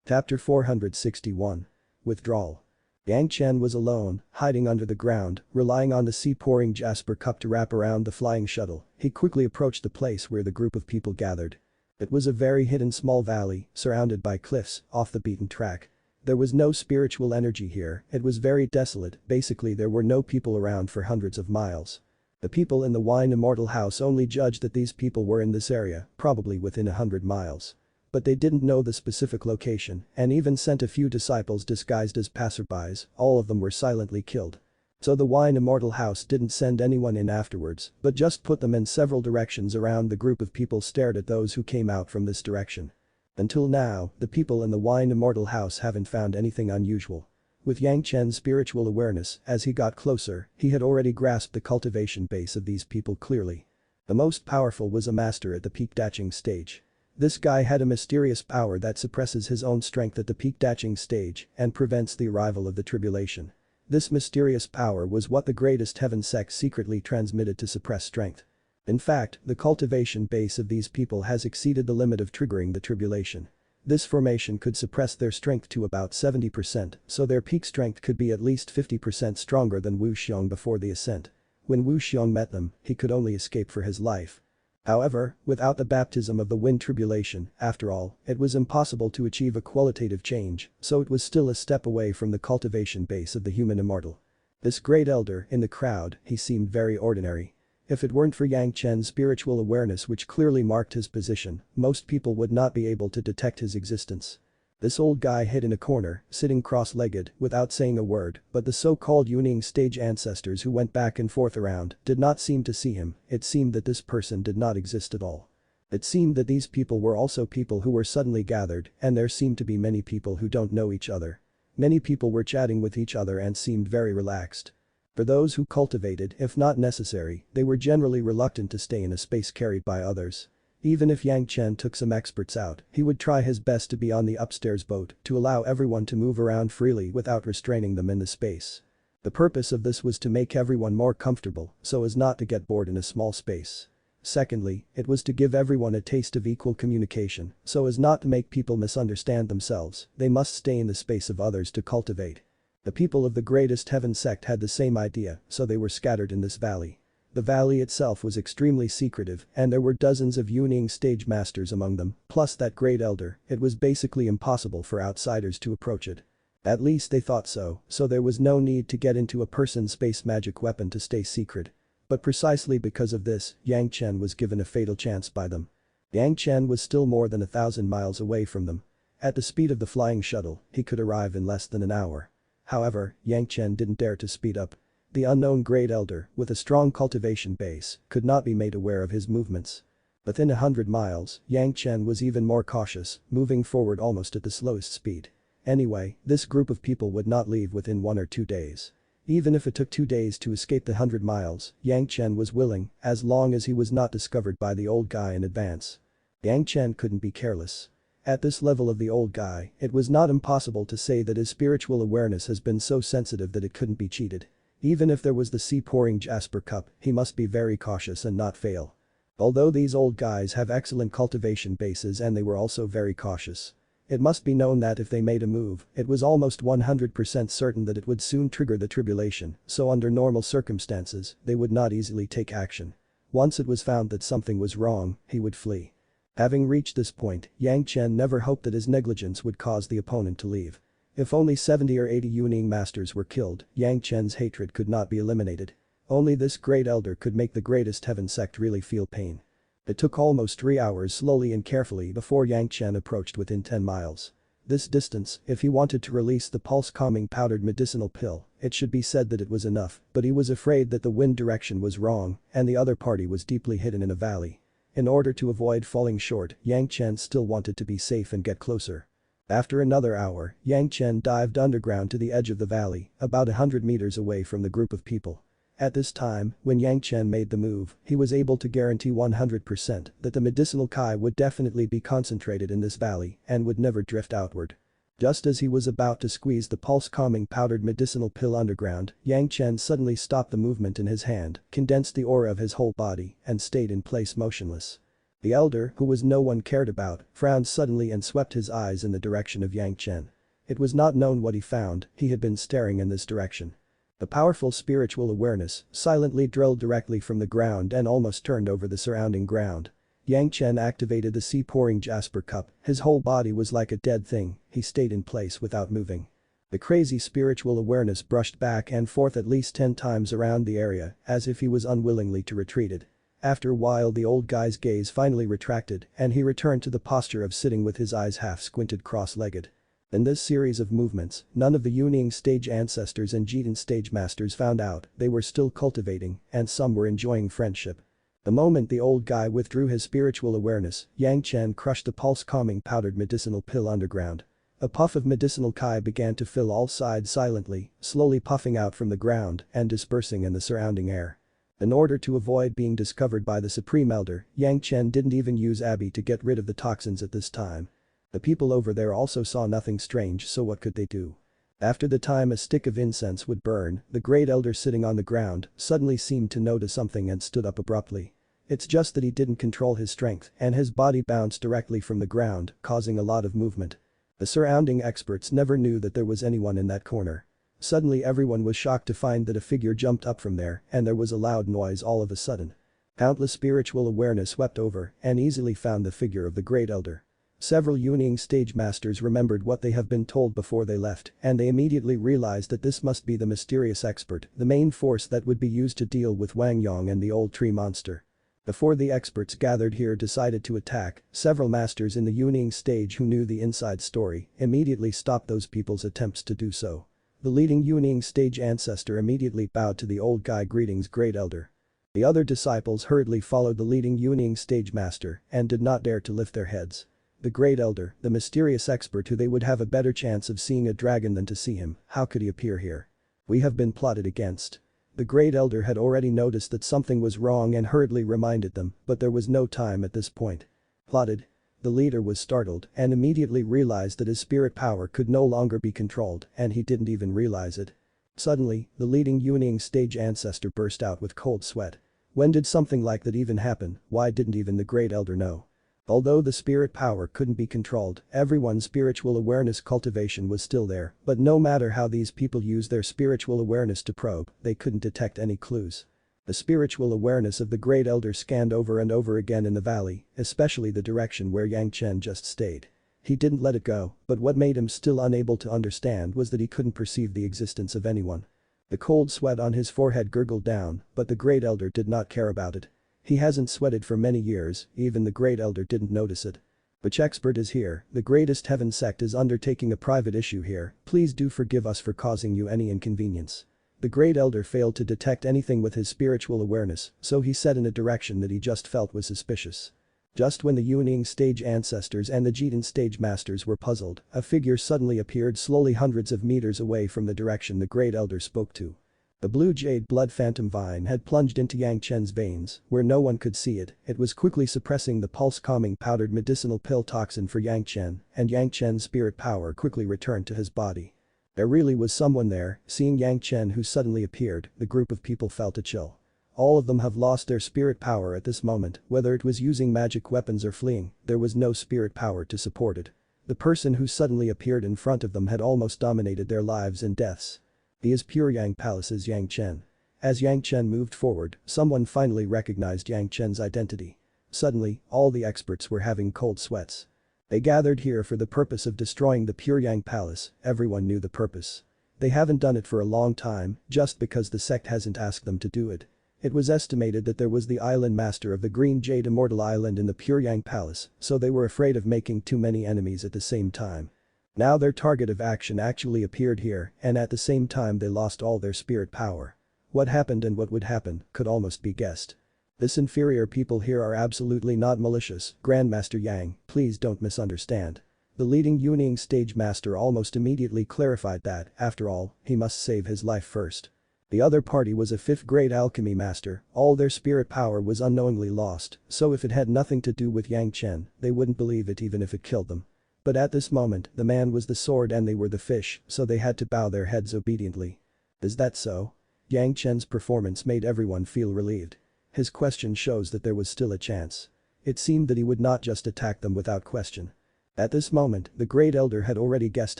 Chapter 461. Withdrawal. Yang Chen was alone, hiding under the ground, relying on the sea-pouring jasper cup to wrap around the flying shuttle. He quickly approached the place where the group of people gathered. It was a very hidden small valley, surrounded by cliffs, off the beaten track. There was no spiritual energy here, it was very desolate, basically there were no people around for hundreds of miles. The people in the Wine Immortal house only judged that these people were in this area, probably within 100 miles. But they didn't know the specific location and even sent a few disciples disguised as passerbys, all of them were silently killed. So the Wine Immortal house didn't send anyone in afterwards, but just put them in several directions around. The group of people stared at those who came out from this direction. Until now, the people in the Wine Immortal house haven't found anything unusual. With Yang Chen's spiritual awareness, as he got closer, he had already grasped the cultivation base of these people clearly. The most powerful was a master at the Breathtaking stage. This guy had a mysterious power that suppresses his own strength at the Breathtaking stage and prevents the arrival of the tribulation. This mysterious power was what the greatest heaven sect secretly transmitted to suppress strength. In fact, the cultivation base of these people has exceeded the limit of triggering the tribulation. This formation could suppress their strength to about 70%, so their peak strength could be at least 50% stronger than Wu Xiong before the ascent. When Wu Xiong met them, he could only escape for his life. However, without the baptism of the wind tribulation, after all, it was impossible to achieve a qualitative change, so it was still a step away from the cultivation base of the human immortal. This great elder, in the crowd, he seemed very ordinary. If it weren't for Yang Chen's spiritual awareness which clearly marked his position, most people would not be able to detect his existence. This old guy hid in a corner, sitting cross-legged, without saying a word, but the so-called Wielding stage ancestors who went back and forth around did not seem to see him. It seemed that this person did not exist at all. It seemed that these people were also people who were suddenly gathered, and there seemed to be many people who don't know each other. Many people were chatting with each other and seemed very relaxed. For those who cultivated, if not necessary, they were generally reluctant to stay in a space carried by others. Even if Yang Chen took some experts out, he would try his best to be on the upstairs boat to allow everyone to move around freely without restraining them in the space. The purpose of this was to make everyone more comfortable so as not to get bored in a small space. Secondly, it was to give everyone a taste of equal communication so as not to make people misunderstand themselves. They must stay in the space of others to cultivate. The people of the greatest heaven sect had the same idea, so they were scattered in this valley. The valley itself was extremely secretive and there were dozens of Wielding stage masters among them, plus that great elder. It was basically impossible for outsiders to approach it. At least they thought so there was no need to get into a person's space magic weapon to stay secret. But precisely because of this, Yang Chen was given a fatal chance by them. Yang Chen was still more than 1,000 miles away from them. At the speed of the flying shuttle, he could arrive in less than an hour. However, Yang Chen didn't dare to speed up. The unknown great elder, with a strong cultivation base, could not be made aware of his movements. Within 100 miles, Yang Chen was even more cautious, moving forward almost at the slowest speed. Anyway, this group of people would not leave within 1 or 2 days. Even if it took 2 days to escape the 100 miles, Yang Chen was willing, as long as he was not discovered by the old guy in advance. Yang Chen couldn't be careless. At this level of the old guy, it was not impossible to say that his spiritual awareness has been so sensitive that it couldn't be cheated. Even if there was the sea-pouring jasper cup, he must be very cautious and not fail. Although these old guys have excellent cultivation bases and they were also very cautious. It must be known that if they made a move, it was almost 100% certain that it would soon trigger the tribulation, so under normal circumstances, they would not easily take action. Once it was found that something was wrong, he would flee. Having reached this point, Yang Chen never hoped that his negligence would cause the opponent to leave. If only 70 or 80 Wielding masters were killed, Yang Chen's hatred could not be eliminated. Only this great elder could make the greatest heaven sect really feel pain. It took almost 3 hours slowly and carefully before Yang Chen approached within 10 miles. This distance, if he wanted to release the pulse-calming powdered medicinal pill, it should be said that it was enough, but he was afraid that the wind direction was wrong and the other party was deeply hidden in a valley. In order to avoid falling short, Yang Chen still wanted to be safe and get closer. After another hour, Yang Chen dived underground to the edge of the valley, about 100 meters away from the group of people. At this time, when Yang Chen made the move, he was able to guarantee 100% that the medicinal Kai would definitely be concentrated in this valley and would never drift outward. Just as he was about to squeeze the pulse-calming powdered medicinal pill underground, Yang Chen suddenly stopped the movement in his hand, condensed the aura of his whole body, and stayed in place motionless. The elder, who was no one cared about, frowned suddenly and swept his eyes in the direction of Yang Chen. It was not known what he found, he had been staring in this direction. A powerful spiritual awareness silently drilled directly from the ground and almost turned over the surrounding ground. Yang Chen activated the sea-pouring jasper cup, his whole body was like a dead thing, he stayed in place without moving. The crazy spiritual awareness brushed back and forth at least 10 times around the area, as if he was unwillingly to retreat it. After a while the old guy's gaze finally retracted and he returned to the posture of sitting with his eyes half squinted cross-legged. In this series of movements, none of the Yuning stage ancestors and Zhanxian stage masters found out they were still cultivating and some were enjoying friendship. The moment the old guy withdrew his spiritual awareness, Yang Chen crushed the pulse-calming powdered medicinal pill underground. A puff of medicinal chi began to fill all sides silently, slowly puffing out from the ground and dispersing in the surrounding air. In order to avoid being discovered by the Supreme Elder, Yang Chen didn't even use Abby to get rid of the toxins at this time. The people over there also saw nothing strange, so what could they do? After the time a stick of incense would burn, the Great Elder sitting on the ground suddenly seemed to notice something and stood up abruptly. It's just that he didn't control his strength and his body bounced directly from the ground, causing a lot of movement. The surrounding experts never knew that there was anyone in that corner. Suddenly everyone was shocked to find that a figure jumped up from there and there was a loud noise all of a sudden. Countless spiritual awareness swept over and easily found the figure of the Great Elder. Several Yuning stage masters remembered what they have been told before they left and they immediately realized that this must be the mysterious expert, the main force that would be used to deal with Wang Yong and the old tree monster. Before the experts gathered here decided to attack, several masters in the Yuning stage who knew the inside story immediately stopped those people's attempts to do so. The leading Yuning stage ancestor immediately bowed to the old guy. Greetings, Great Elder. The other disciples hurriedly followed the leading Yuning stage master and did not dare to lift their heads. The Great Elder, the mysterious expert who they would have a better chance of seeing a dragon than to see him, how could he appear here? We have been plotted against. The Great Elder had already noticed that something was wrong and hurriedly reminded them, but there was no time at this point. Plotted? The leader was startled and immediately realized that his spirit power could no longer be controlled and he didn't even realize it. Suddenly, the leading Yuning stage ancestor burst out with cold sweat. When did something like that even happen? Why didn't even the Great Elder know? Although the spirit power couldn't be controlled, everyone's spiritual awareness cultivation was still there, but no matter how these people used their spiritual awareness to probe, they couldn't detect any clues. The spiritual awareness of the Great Elder scanned over and over again in the valley, especially the direction where Yang Chen just stayed. He didn't let it go, but what made him still unable to understand was that he couldn't perceive the existence of anyone. The cold sweat on his forehead gurgled down, but the Great Elder did not care about it. He hasn't sweated for many years, even the Great Elder didn't notice it. Which expert is here? The greatest heaven sect is undertaking a private issue here, please do forgive us for causing you any inconvenience. The Great Elder failed to detect anything with his spiritual awareness, so he said in a direction that he just felt was suspicious. Just when the Yuning stage ancestors and the Zhanxian stage masters were puzzled, a figure suddenly appeared slowly hundreds of meters away from the direction the Great Elder spoke to. The blue jade blood phantom vine had plunged into Yang Chen's veins, where no one could see it, it was quickly suppressing the pulse-calming powdered medicinal pill toxin for Yang Chen, and Yang Chen's spirit power quickly returned to his body. There really was someone there, seeing Yang Chen who suddenly appeared, the group of people felt a chill. All of them have lost their spirit power at this moment, whether it was using magic weapons or fleeing, there was no spirit power to support it. The person who suddenly appeared in front of them had almost dominated their lives and deaths. He is pure Yang Palace's Yang Chen. As Yang Chen moved forward, someone finally recognized Yang Chen's identity. Suddenly, all the experts were having cold sweats. They gathered here for the purpose of destroying the pure Yang Palace, everyone knew the purpose. They haven't done it for a long time, just because the sect hasn't asked them to do it. It was estimated that there was the island master of the Green Jade Immortal Island in the pure Yang Palace, so they were afraid of making too many enemies at the same time. Now their target of action actually appeared here, and at the same time they lost all their spirit power. What happened and what would happen could almost be guessed. This inferior people here are absolutely not malicious, Grandmaster Yang, please don't misunderstand. The leading Yuning stage master almost immediately clarified that, after all, he must save his life first. The other party was a 5th grade alchemy master, all their spirit power was unknowingly lost, so if it had nothing to do with Yang Chen, they wouldn't believe it even if it killed them. But at this moment, the man was the sword and they were the fish, so they had to bow their heads obediently. Is that so? Yang Chen's performance made everyone feel relieved. His question shows that there was still a chance. It seemed that he would not just attack them without question. At this moment, the Great Elder had already guessed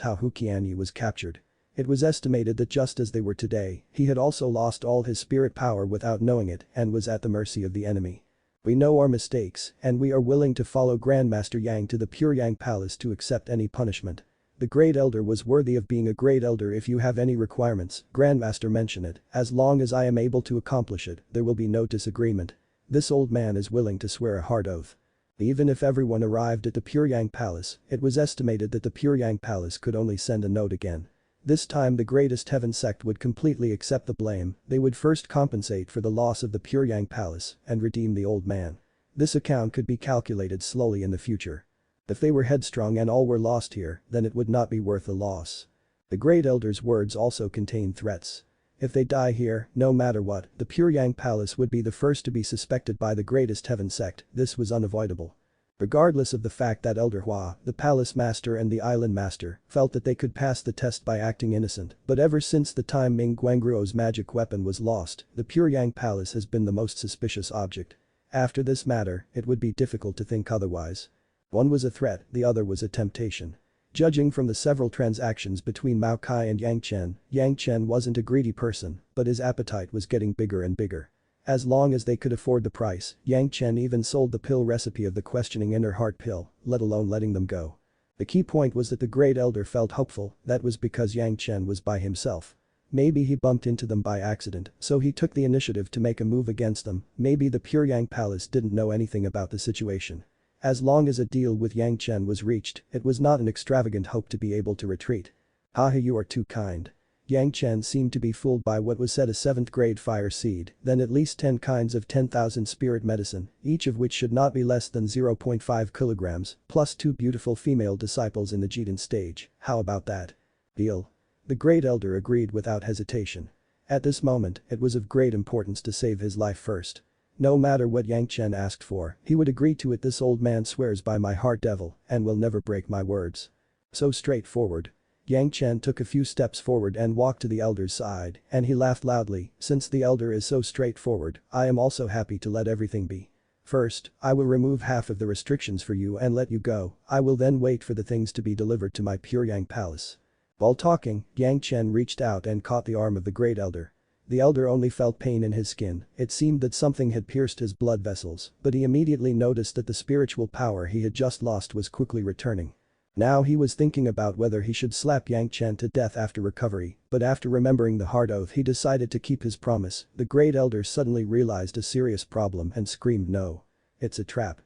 how Hu Qianyi was captured. It was estimated that just as they were today, he had also lost all his spirit power without knowing it and was at the mercy of the enemy. We know our mistakes, and we are willing to follow Grandmaster Yang to the Pure Yang Palace to accept any punishment. The Great Elder was worthy of being a Great Elder. If you have any requirements, Grandmaster, mention it. As long as I am able to accomplish it, there will be no disagreement. This old man is willing to swear a hard oath. Even if everyone arrived at the Pure Yang Palace, it was estimated that the Pure Yang Palace could only send a note again. This time the Greatest Heaven sect would completely accept the blame. They would first compensate for the loss of the Pure Yang Palace and redeem the old man. This account could be calculated slowly in the future. If they were headstrong and all were lost here, then it would not be worth the loss. The Great Elder's words also contained threats. If they die here, no matter what, the Pure Yang Palace would be the first to be suspected by the Greatest Heaven sect. This was unavoidable. Regardless of the fact that Elder Hua, the Palace Master and the Island Master, felt that they could pass the test by acting innocent, but ever since the time Ming Guangruo's magic weapon was lost, the Pure Yang Palace has been the most suspicious object. After this matter, it would be difficult to think otherwise. One was a threat, the other was a temptation. Judging from the several transactions between Mao Kai and Yang Chen wasn't a greedy person, but his appetite was getting bigger and bigger. As long as they could afford the price, Yang Chen even sold the pill recipe of the questioning inner heart pill, let alone letting them go. The key point was that the Great Elder felt hopeful. That was because Yang Chen was by himself. Maybe he bumped into them by accident, so he took the initiative to make a move against them. Maybe the Pure Yang Palace didn't know anything about the situation. As long as a deal with Yang Chen was reached, it was not an extravagant hope to be able to retreat. Haha, you are too kind. Yang Chen seemed to be fooled by what was said, a 7th grade fire seed, then at least 10 kinds of 10,000 spirit medicine, each of which should not be less than 0.5 kilograms, plus 2 beautiful female disciples in the Jidan stage. How about that? Deal. The Great Elder agreed without hesitation. At this moment, it was of great importance to save his life first. No matter what Yang Chen asked for, he would agree to it. This old man swears by my heart devil and will never break my words. So straightforward. Yang Chen took a few steps forward and walked to the elder's side, and he laughed loudly. Since the elder is so straightforward, I am also happy to let everything be. First, I will remove half of the restrictions for you and let you go. I will then wait for the things to be delivered to my Pure Yang Palace. While talking, Yang Chen reached out and caught the arm of the Great Elder. The elder only felt pain in his skin. It seemed that something had pierced his blood vessels, but he immediately noticed that the spiritual power he had just lost was quickly returning. Now he was thinking about whether he should slap Yang Chen to death after recovery, but after remembering the hard oath he decided to keep his promise. The Great Elder suddenly realized a serious problem and screamed no. It's a trap.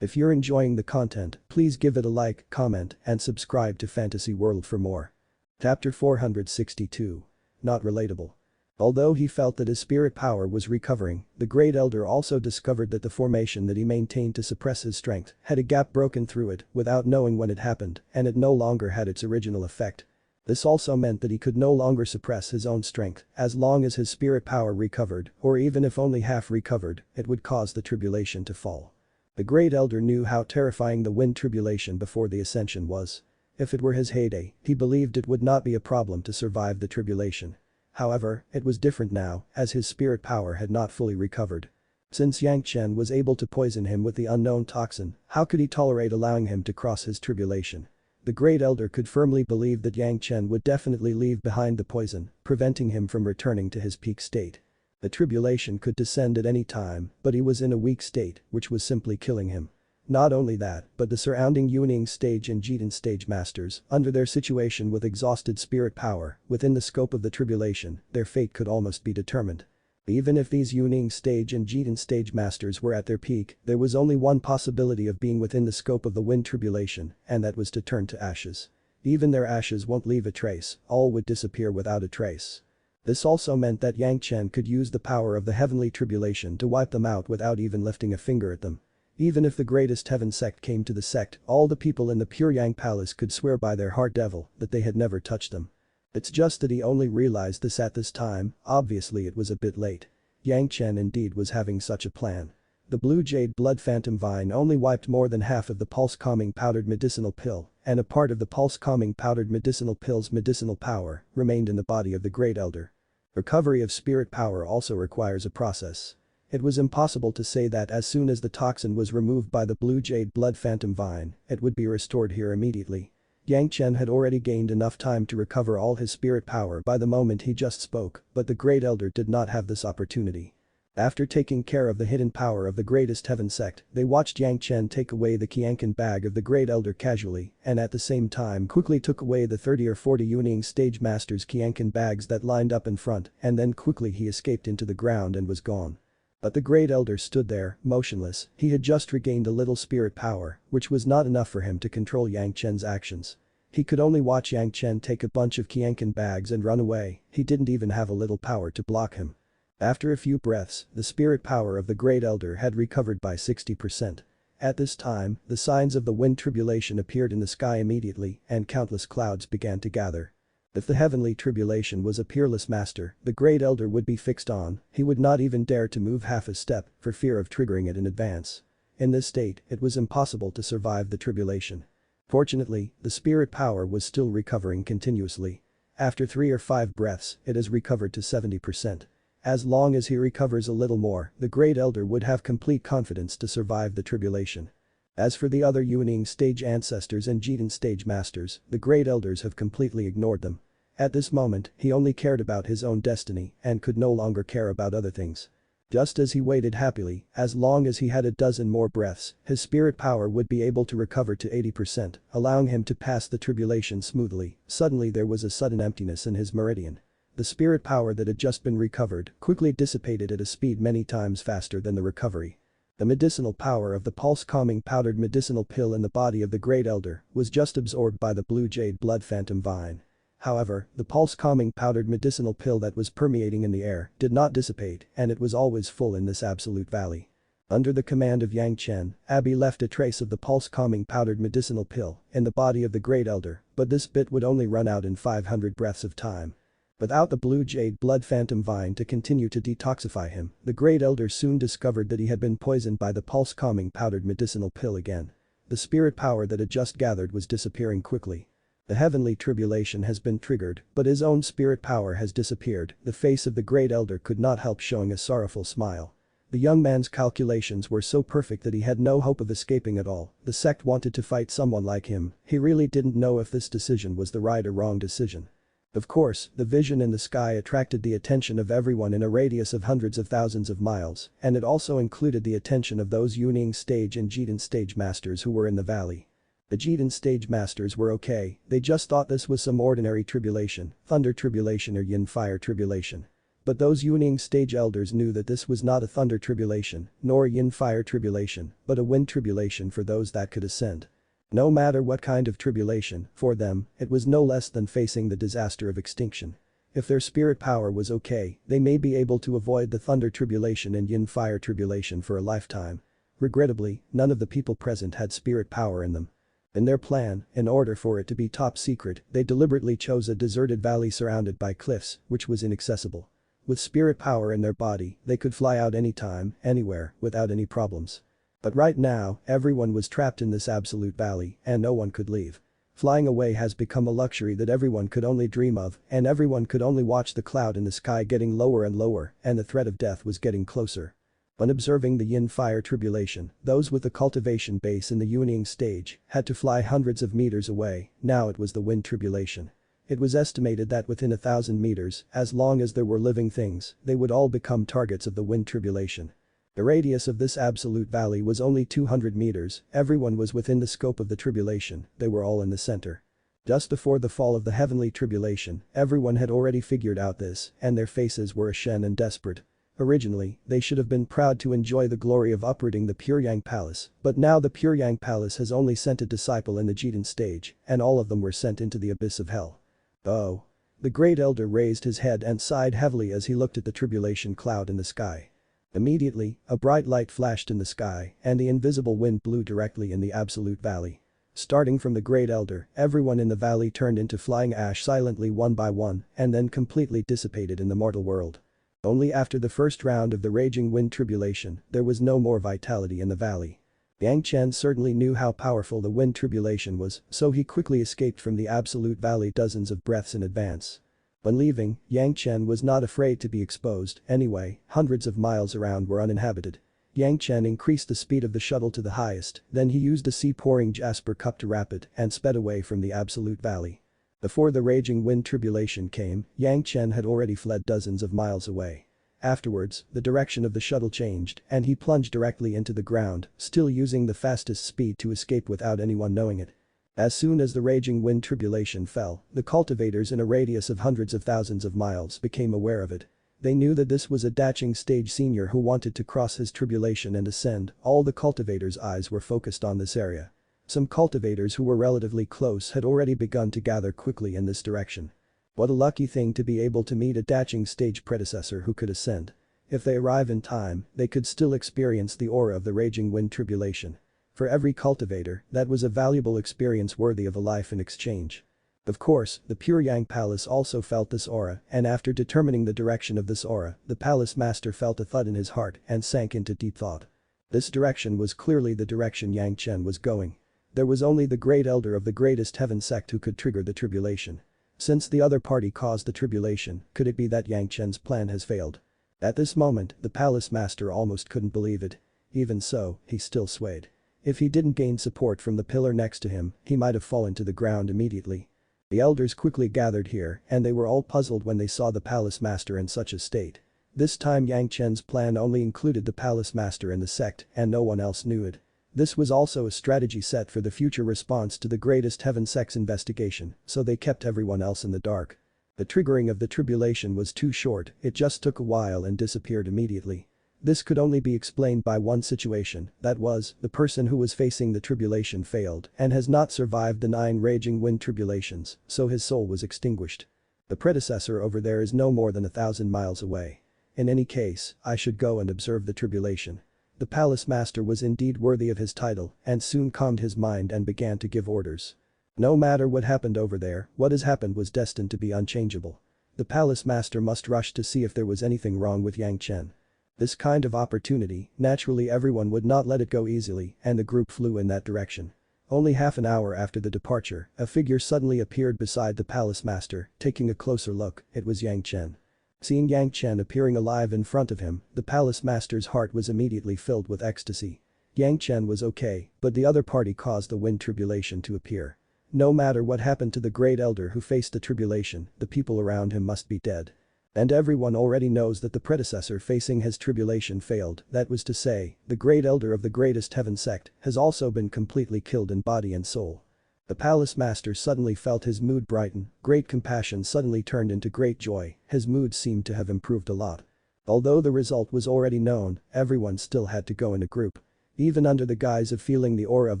If you're enjoying the content, please give it a like, comment, and subscribe to Fantasy World for more. Chapter 462. Not relatable. Although he felt that his spirit power was recovering, the Great Elder also discovered that the formation that he maintained to suppress his strength had a gap broken through it without knowing when it happened, and it no longer had its original effect. This also meant that he could no longer suppress his own strength. As long as his spirit power recovered, or even if only half recovered, it would cause the tribulation to fall. The Great Elder knew how terrifying the wind tribulation before the ascension was. If it were his heyday, he believed it would not be a problem to survive the tribulation. However, it was different now, as his spirit power had not fully recovered. Since Yang Chen was able to poison him with the unknown toxin, how could he tolerate allowing him to cross his tribulation? The Great Elder could firmly believe that Yang Chen would definitely leave behind the poison, preventing him from returning to his peak state. The tribulation could descend at any time, but he was in a weak state, which was simply killing him. Not only that, but the surrounding Yuning stage and Jidan stage masters, under their situation with exhausted spirit power, within the scope of the tribulation, their fate could almost be determined. Even if these Yuning stage and Jidan stage masters were at their peak, there was only one possibility of being within the scope of the wind tribulation, and that was to turn to ashes. Even their ashes won't leave a trace, all would disappear without a trace. This also meant that Yang Chen could use the power of the heavenly tribulation to wipe them out without even lifting a finger at them. Even if the Greatest Heaven sect came to the sect, all the people in the Pure Yang Palace could swear by their heart devil that they had never touched them. It's just that he only realized this at this time. Obviously it was a bit late. Yang Chen indeed was having such a plan. The blue jade blood phantom vine only wiped more than half of the pulse calming powdered medicinal pill, and a part of the pulse calming powdered medicinal pill's medicinal power remained in the body of the Great Elder. Recovery of spirit power also requires a process. It was impossible to say that as soon as the toxin was removed by the blue jade blood phantom vine, it would be restored here immediately. Yang Chen had already gained enough time to recover all his spirit power by the moment he just spoke, but the Great Elder did not have this opportunity. After taking care of the hidden power of the greatest heaven sect, they watched Yang Chen take away the Qianqin bag of the Great Elder casually and at the same time quickly took away the 30 or 40 Yuning stage masters' Qianqin bags that lined up in front, and then quickly he escaped into the ground and was gone. But the Great Elder stood there, motionless. He had just regained a little spirit power, which was not enough for him to control Yang Chen's actions. He could only watch Yang Chen take a bunch of Qianqin bags and run away. He didn't even have a little power to block him. After a few breaths, the spirit power of the Great Elder had recovered by 60%. At this time, the signs of the wind tribulation appeared in the sky immediately and countless clouds began to gather. If the heavenly tribulation was a peerless master, the Great Elder would be fixed on. He would not even dare to move half a step for fear of triggering it in advance. In this state, it was impossible to survive the tribulation. Fortunately, the spirit power was still recovering continuously. After 3 or 5 breaths, it has recovered to 70%. As long as he recovers a little more, the Great Elder would have complete confidence to survive the tribulation. As for the other Yuning stage ancestors and Jitan stage masters, the Great Elders have completely ignored them. At this moment, he only cared about his own destiny and could no longer care about other things. Just as he waited happily, as long as he had a dozen more breaths, his spirit power would be able to recover to 80%, allowing him to pass the tribulation smoothly. Suddenly there was a sudden emptiness in his meridian. The spirit power that had just been recovered quickly dissipated at a speed many times faster than the recovery. The medicinal power of the pulse-calming powdered medicinal pill in the body of the Great Elder was just absorbed by the blue jade blood phantom vine. However, the pulse-calming powdered medicinal pill that was permeating in the air did not dissipate and it was always full in this absolute valley. Under the command of Yang Chen, Abby left a trace of the pulse-calming powdered medicinal pill in the body of the Great Elder, but this bit would only run out in 500 breaths of time. Without the blue jade blood phantom vine to continue to detoxify him, the Great Elder soon discovered that he had been poisoned by the pulse-calming powdered medicinal pill again. The spirit power that had just gathered was disappearing quickly. The heavenly tribulation has been triggered, but his own spirit power has disappeared. The face of the Great Elder could not help showing a sorrowful smile. The young man's calculations were so perfect that he had no hope of escaping at all. The sect wanted to fight someone like him. He really didn't know if this decision was the right or wrong decision. Of course, the vision in the sky attracted the attention of everyone in a radius of hundreds of thousands of miles, and it also included the attention of those Yuning stage and Jitan stage masters who were in the valley. The Jitan stage masters were okay, they just thought this was some ordinary tribulation, thunder tribulation or yin fire tribulation. But those Yuning stage elders knew that this was not a thunder tribulation, nor a yin fire tribulation, but a wind tribulation for those that could ascend. No matter what kind of tribulation, for them, it was no less than facing the disaster of extinction. If their spirit power was okay, they may be able to avoid the thunder tribulation and yin fire tribulation for a lifetime. Regrettably, none of the people present had spirit power in them. In their plan, in order for it to be top secret, they deliberately chose a deserted valley surrounded by cliffs, which was inaccessible. With spirit power in their body, they could fly out anytime, anywhere, without any problems. But right now, everyone was trapped in this absolute valley and no one could leave. Flying away has become a luxury that everyone could only dream of, and everyone could only watch the cloud in the sky getting lower and lower, and the threat of death was getting closer. When observing the yin fire tribulation, those with the cultivation base in the Yuning stage had to fly hundreds of meters away. Now it was the wind tribulation. It was estimated that within 1,000 meters, as long as there were living things, they would all become targets of the wind tribulation. The radius of this absolute valley was only 200 meters, everyone was within the scope of the tribulation, they were all in the center. Just before the fall of the heavenly tribulation, everyone had already figured out this, and their faces were ashen and desperate. Originally, they should have been proud to enjoy the glory of uprooting the Puryang Palace, but now the Puryang Palace has only sent a disciple in the Jitan stage, and all of them were sent into the abyss of hell. Oh. The Great Elder raised his head and sighed heavily as he looked at the tribulation cloud in the sky. Immediately, a bright light flashed in the sky, and the invisible wind blew directly in the absolute valley. Starting from the Great Elder, everyone in the valley turned into flying ash silently one by one, and then completely dissipated in the mortal world. Only after the first round of the raging wind tribulation, there was no more vitality in the valley. Yang Chen certainly knew how powerful the wind tribulation was, so he quickly escaped from the absolute valley dozens of breaths in advance. When leaving, Yang Chen was not afraid to be exposed, anyway, hundreds of miles around were uninhabited. Yang Chen increased the speed of the shuttle to the highest, then he used a sea-pouring jasper cup to wrap it and sped away from the absolute valley. Before the raging wind tribulation came, Yang Chen had already fled dozens of miles away. Afterwards, the direction of the shuttle changed and he plunged directly into the ground, still using the fastest speed to escape without anyone knowing it. As soon as the raging wind tribulation fell, the cultivators in a radius of hundreds of thousands of miles became aware of it. They knew that this was a dashing stage senior who wanted to cross his tribulation and ascend. All the cultivators' eyes were focused on this area. Some cultivators who were relatively close had already begun to gather quickly in this direction. What a lucky thing to be able to meet a dashing stage predecessor who could ascend. If they arrive in time, they could still experience the aura of the raging wind tribulation. For every cultivator, that was a valuable experience worthy of a life in exchange. Of course, the Pure Yang Palace also felt this aura, and after determining the direction of this aura, the Palace Master felt a thud in his heart and sank into deep thought. This direction was clearly the direction Yang Chen was going. There was only the Great Elder of the Greatest Heaven sect who could trigger the tribulation. Since the other party caused the tribulation, could it be that Yang Chen's plan has failed? At this moment, the Palace Master almost couldn't believe it. Even so, he still swayed. If he didn't gain support from the pillar next to him, he might have fallen to the ground immediately. The elders quickly gathered here and they were all puzzled when they saw the Palace Master in such a state. This time Yang Chen's plan only included the Palace Master and the sect and no one else knew it. This was also a strategy set for the future response to the Greatest Heaven sect's investigation, so they kept everyone else in the dark. The triggering of the tribulation was too short, it just took a while and disappeared immediately. This could only be explained by one situation, that was, the person who was facing the tribulation failed and has not survived the 9 raging wind tribulations, so his soul was extinguished. The predecessor over there is no more than 1,000 miles away. In any case, I should go and observe the tribulation. The Palace Master was indeed worthy of his title and soon calmed his mind and began to give orders. No matter what happened over there, what has happened was destined to be unchangeable. The Palace Master must rush to see if there was anything wrong with Yang Chen. This kind of opportunity, naturally everyone would not let it go easily and the group flew in that direction. Only half an hour after the departure, a figure suddenly appeared beside the Palace Master, taking a closer look, it was Yang Chen. Seeing Yang Chen appearing alive in front of him, the Palace Master's heart was immediately filled with ecstasy. Yang Chen was okay, but the other party caused the wind tribulation to appear. No matter what happened to the Great Elder who faced the tribulation, the people around him must be dead. And everyone already knows that the predecessor facing his tribulation failed, that was to say, the Great Elder of the Greatest Heaven sect has also been completely killed in body and soul. The Palace Master suddenly felt his mood brighten, great compassion suddenly turned into great joy, his mood seemed to have improved a lot. Although the result was already known, everyone still had to go in a group. Even under the guise of feeling the aura of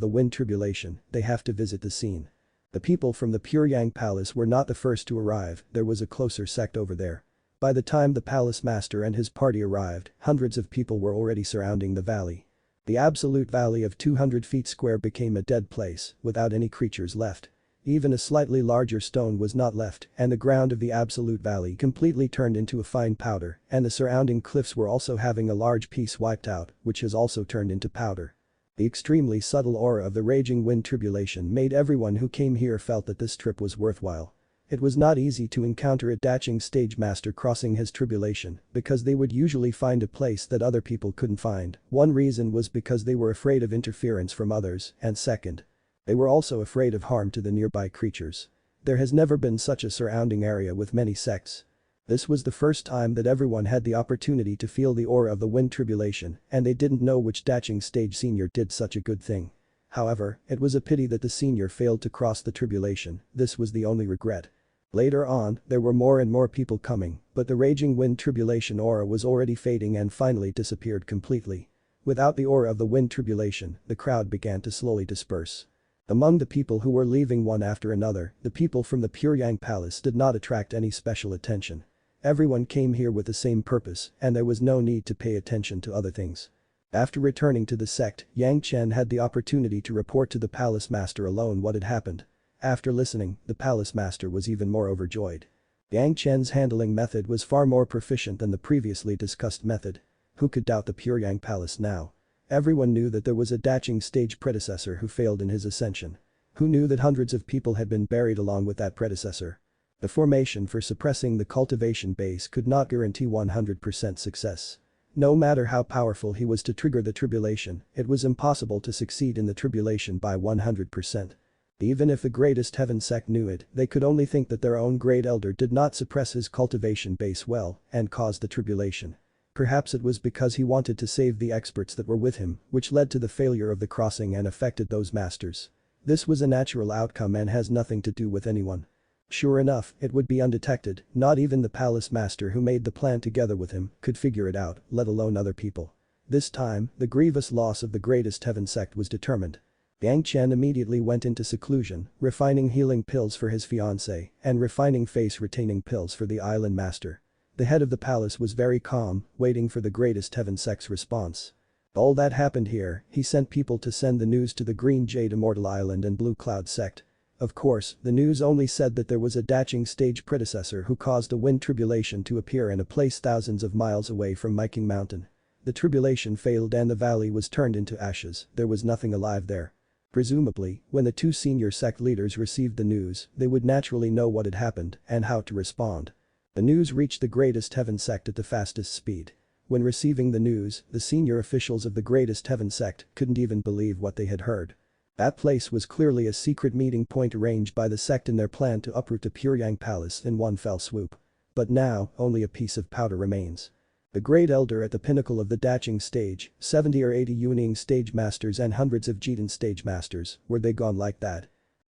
the wind tribulation, they have to visit the scene. The people from the Pure Yang Palace were not the first to arrive, there was a closer sect over there. By the time the Palace Master and his party arrived, hundreds of people were already surrounding the valley. The absolute valley of 200 feet square became a dead place, without any creatures left. Even a slightly larger stone was not left, and the ground of the absolute valley completely turned into a fine powder, and the surrounding cliffs were also having a large piece wiped out, which has also turned into powder. The extremely subtle aura of the raging wind tribulation made everyone who came here felt that this trip was worthwhile. It was not easy to encounter a dashing stage master crossing his tribulation because they would usually find a place that other people couldn't find. One reason was because they were afraid of interference from others, and second, they were also afraid of harm to the nearby creatures. There has never been such a surrounding area with many sects. This was the first time that everyone had the opportunity to feel the aura of the wind tribulation and they didn't know which dashing stage senior did such a good thing. However, it was a pity that the senior failed to cross the tribulation, this was the only regret. Later on, there were more and more people coming, but the raging wind tribulation aura was already fading and finally disappeared completely. Without the aura of the wind tribulation, the crowd began to slowly disperse. Among the people who were leaving one after another, the people from the Pure Yang Palace did not attract any special attention. Everyone came here with the same purpose, and there was no need to pay attention to other things. After returning to the sect, Yang Chen had the opportunity to report to the Palace Master alone what had happened. After listening, the Palace Master was even more overjoyed. Yang Chen's handling method was far more proficient than the previously discussed method. Who could doubt the Pure Yang Palace now? Everyone knew that there was a dashing stage predecessor who failed in his ascension. Who knew that hundreds of people had been buried along with that predecessor? The formation for suppressing the cultivation base could not guarantee 100% success. No matter how powerful he was to trigger the tribulation, it was impossible to succeed in the tribulation by 100%. Even if the greatest heaven sect knew it, they could only think that their own great elder did not suppress his cultivation base well and caused the tribulation. Perhaps it was because he wanted to save the experts that were with him, which led to the failure of the crossing and affected those masters. This was a natural outcome and has nothing to do with anyone. Sure enough, it would be undetected, not even the palace master who made the plan together with him could figure it out, let alone other people. This time, the grievous loss of the greatest heaven sect was determined. Yang Chen immediately went into seclusion, refining healing pills for his fiancée and refining face-retaining pills for the island master. The head of the palace was very calm, waiting for the greatest heaven sect's response. All that happened here, he sent people to send the news to the Green Jade Immortal Island and Blue Cloud sect. Of course, the news only said that there was a Zhanxian stage predecessor who caused a wind tribulation to appear in a place thousands of miles away from Myking Mountain. The tribulation failed and the valley was turned into ashes, there was nothing alive there. Presumably, when the two senior sect leaders received the news, they would naturally know what had happened and how to respond. The news reached the greatest heaven sect at the fastest speed. When receiving the news, the senior officials of the greatest heaven sect couldn't even believe what they had heard. That place was clearly a secret meeting point arranged by the sect in their plan to uproot the Puryang Palace in one fell swoop. But now, only a piece of powder remains. The Great Elder at the pinnacle of the Zhanxian stage, 70 or 80 Yuning stage masters and hundreds of Jidan stage masters, were they gone like that?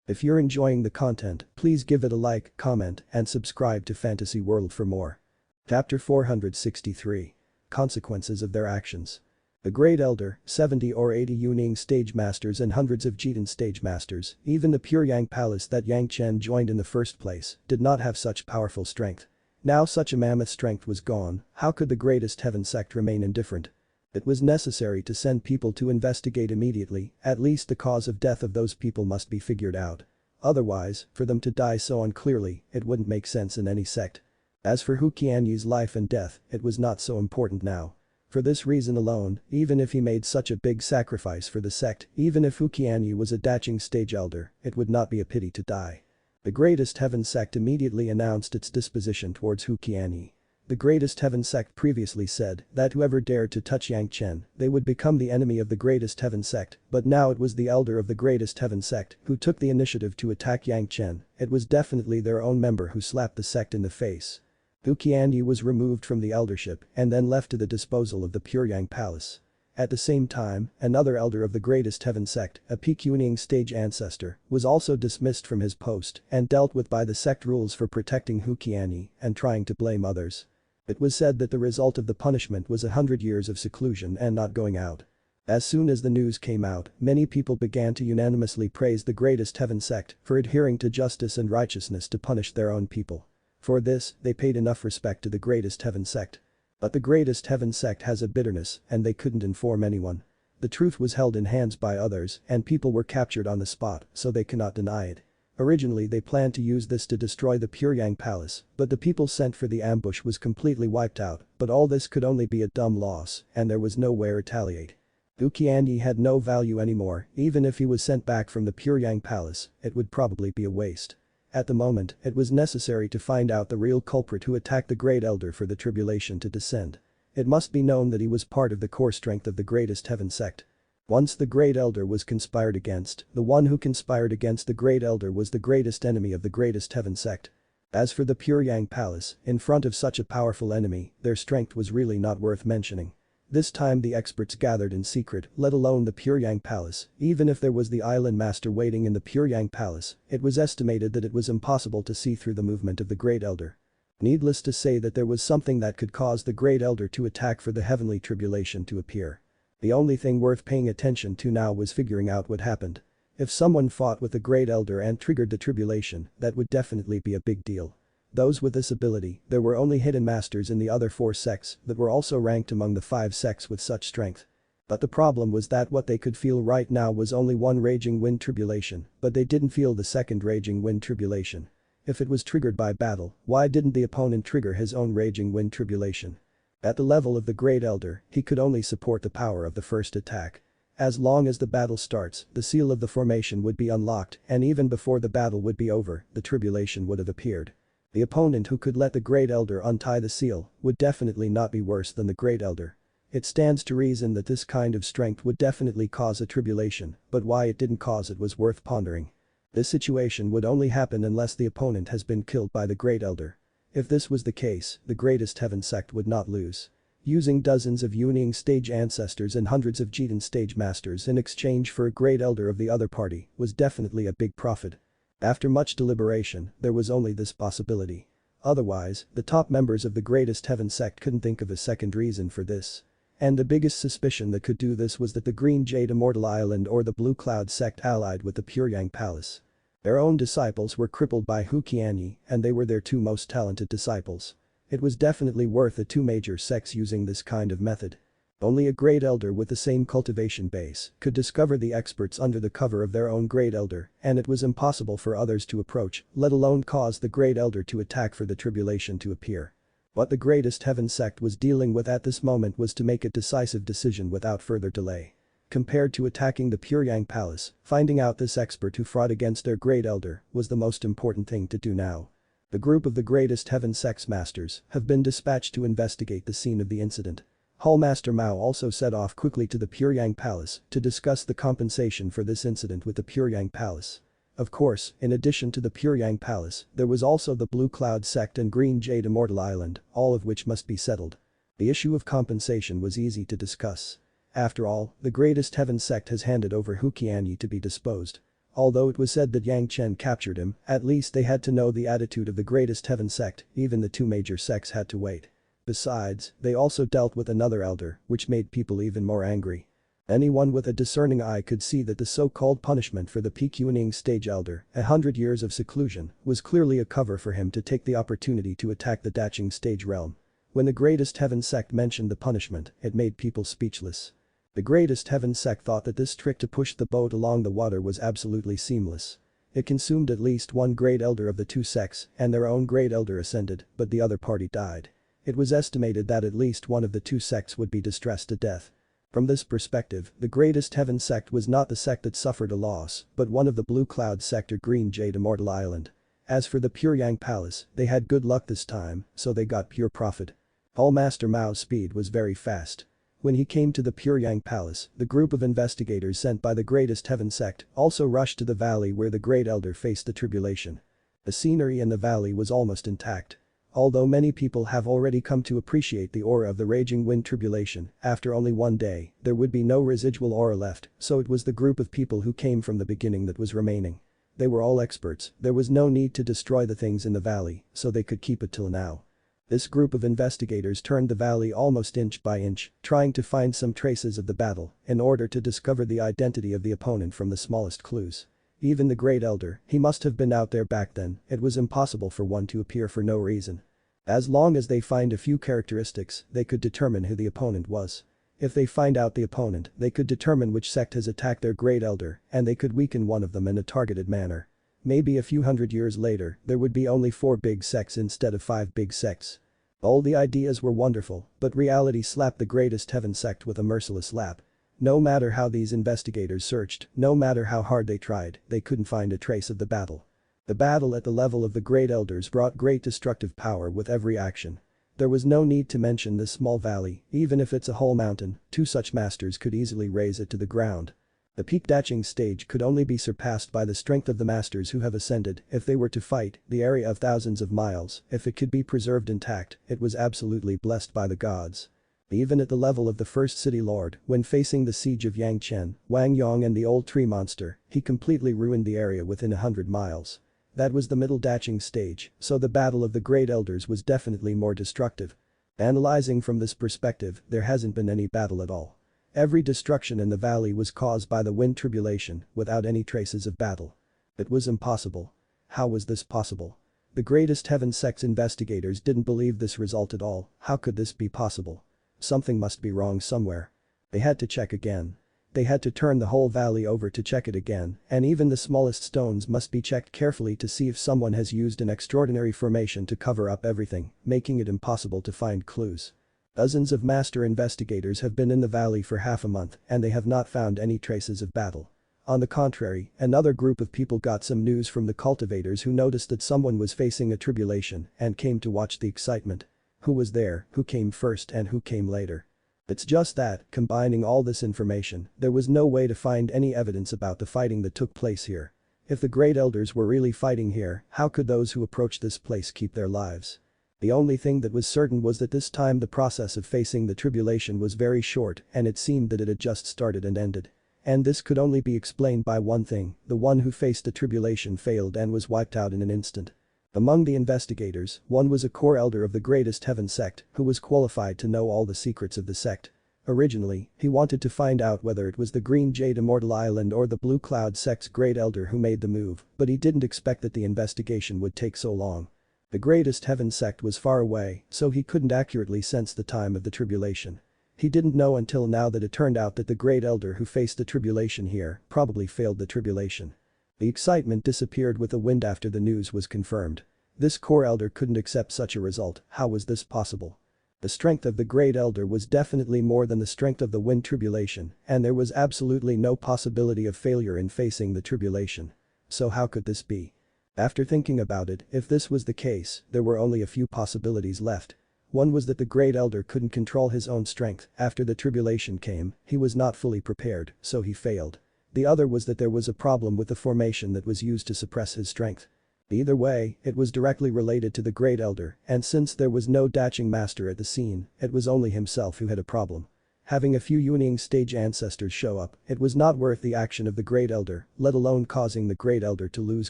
If you're enjoying the content, please give it a like, comment, and subscribe to Fantasy World for more. Chapter 463. Consequences of their actions. The Great Elder, 70 or 80 Yuning stage masters and hundreds of Jidan stage masters, even the Puryang Palace that Yang Chen joined in the first place, did not have such powerful strength. Now such a mammoth strength was gone, how could the greatest heaven sect remain indifferent? It was necessary to send people to investigate immediately, at least the cause of death of those people must be figured out. Otherwise, for them to die so unclearly, it wouldn't make sense in any sect. As for Hu Qianyu's life and death, it was not so important now. For this reason alone, even if he made such a big sacrifice for the sect, even if Hu Qianyu was a Zhanxian stage elder, it would not be a pity to die. The greatest heaven sect immediately announced its disposition towards Hu Qianyu. The greatest heaven sect previously said that whoever dared to touch Yang Chen, they would become the enemy of the greatest heaven sect, but now it was the elder of the greatest heaven sect who took the initiative to attack Yang Chen. It was definitely their own member who slapped the sect in the face. Hu Qianyu was removed from the eldership and then left to the disposal of the Puryang Palace. At the same time, another elder of the greatest heaven sect, a Pekuning stage ancestor, was also dismissed from his post and dealt with by the sect rules for protecting Hu Qianyu and trying to blame others. It was said that the result of the punishment was 100 years of seclusion and not going out. As soon as the news came out, many people began to unanimously praise the greatest heaven sect for adhering to justice and righteousness to punish their own people. For this, they paid enough respect to the greatest heaven sect. But the greatest heaven sect has a bitterness and they couldn't inform anyone. The truth was held in hands by others and people were captured on the spot, so they cannot deny it. Originally they planned to use this to destroy the Puryang Palace, but the people sent for the ambush was completely wiped out, but all this could only be a dumb loss and there was no way to retaliate. Hu Qianyu had no value anymore, even if he was sent back from the Puryang Palace, it would probably be a waste. At the moment, it was necessary to find out the real culprit who attacked the Great Elder for the tribulation to descend. It must be known that he was part of the core strength of the greatest heaven sect. Once the Great Elder was conspired against, the one who conspired against the Great Elder was the greatest enemy of the greatest heaven sect. As for the Puryang Palace, in front of such a powerful enemy, their strength was really not worth mentioning. This time the experts gathered in secret, let alone the Puryang Palace, even if there was the island master waiting in the Puryang Palace, it was estimated that it was impossible to see through the movement of the Great Elder. Needless to say that there was something that could cause the Great Elder to attack for the heavenly tribulation to appear. The only thing worth paying attention to now was figuring out what happened. If someone fought with the Great Elder and triggered the tribulation, that would definitely be a big deal. Those with this ability, there were only hidden masters in the other 4 sects that were also ranked among the 5 sects with such strength. But the problem was that what they could feel right now was only one raging wind tribulation, but they didn't feel the second raging wind tribulation. If it was triggered by battle, why didn't the opponent trigger his own raging wind tribulation? At the level of the Great Elder, he could only support the power of the first attack. As long as the battle starts, the seal of the formation would be unlocked and even before the battle would be over, the tribulation would have appeared. The opponent who could let the Great Elder untie the seal would definitely not be worse than the Great Elder. It stands to reason that this kind of strength would definitely cause a tribulation, but why it didn't cause it was worth pondering. This situation would only happen unless the opponent has been killed by the Great Elder. If this was the case, the Greatest Heaven Sect would not lose. Using dozens of Yuning stage ancestors and hundreds of Jitan stage masters in exchange for a Great Elder of the other party was definitely a big profit. After much deliberation, there was only this possibility. Otherwise, the top members of the Greatest Heaven Sect couldn't think of a second reason for this. And the biggest suspicion that could do this was that the Green Jade Immortal Island or the Blue Cloud Sect allied with the Puryang Palace. Their own disciples were crippled by Huqianyi, and they were their two most talented disciples. It was definitely worth the two major sects using this kind of method. Only a Great Elder with the same cultivation base could discover the experts under the cover of their own Great Elder, and it was impossible for others to approach, let alone cause the Great Elder to attack for the tribulation to appear. What the Greatest Heaven Sect was dealing with at this moment was to make a decisive decision without further delay. Compared to attacking the Puryang Palace, finding out this expert who fought against their Great Elder was the most important thing to do now. The group of the Greatest Heaven Sect's masters have been dispatched to investigate the scene of the incident. Hallmaster Mao also set off quickly to the Puryang Palace to discuss the compensation for this incident with the Puryang Palace. Of course, in addition to the Puryang Palace, there was also the Blue Cloud Sect and Green Jade Immortal Island, all of which must be settled. The issue of compensation was easy to discuss. After all, the Greatest Heaven Sect has handed over Huqianyi to be disposed. Although it was said that Yang Chen captured him, at least they had to know the attitude of the Greatest Heaven Sect, even the two major sects had to wait. Besides, they also dealt with another elder, which made people even more angry. Anyone with a discerning eye could see that the so-called punishment for the Yuning stage elder, 100 years of seclusion, was clearly a cover for him to take the opportunity to attack the Dacheng stage realm. When the Greatest Heaven Sect mentioned the punishment, it made people speechless. The Greatest Heaven Sect thought that this trick to push the boat along the water was absolutely seamless. It consumed at least one Great Elder of the two sects, and their own Great Elder ascended, but the other party died. It was estimated that at least one of the two sects would be distressed to death. From this perspective, the Greatest Heaven Sect was not the sect that suffered a loss, but one of the Blue Cloud Sect or Green Jade Immortal Island. As for the Puryang Palace, they had good luck this time, so they got pure profit. Hallmaster Mao's speed was very fast. When he came to the Puryang Palace, the group of investigators sent by the Greatest Heaven Sect also rushed to the valley where the Great Elder faced the tribulation. The scenery in the valley was almost intact. Although many people have already come to appreciate the aura of the raging wind tribulation, after only one day, there would be no residual aura left, so it was the group of people who came from the beginning that was remaining. They were all experts, there was no need to destroy the things in the valley, so they could keep it till now. This group of investigators turned the valley almost inch by inch, trying to find some traces of the battle, in order to discover the identity of the opponent from the smallest clues. Even the Great Elder, he must have been out there back then, it was impossible for one to appear for no reason. As long as they find a few characteristics, they could determine who the opponent was. If they find out the opponent, they could determine which sect has attacked their Great Elder, and they could weaken one of them in a targeted manner. Maybe a few hundred years later, there would be only 4 big sects instead of 5 big sects. All the ideas were wonderful, but reality slapped the Greatest Heaven Sect with a merciless slap. No matter how these investigators searched, no matter how hard they tried, they couldn't find a trace of the battle. The battle at the level of the Great Elders brought great destructive power with every action. There was no need to mention this small valley, even if it's a whole mountain, 2 such masters could easily raze it to the ground. The peak Dacheng stage could only be surpassed by the strength of the masters who have ascended. If they were to fight, the area of thousands of miles, if it could be preserved intact, it was absolutely blessed by the gods. Even at the level of the first city lord, when facing the siege of Yang Chen, Wang Yong and the old tree monster, he completely ruined the area within 100 miles. That was the middle Dacheng stage, so the battle of the Great Elders was definitely more destructive. Analyzing from this perspective, there hasn't been any battle at all. Every destruction in the valley was caused by the wind tribulation, without any traces of battle. It was impossible. How was this possible? The Greatest Heaven Sect's investigators didn't believe this result at all. How could this be possible? Something must be wrong somewhere. They had to check again. They had to turn the whole valley over to check it again, and even the smallest stones must be checked carefully to see if someone has used an extraordinary formation to cover up everything, making it impossible to find clues. Dozens of master investigators have been in the valley for half a month and they have not found any traces of battle. On the contrary, another group of people got some news from the cultivators who noticed that someone was facing a tribulation and came to watch the excitement. Who was there, who came first and who came later? It's just that, combining all this information, there was no way to find any evidence about the fighting that took place here. If the Great Elders were really fighting here, how could those who approached this place keep their lives? The only thing that was certain was that this time the process of facing the tribulation was very short and it seemed that it had just started and ended. And this could only be explained by one thing: the one who faced the tribulation failed and was wiped out in an instant. Among the investigators, one was a core elder of the Greatest Heaven sect who was qualified to know all the secrets of the sect. Originally, he wanted to find out whether it was the Green Jade Immortal Island or the Blue Cloud sect's Great Elder who made the move, but he didn't expect that the investigation would take so long. The Greatest Heaven sect was far away, so he couldn't accurately sense the time of the tribulation. He didn't know until now that it turned out that the Great Elder who faced the tribulation here probably failed the tribulation. The excitement disappeared with the wind after the news was confirmed. This core elder couldn't accept such a result. How was this possible? The strength of the Great Elder was definitely more than the strength of the wind tribulation, and there was absolutely no possibility of failure in facing the tribulation. So how could this be? After thinking about it, if this was the case, there were only a few possibilities left. One was that the Great Elder couldn't control his own strength. After the tribulation came, he was not fully prepared, so he failed. The other was that there was a problem with the formation that was used to suppress his strength. Either way, it was directly related to the Great Elder, and since there was no Daching Master at the scene, it was only himself who had a problem. Having a few Wielding stage ancestors show up, it was not worth the action of the Great Elder, let alone causing the Great Elder to lose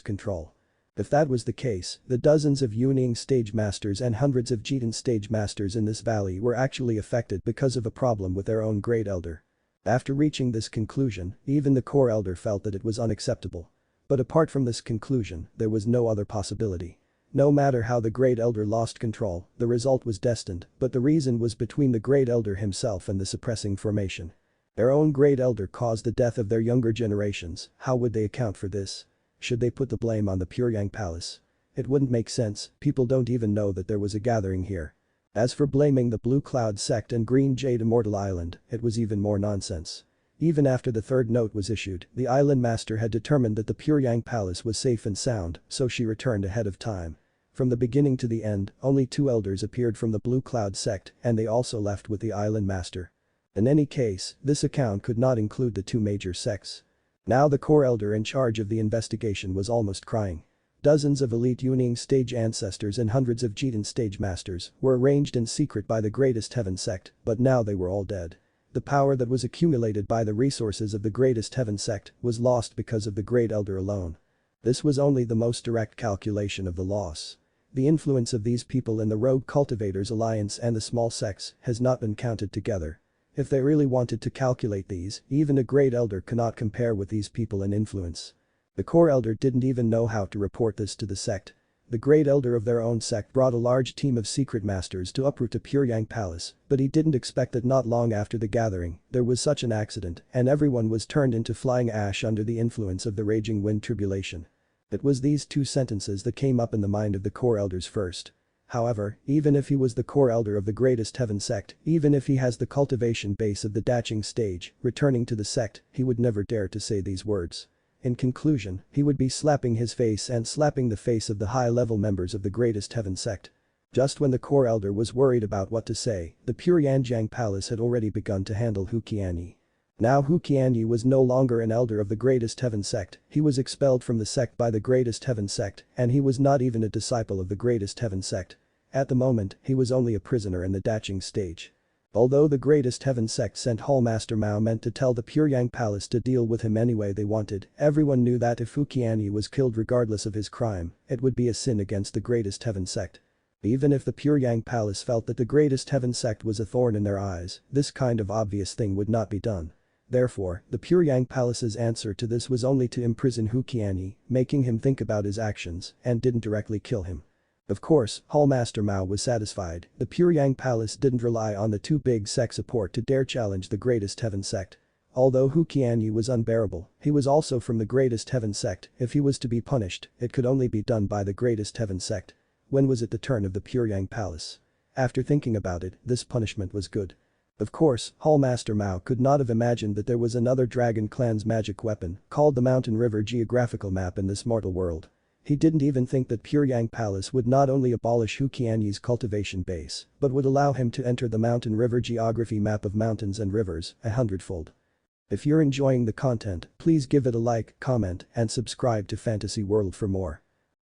control. If that was the case, the dozens of Wielding stage masters and hundreds of Jitan stage masters in this valley were actually affected because of a problem with their own Great Elder. After reaching this conclusion, even the core elder felt that it was unacceptable. But apart from this conclusion, there was no other possibility. No matter how the Great Elder lost control, the result was destined, but the reason was between the Great Elder himself and the suppressing formation. Their own Great Elder caused the death of their younger generations. How would they account for this? Should they put the blame on the Puryang Palace? It wouldn't make sense. People don't even know that there was a gathering here. As for blaming the Blue Cloud sect and Green Jade Immortal Island, it was even more nonsense. Even after the third note was issued, the island master had determined that the Puryang Palace was safe and sound, so she returned ahead of time. From the beginning to the end, only 2 elders appeared from the Blue Cloud sect and they also left with the island master. In any case, this account could not include the 2 major sects. Now the core elder in charge of the investigation was almost crying. Dozens of elite Wielding stage ancestors and hundreds of Jitan stage masters were arranged in secret by the Greatest Heaven sect, but now they were all dead. The power that was accumulated by the resources of the Greatest Heaven sect was lost because of the Great Elder alone. This was only the most direct calculation of the loss. The influence of these people in the Rogue Cultivators Alliance and the small sects has not been counted together. If they really wanted to calculate these, even a Great Elder cannot compare with these people in influence. The core elder didn't even know how to report this to the sect. The Great Elder of their own sect brought a large team of secret masters to uproot the Puryang Palace, but he didn't expect that not long after the gathering, there was such an accident and everyone was turned into flying ash under the influence of the raging wind tribulation. It was these 2 sentences that came up in the mind of the core elders first. However, even if he was the core elder of the Greatest Heaven sect, even if he has the cultivation base of the Daching stage, returning to the sect, he would never dare to say these words. In conclusion, he would be slapping his face and slapping the face of the high-level members of the Greatest Heaven sect. Just when the core elder was worried about what to say, the Puryang Palace had already begun to handle Hu Qianyi. Now Hu Qianyi was no longer an elder of the Greatest Heaven sect, he was expelled from the sect by the Greatest Heaven sect, and he was not even a disciple of the Greatest Heaven sect. At the moment, he was only a prisoner in the Daching stage. Although the Greatest Heaven sect sent Hallmaster Mao meant to tell the Puryang Palace to deal with him any way they wanted, everyone knew that if Hu Qianyi was killed regardless of his crime, it would be a sin against the Greatest Heaven sect. Even if the Puryang Palace felt that the Greatest Heaven sect was a thorn in their eyes, this kind of obvious thing would not be done. Therefore, the Puryang Palace's answer to this was only to imprison Hu Qianyi, making him think about his actions, and didn't directly kill him. Of course, Hallmaster Mao was satisfied. The Puryang Palace didn't rely on the 2 big sect support to dare challenge the Greatest Heaven sect. Although Hu Qianyi was unbearable, he was also from the Greatest Heaven sect. If he was to be punished, it could only be done by the Greatest Heaven sect. When was it the turn of the Puryang Palace? After thinking about it, this punishment was good. Of course, Hallmaster Mao could not have imagined that there was another Dragon Clan's magic weapon, called the Mountain River geographical map in this mortal world. He didn't even think that Pyongyang Palace would not only abolish Hu Qianyi's cultivation base, but would allow him to enter the Mountain River geography map of mountains and rivers, 100-fold. If you're enjoying the content, please give it a like, comment, and subscribe to Fantasy World for more.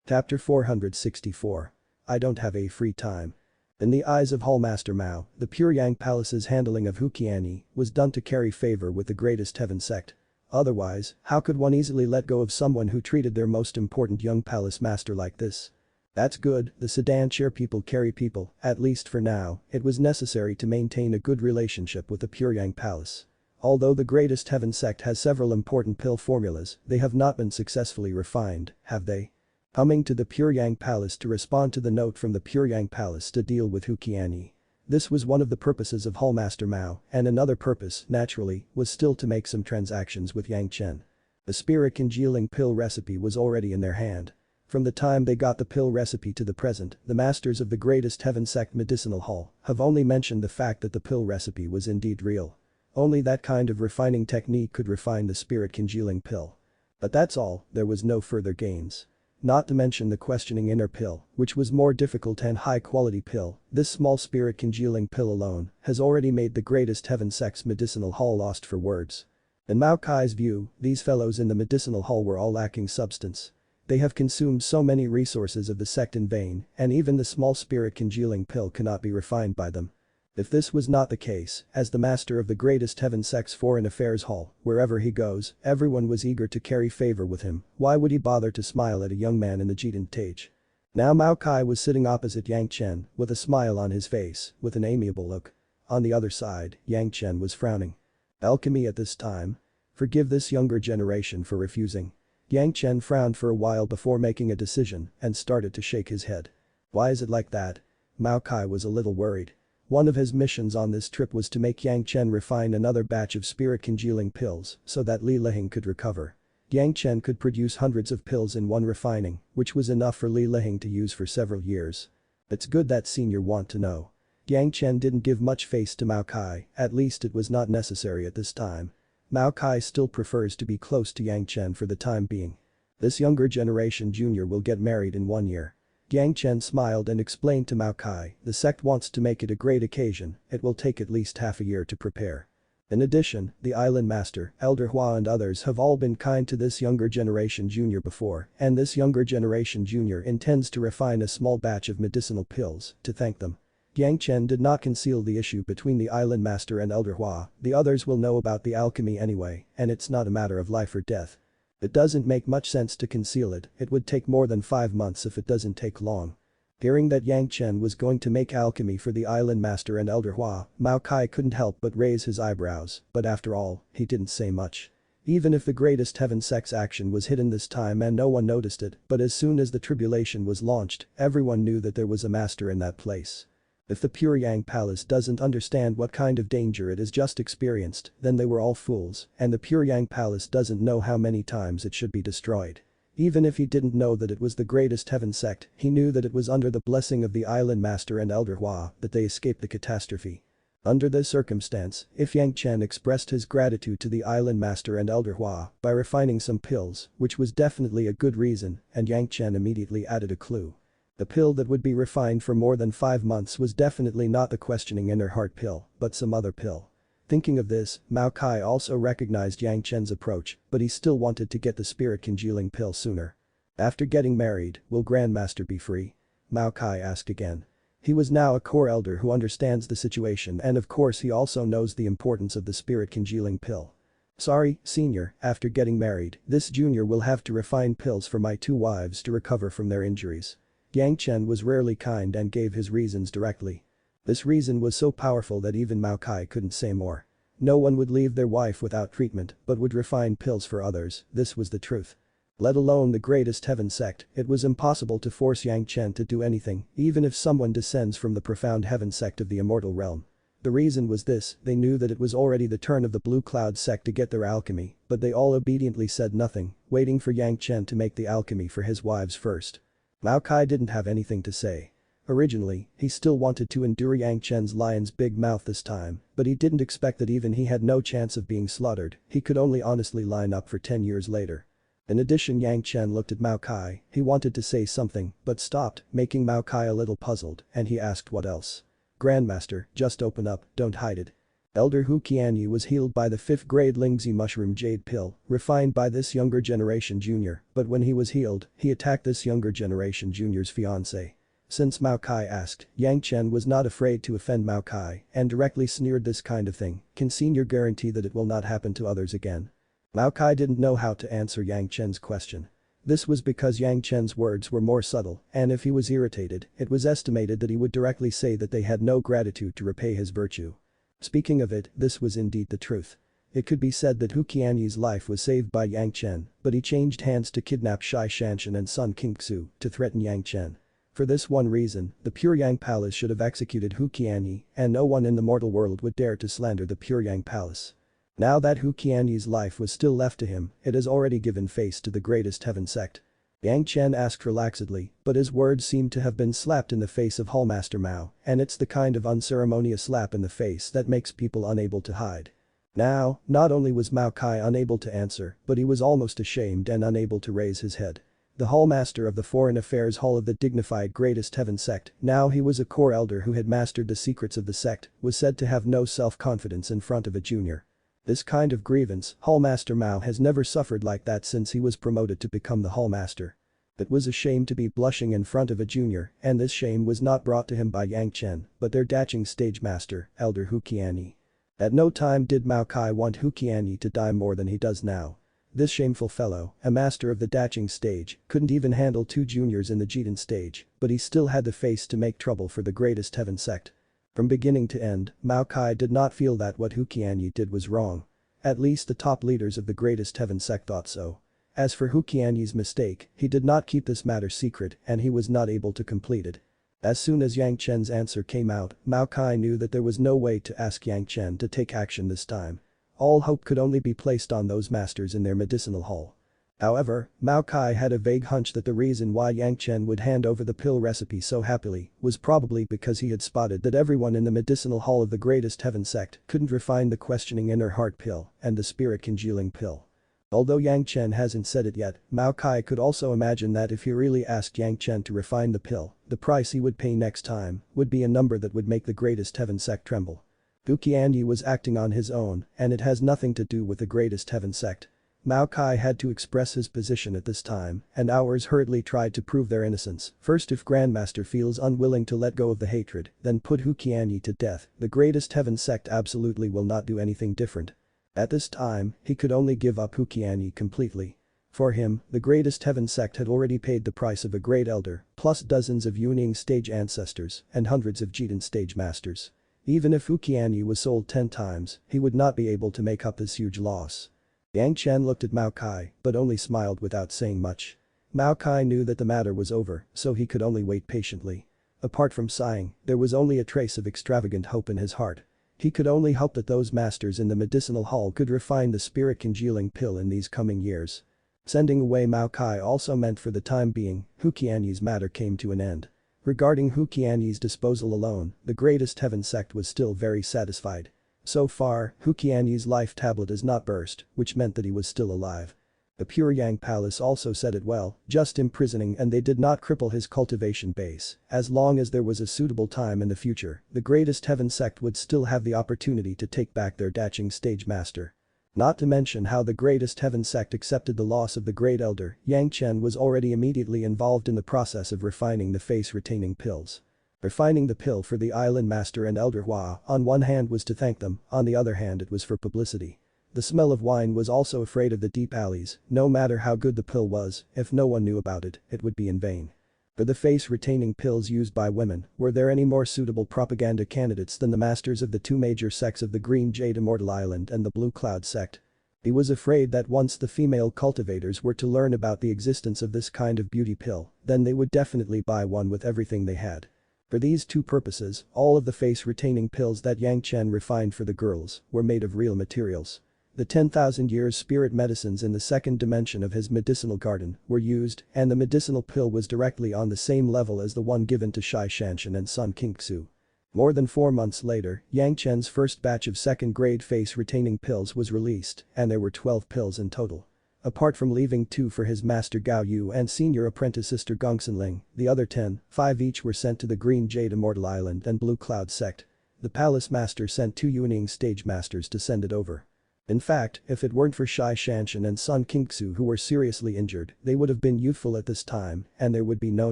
Chapter 464. I don't have a free time. In the eyes of Hallmaster Mao, the Pyongyang Palace's handling of Hu Qianyi was done to carry favor with the greatest heaven sect. Otherwise, how could one easily let go of someone who treated their most important young palace master like this? That's good, the sedan chair people carry people, at least for now. It was necessary to maintain a good relationship with the Pyongyang Palace. Although the greatest heaven sect has several important pill formulas, they have not been successfully refined, have they? Coming to the Pyongyang Palace to respond to the note from the Pyongyang Palace to deal with Hu Qianyi. This was one of the purposes of Hallmaster Mao, and another purpose, naturally, was still to make some transactions with Yang Chen. The spirit congealing pill recipe was already in their hand. From the time they got the pill recipe to the present, the masters of the greatest heaven sect medicinal hall have only mentioned the fact that the pill recipe was indeed real. Only that kind of refining technique could refine the spirit congealing pill. But that's all, there was no further gains. Not to mention the questioning inner pill, which was more difficult and high-quality pill, this small spirit congealing pill alone has already made the greatest heaven sect's medicinal hall lost for words. In Mao Kai's view, these fellows in the medicinal hall were all lacking substance. They have consumed so many resources of the sect in vain, and even the small spirit congealing pill cannot be refined by them. If this was not the case, as the master of the greatest heaven sect's foreign affairs hall, wherever he goes, everyone was eager to carry favor with him, why would he bother to smile at a young man in the Jitan Tage? Now Mao Kai was sitting opposite Yang Chen, with a smile on his face, with an amiable look. On the other side, Yang Chen was frowning. Alchemy at this time? Forgive this younger generation for refusing. Yang Chen frowned for a while before making a decision, and started to shake his head. Why is it like that? Mao Kai was a little worried. One of his missions on this trip was to make Yang Chen refine another batch of spirit congealing pills so that Li Liheng could recover. Yang Chen could produce hundreds of pills in one refining, which was enough for Li Liheng to use for several years. It's good that senior want to know. Yang Chen didn't give much face to Mao Kai, at least it was not necessary at this time. Mao Kai still prefers to be close to Yang Chen for the time being. This younger generation junior will get married in 1 year. Yang Chen smiled and explained to Mao Kai, the sect wants to make it a great occasion, it will take at least half a year to prepare. In addition, the island master, Elder Hua and others have all been kind to this younger generation junior before, and this younger generation junior intends to refine a small batch of medicinal pills to thank them. Yang Chen did not conceal the issue between the island master and Elder Hua, the others will know about the alchemy anyway, and it's not a matter of life or death. It doesn't make much sense to conceal it, it would take more than 5 months if it doesn't take long. Hearing that Yang Chen was going to make alchemy for the island master and Elder Hua, Mao Kai couldn't help but raise his eyebrows, but after all, he didn't say much. Even if the greatest heaven sect's action was hidden this time and no one noticed it, but as soon as the tribulation was launched, everyone knew that there was a master in that place. If the Pyongyang Palace doesn't understand what kind of danger it has just experienced, then they were all fools, and the Pyongyang Palace doesn't know how many times it should be destroyed. Even if he didn't know that it was the greatest heaven sect, he knew that it was under the blessing of the island master and Elder Hua that they escaped the catastrophe. Under this circumstance, if Yang Chen expressed his gratitude to the island master and Elder Hua by refining some pills, which was definitely a good reason, and Yang Chen immediately added a clue. The pill that would be refined for more than 5 months was definitely not the questioning inner heart pill, but some other pill. Thinking of this, Mao Kai also recognized Yang Chen's approach, but he still wanted to get the spirit congealing pill sooner. After getting married, will Grandmaster be free? Mao Kai asked again. He was now a core elder who understands the situation and of course he also knows the importance of the spirit congealing pill. Sorry, senior, after getting married, this junior will have to refine pills for my 2 wives to recover from their injuries. Yang Chen was rarely kind and gave his reasons directly. This reason was so powerful that even Mao Kai couldn't say more. No one would leave their wife without treatment but would refine pills for others, this was the truth. Let alone the greatest heaven sect, it was impossible to force Yang Chen to do anything, even if someone descends from the profound heaven sect of the immortal realm. The reason was this, they knew that it was already the turn of the Blue Cloud sect to get their alchemy, but they all obediently said nothing, waiting for Yang Chen to make the alchemy for his wives first. Mao Kai didn't have anything to say. Originally, he still wanted to endure Yang Chen's lion's big mouth this time, but he didn't expect that even he had no chance of being slaughtered, he could only honestly line up for 10 years later. In addition, Yang Chen looked at Mao Kai, he wanted to say something, but stopped, making Mao Kai a little puzzled, and he asked what else. Grandmaster, just open up, don't hide it. Elder Hu Qianyi was healed by the 5th grade Lingzi mushroom jade pill, refined by this younger generation junior, but when he was healed, he attacked this younger generation junior's fiancé. Since Mao Kai asked, Yang Chen was not afraid to offend Mao Kai and directly sneered, this kind of thing, can senior guarantee that it will not happen to others again? Mao Kai didn't know how to answer Yang Chen's question. This was because Yang Chen's words were more subtle, and if he was irritated, it was estimated that he would directly say that they had no gratitude to repay his virtue. Speaking of it, this was indeed the truth. It could be said that Hu Qianyi's life was saved by Yang Chen, but he changed hands to kidnap Zhanxian and Sun Qingxu to threaten Yang Chen. For this one reason, the Pure Yang Palace should have executed Hu Qianyi, and no one in the mortal world would dare to slander the Pure Yang Palace. Now that Hu Qianyi's life was still left to him, it has already given face to the greatest heaven sect. Yang Chen asked relaxedly, but his words seemed to have been slapped in the face of Hallmaster Mao, and it's the kind of unceremonious slap in the face that makes people unable to hide. Now, not only was Mao Kai unable to answer, but he was almost ashamed and unable to raise his head. The Hallmaster of the Foreign Affairs Hall of the dignified Greatest Heaven sect, now he was a core elder who had mastered the secrets of the sect, was said to have no self-confidence in front of a junior. This kind of grievance, Hallmaster Mao has never suffered like that since he was promoted to become the Hallmaster. It was a shame to be blushing in front of a junior, and this shame was not brought to him by Yang Chen, but their daching stage master, Elder Hu Qianyi. At no time did Mao Kai want Hu Qianyi to die more than he does now. This shameful fellow, a master of the daching stage, couldn't even handle 2 juniors in the Jidan stage, but he still had the face to make trouble for the Greatest Heaven sect. From beginning to end, Mao Kai did not feel that what Hu Qianyi did was wrong. At least the top leaders of the Greatest Heaven sect thought so. As for Hu Qianyi's mistake, he did not keep this matter secret and he was not able to complete it. As soon as Yang Chen's answer came out, Mao Kai knew that there was no way to ask Yang Chen to take action this time. All hope could only be placed on those masters in their medicinal hall. However, Mao Kai had a vague hunch that the reason why Yang Chen would hand over the pill recipe so happily was probably because he had spotted that everyone in the medicinal hall of the Greatest Heaven sect couldn't refine the questioning inner heart pill and the spirit congealing pill. Although Yang Chen hasn't said it yet, Mao Kai could also imagine that if he really asked Yang Chen to refine the pill, the price he would pay next time would be a number that would make the Greatest Heaven sect tremble. Hu Qianyi was acting on his own, and it has nothing to do with the Greatest Heaven sect. Mao Kai had to express his position at this time, and ours hurriedly tried to prove their innocence. First, if Grandmaster feels unwilling to let go of the hatred, then put Hu Qianyi to death. The Greatest Heaven sect absolutely will not do anything different. At this time, he could only give up Hu Qianyi completely. For him, the Greatest Heaven sect had already paid the price of a great elder, plus dozens of Yuning stage ancestors, and hundreds of Jidan stage masters. Even if Hu Qianyi was sold 10 times, he would not be able to make up this huge loss. Yang Chen looked at Mao Kai, but only smiled without saying much. Mao Kai knew that the matter was over, so he could only wait patiently. Apart from sighing, there was only a trace of extravagant hope in his heart. He could only hope that those masters in the medicinal hall could refine the spirit congealing pill in these coming years. Sending away Mao Kai also meant for the time being, Hu Qianyi's matter came to an end. Regarding Hu Qianyi's disposal alone, the Greatest Heaven sect was still very satisfied. So far, Hu Qianyi's life tablet has not burst, which meant that he was still alive. The Pure Yang Palace also said it well, just imprisoning and they did not cripple his cultivation base. As long as there was a suitable time in the future, the Greatest Heaven sect would still have the opportunity to take back their daching stage master. Not to mention how the Greatest Heaven sect accepted the loss of the Great Elder. Yang Chen was already immediately involved in the process of refining the face-retaining pills. Refining the pill for the Island Master and Elder Hua on one hand was to thank them, on the other hand it was for publicity. The smell of wine was also afraid of the deep alleys. No matter how good the pill was, if no one knew about it, it would be in vain. For the face-retaining pills used by women, were there any more suitable propaganda candidates than the masters of the 2 major sects of the Green Jade Immortal Island and the Blue Cloud sect? He was afraid that once the female cultivators were to learn about the existence of this kind of beauty pill, then they would definitely buy one with everything they had. For these 2 purposes, all of the face-retaining pills that Yang Chen refined for the girls were made of real materials. The 10,000 years spirit medicines in the second dimension of his medicinal garden were used and the medicinal pill was directly on the same level as the one given to Zhanxian and Sun Qingxu. More than 4 months later, Yang Chen's first batch of second-grade face-retaining pills was released and there were 12 pills in total. Apart from leaving 2 for his master Gao Yu and senior apprentice sister Gongsunling, the other 10, 5 each were sent to the Green Jade Immortal Island and Blue Cloud sect. The palace master sent 2 Yuaning stage masters to send it over. In fact, if it weren't for Zhanxian and Sun Qingxu who were seriously injured, they would have been youthful at this time and there would be no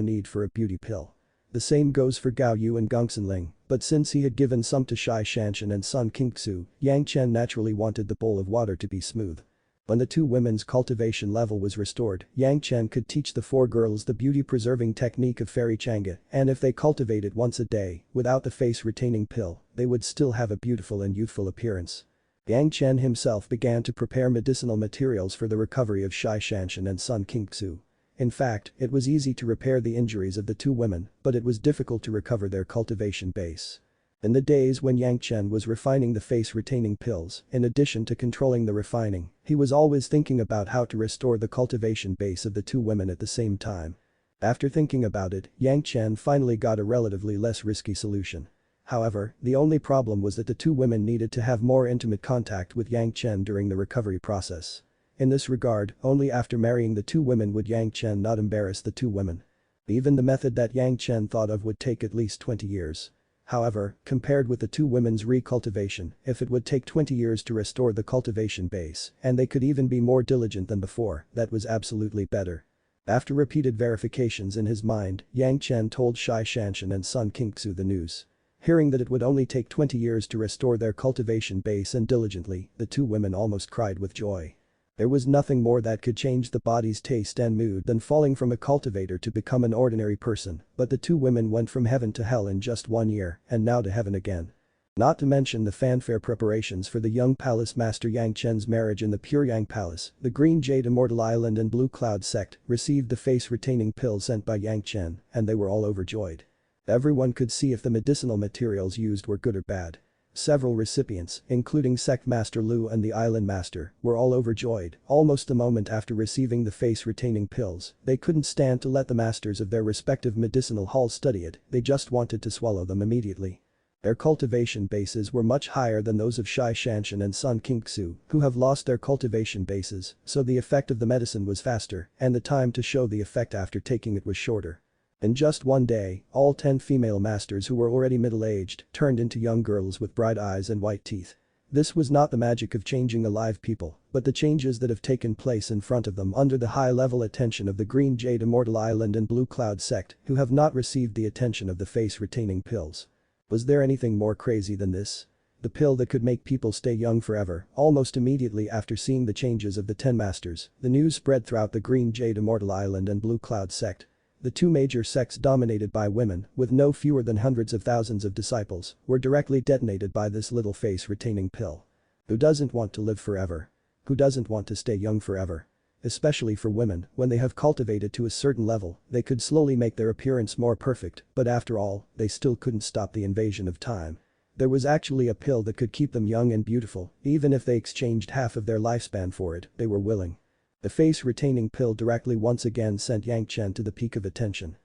need for a beauty pill. The same goes for Gao Yu and Gongsunling, but since he had given some to Zhanxian and Sun Qingxu, Yang Chen naturally wanted the bowl of water to be smooth. When the 2 women's cultivation level was restored, Yang Chen could teach the 4 girls the beauty-preserving technique of fairy changa, and if they cultivated once a day, without the face-retaining pill, they would still have a beautiful and youthful appearance. Yang Chen himself began to prepare medicinal materials for the recovery of Zhanxian and Sun Qingxu. In fact, it was easy to repair the injuries of the 2 women, but it was difficult to recover their cultivation base. In the days when Yang Chen was refining the face-retaining pills, in addition to controlling the refining, he was always thinking about how to restore the cultivation base of the 2 women at the same time. After thinking about it, Yang Chen finally got a relatively less risky solution. However, the only problem was that the 2 women needed to have more intimate contact with Yang Chen during the recovery process. In this regard, only after marrying the 2 women would Yang Chen not embarrass the 2 women. Even the method that Yang Chen thought of would take at least 20 years. However, compared with the 2 women's recultivation, if it would take 20 years to restore the cultivation base, and they could even be more diligent than before, that was absolutely better. After repeated verifications in his mind, Yang Chen told Zhanxian and Sun Qingxu the news. Hearing that it would only take 20 years to restore their cultivation base and diligently, the 2 women almost cried with joy. There was nothing more that could change the body's taste and mood than falling from a cultivator to become an ordinary person, but the 2 women went from heaven to hell in just 1 year, and now to heaven again. Not to mention the fanfare preparations for the young palace master Yang Chen's marriage in the Puryang Palace, the Green Jade Immortal Island and Blue Cloud sect received the face-retaining pill sent by Yang Chen, and they were all overjoyed. Everyone could see if the medicinal materials used were good or bad. Several recipients, including Sect Master Lu and the Island Master, were all overjoyed. Almost the moment after receiving the face-retaining pills, they couldn't stand to let the masters of their respective medicinal halls study it, they just wanted to swallow them immediately. Their cultivation bases were much higher than those of Zhanxian and Sun Qingxu, who have lost their cultivation bases, so the effect of the medicine was faster, and the time to show the effect after taking it was shorter. In just 1 day, all 10 female masters who were already middle-aged turned into young girls with bright eyes and white teeth. This was not the magic of changing alive people, but the changes that have taken place in front of them under the high-level attention of the Green Jade Immortal Island and Blue Cloud sect who have not received the attention of the face-retaining pills. Was there anything more crazy than this? The pill that could make people stay young forever. Almost immediately after seeing the changes of the 10 masters, the news spread throughout the Green Jade Immortal Island and Blue Cloud sect. The 2 major sects dominated by women, with no fewer than hundreds of thousands of disciples, were directly detonated by this little face-retaining pill. Who doesn't want to live forever? Who doesn't want to stay young forever? Especially for women, when they have cultivated to a certain level, they could slowly make their appearance more perfect, but after all, they still couldn't stop the invasion of time. There was actually a pill that could keep them young and beautiful, even if they exchanged half of their lifespan for it, they were willing. The face-retaining pill directly once again sent Yang Chen to the peak of attention.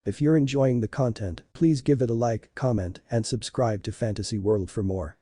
If you're enjoying the content, please give it a like, comment, and subscribe to Fantasy World for more.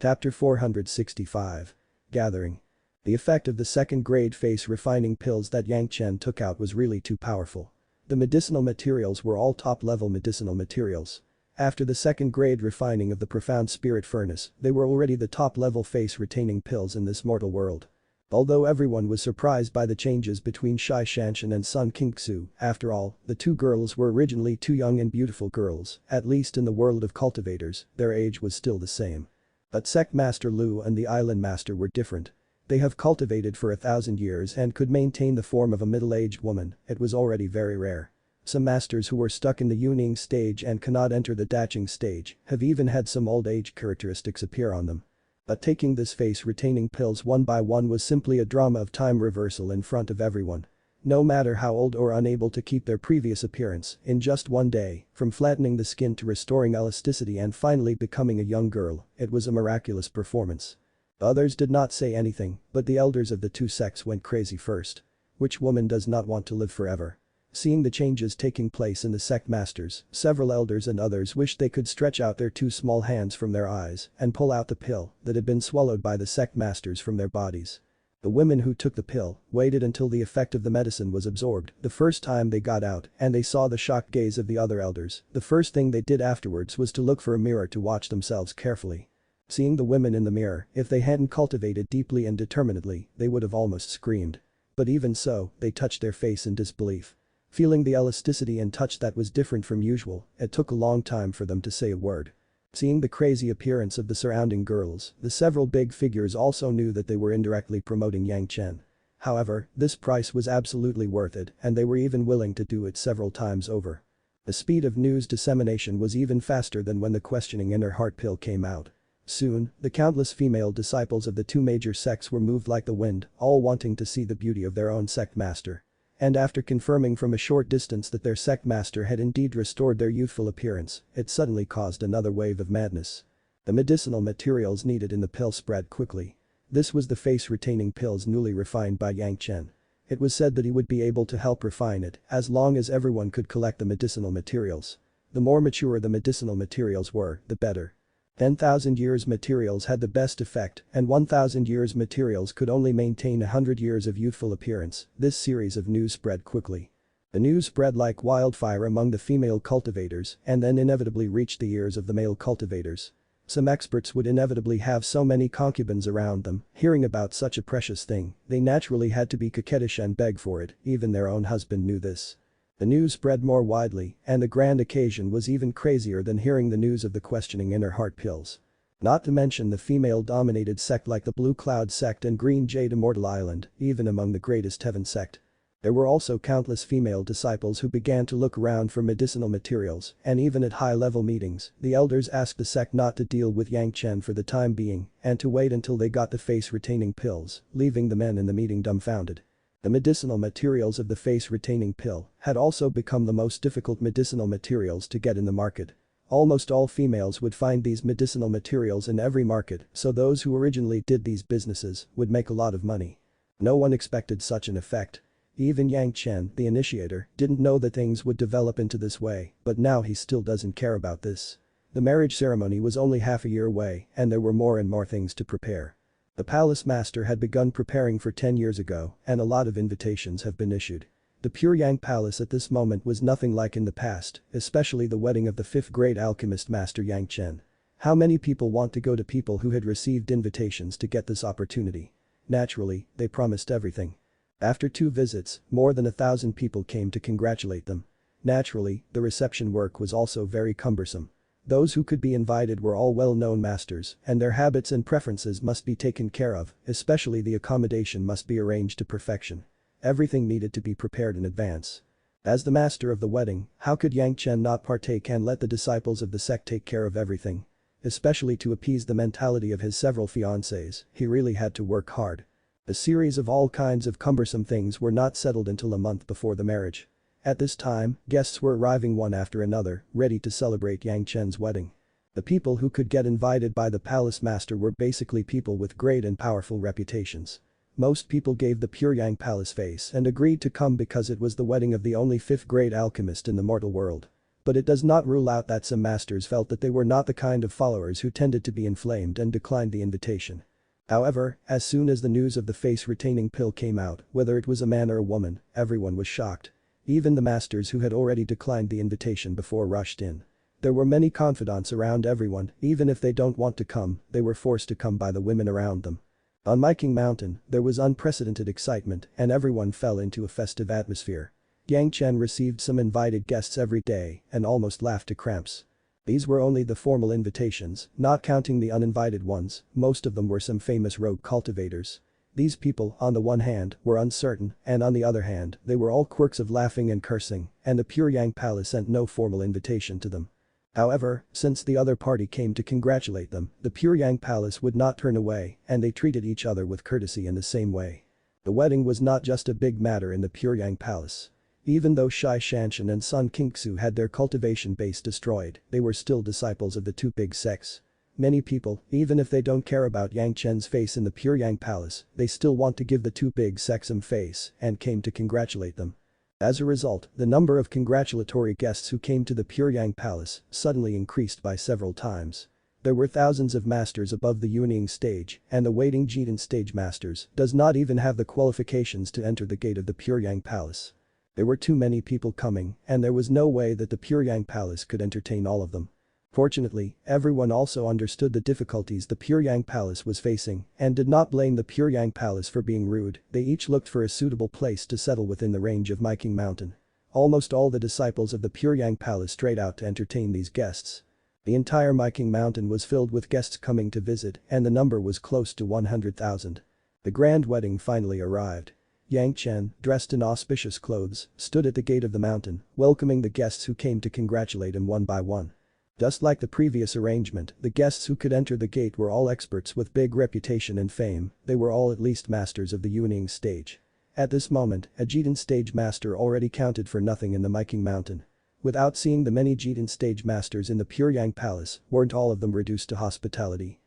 Chapter 465. Gathering. The effect of the second-grade face-refining pills that Yang Chen took out was really too powerful. The medicinal materials were all top-level medicinal materials. After the second-grade refining of the profound spirit furnace, they were already the top-level face-retaining pills in this mortal world. Although everyone was surprised by the changes between Zhanxian and Sun Qingxu, after all, the 2 girls were originally 2 young and beautiful girls, at least in the world of cultivators, their age was still the same. But Sect Master Lu and the Island Master were different. They have cultivated for 1,000 years and could maintain the form of a middle-aged woman, it was already very rare. Some masters who were stuck in the Yuaning stage and cannot enter the Daching stage have even had some old age characteristics appear on them. But taking this face-retaining pills one by one was simply a drama of time reversal in front of everyone. No matter how old or unable to keep their previous appearance, in just 1 day, from flattening the skin to restoring elasticity and finally becoming a young girl, it was a miraculous performance. Others did not say anything, but the elders of the two sects went crazy first. Which woman does not want to live forever? Seeing the changes taking place in the sect masters, several elders and others wished they could stretch out their two small hands from their eyes and pull out the pill that had been swallowed by the sect masters from their bodies. The women who took the pill waited until the effect of the medicine was absorbed the first time they got out and they saw the shocked gaze of the other elders. The first thing they did afterwards was to look for a mirror to watch themselves carefully. Seeing the women in the mirror, if they hadn't cultivated deeply and determinedly, they would have almost screamed. But even so, they touched their face in disbelief. Feeling the elasticity and touch that was different from usual, it took a long time for them to say a word. Seeing the crazy appearance of the surrounding girls, the several big figures also knew that they were indirectly promoting Yang Chen. However, this price was absolutely worth it and they were even willing to do it several times over. The speed of news dissemination was even faster than when the questioning inner heart pill came out. Soon, the countless female disciples of the two major sects were moved like the wind, all wanting to see the beauty of their own sect master. And after confirming from a short distance that their sect master had indeed restored their youthful appearance, it suddenly caused another wave of madness. The medicinal materials needed in the pill spread quickly. This was the face-retaining pills newly refined by Yang Chen. It was said that he would be able to help refine it as long as everyone could collect the medicinal materials. The more mature the medicinal materials were, the better. 10,000 years materials had the best effect and 1,000 years materials could only maintain 100 years of youthful appearance. This series of news spread quickly. The news spread like wildfire among the female cultivators and then inevitably reached the ears of the male cultivators. Some experts would inevitably have so many concubines around them, hearing about such a precious thing, they naturally had to be coquettish and beg for it, even their own husband knew this. The news spread more widely, and the grand occasion was even crazier than hearing the news of the questioning inner heart pills. Not to mention the female-dominated sect like the Blue Cloud sect and Green Jade Immortal Island, even among the greatest heaven sect. There were also countless female disciples who began to look around for medicinal materials, and even at high-level meetings, the elders asked the sect not to deal with Yang Chen for the time being and to wait until they got the face-retaining pills, leaving the men in the meeting dumbfounded. The medicinal materials of the face-retaining pill had also become the most difficult medicinal materials to get in the market. Almost all females would find these medicinal materials in every market, so those who originally did these businesses would make a lot of money. No one expected such an effect. Even Yang Chen, the initiator, didn't know that things would develop into this way, but now he still doesn't care about this. The marriage ceremony was only half a year away and there were more and more things to prepare. The palace master had begun preparing for 10 years ago and a lot of invitations have been issued. The Pure Yang Palace at this moment was nothing like in the past, especially the wedding of the 5th great alchemist master Yang Chen. How many people want to go to people who had received invitations to get this opportunity? Naturally, they promised everything. After 2 visits, more than 1,000 people came to congratulate them. Naturally, the reception work was also very cumbersome. Those who could be invited were all well-known masters and their habits and preferences must be taken care of, especially the accommodation must be arranged to perfection. Everything needed to be prepared in advance. As the master of the wedding, how could Yang Chen not partake and let the disciples of the sect take care of everything? Especially to appease the mentality of his several fiancées, he really had to work hard. A series of all kinds of cumbersome things were not settled until a month before the marriage. At this time, guests were arriving one after another, ready to celebrate Yang Chen's wedding. The people who could get invited by the palace master were basically people with great and powerful reputations. Most people gave the Pure Yang Palace face and agreed to come because it was the wedding of the only 5th great alchemist in the mortal world. But it does not rule out that some masters felt that they were not the kind of followers who tended to be inflamed and declined the invitation. However, as soon as the news of the face-retaining pill came out, whether it was a man or a woman, everyone was shocked. Even the masters who had already declined the invitation before rushed in. There were many confidants around everyone, even if they don't want to come, they were forced to come by the women around them. On Miking Mountain, there was unprecedented excitement and everyone fell into a festive atmosphere. Yang Chen received some invited guests every day and almost laughed to cramps. These were only the formal invitations, not counting the uninvited ones, most of them were some famous rogue cultivators. These people, on the one hand, were uncertain and on the other hand, they were all quirks of laughing and cursing and the Pure Yang Palace sent no formal invitation to them. However, since the other party came to congratulate them, the Pure Yang Palace would not turn away and they treated each other with courtesy in the same way. The wedding was not just a big matter in the Pure Yang Palace. Even though Zhanxian and Sun Qingxu had their cultivation base destroyed, they were still disciples of the two big sects. Many people, even if they don't care about Yang Chen's face in the Pure Yang Palace, they still want to give the two big secs some face and came to congratulate them. As a result, the number of congratulatory guests who came to the Pure Yang Palace suddenly increased by several times. There were thousands of masters above the Yuning stage, and the waiting Jidan stage masters does not even have the qualifications to enter the gate of the Pure Yang Palace. There were too many people coming, and there was no way that the Pure Yang Palace could entertain all of them. Fortunately, everyone also understood the difficulties the Pure Yang Palace was facing and did not blame the Pure Yang Palace for being rude. They each looked for a suitable place to settle within the range of Myking Mountain. Almost all the disciples of the Pure Yang Palace strayed out to entertain these guests. The entire Myking Mountain was filled with guests coming to visit, and the number was close to 100,000. The grand wedding finally arrived. Yang Chen, dressed in auspicious clothes, stood at the gate of the mountain, welcoming the guests who came to congratulate him one by one. Just like the previous arrangement, the guests who could enter the gate were all experts with big reputation and fame. They were all at least masters of the Yuning stage. At this moment, a Jidan stage master already counted for nothing in the Myking Mountain. Without seeing the many Jidan stage masters in the Pure Yang Palace, weren't all of them reduced to hospitality?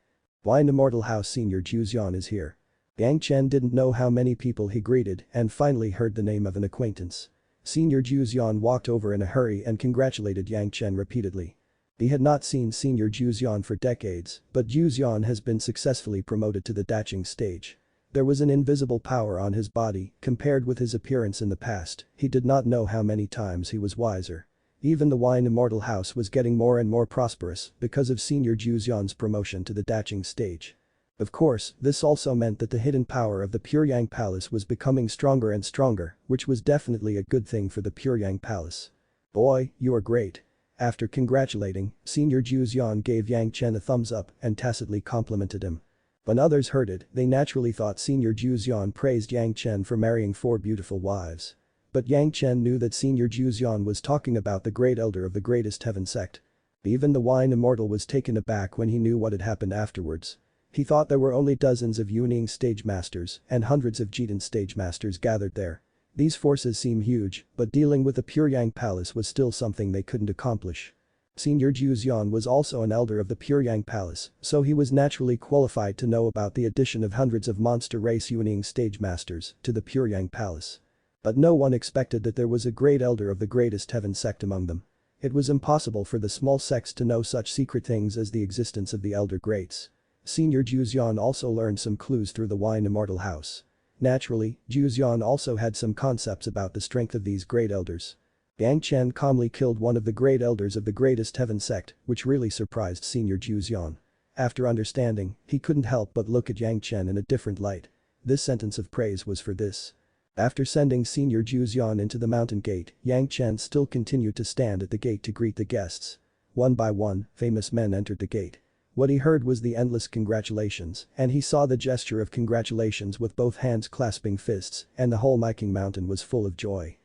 Wine Immortal House Senior Zhanxian is here. Yang Chen didn't know how many people he greeted and finally heard the name of an acquaintance. Senior Zhanxian walked over in a hurry and congratulated Yang Chen repeatedly. He had not seen Senior Zhanxian for decades, but Zhanxian has been successfully promoted to the Daching stage. There was an invisible power on his body compared with his appearance in the past. He did not know how many times he was wiser. Even the Wine Immortal House was getting more and more prosperous because of Senior Zhanxian's promotion to the Daching stage. Of course, this also meant that the hidden power of the Pure Yang Palace was becoming stronger and stronger, which was definitely a good thing for the Pure Yang Palace. "Boy, you are great." After congratulating, Senior Zhanxian gave Yang Chen a thumbs up and tacitly complimented him. When others heard it, they naturally thought Senior Zhanxian praised Yang Chen for marrying 4 beautiful wives. But Yang Chen knew that Senior Zhanxian was talking about the great elder of the greatest heaven sect. Even the Wine Immortal was taken aback when he knew what had happened afterwards. He thought there were only dozens of Yuning stage masters and hundreds of Jidan stage masters gathered there. These forces seem huge, but dealing with the Pure Yang Palace was still something they couldn't accomplish. Senior Zhanxian was also an elder of the Pure Yang Palace, so he was naturally qualified to know about the addition of hundreds of monster race Yuning stage masters to the Pure Yang Palace. But no one expected that there was a great elder of the greatest heaven sect among them. It was impossible for the small sects to know such secret things as the existence of the elder greats. Senior Zhanxian also learned some clues through the Wine Immortal House. Naturally, Zhanxian also had some concepts about the strength of these great elders. Yang Chen calmly killed one of the great elders of the greatest heaven sect, which really surprised Senior Zhanxian. After understanding, he couldn't help but look at Yang Chen in a different light. This sentence of praise was for this. After sending Senior Zhanxian into the mountain gate, Yang Chen still continued to stand at the gate to greet the guests. One by one, famous men entered the gate. What he heard was the endless congratulations, and he saw the gesture of congratulations with both hands clasping fists, and the whole Myking Mountain was full of joy.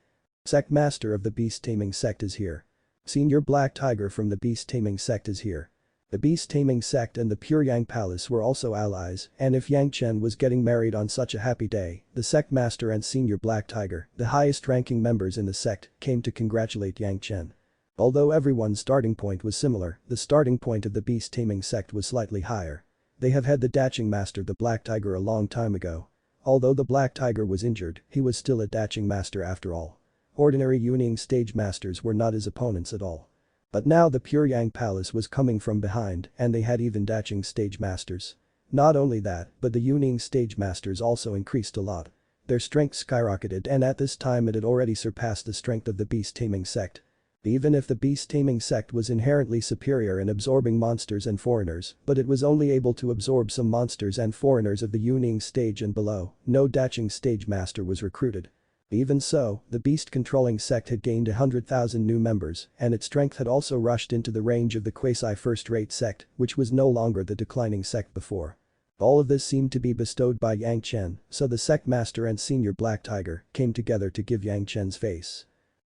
Sect Master of the Beast Taming Sect is here. Senior Black Tiger from the Beast Taming Sect is here. The Beast Taming Sect and the Pure Yang Palace were also allies, and if Yang Chen was getting married on such a happy day, the Sect Master and Senior Black Tiger, the highest ranking members in the sect, came to congratulate Yang Chen. Although everyone's starting point was similar, the starting point of the Beast Taming Sect was slightly higher. They have had the Daching Master the Black Tiger a long time ago. Although the Black Tiger was injured, he was still a Daching Master after all. Ordinary Yuning stage masters were not his opponents at all. But now the Pure Yang Palace was coming from behind and they had even Daching stage masters. Not only that, but the Yuning stage masters also increased a lot. Their strength skyrocketed and at this time it had already surpassed the strength of the Beast Taming Sect. Even if the Beast Taming Sect was inherently superior in absorbing monsters and foreigners, but it was only able to absorb some monsters and foreigners of the Yuning stage and below, no Daching stage master was recruited. Even so, the beast-controlling sect had gained 100,000 new members, and its strength had also rushed into the range of the quasi-first-rate sect, which was no longer the declining sect before. All of this seemed to be bestowed by Yang Chen, so the sect master and Senior Black Tiger came together to give Yang Chen's face.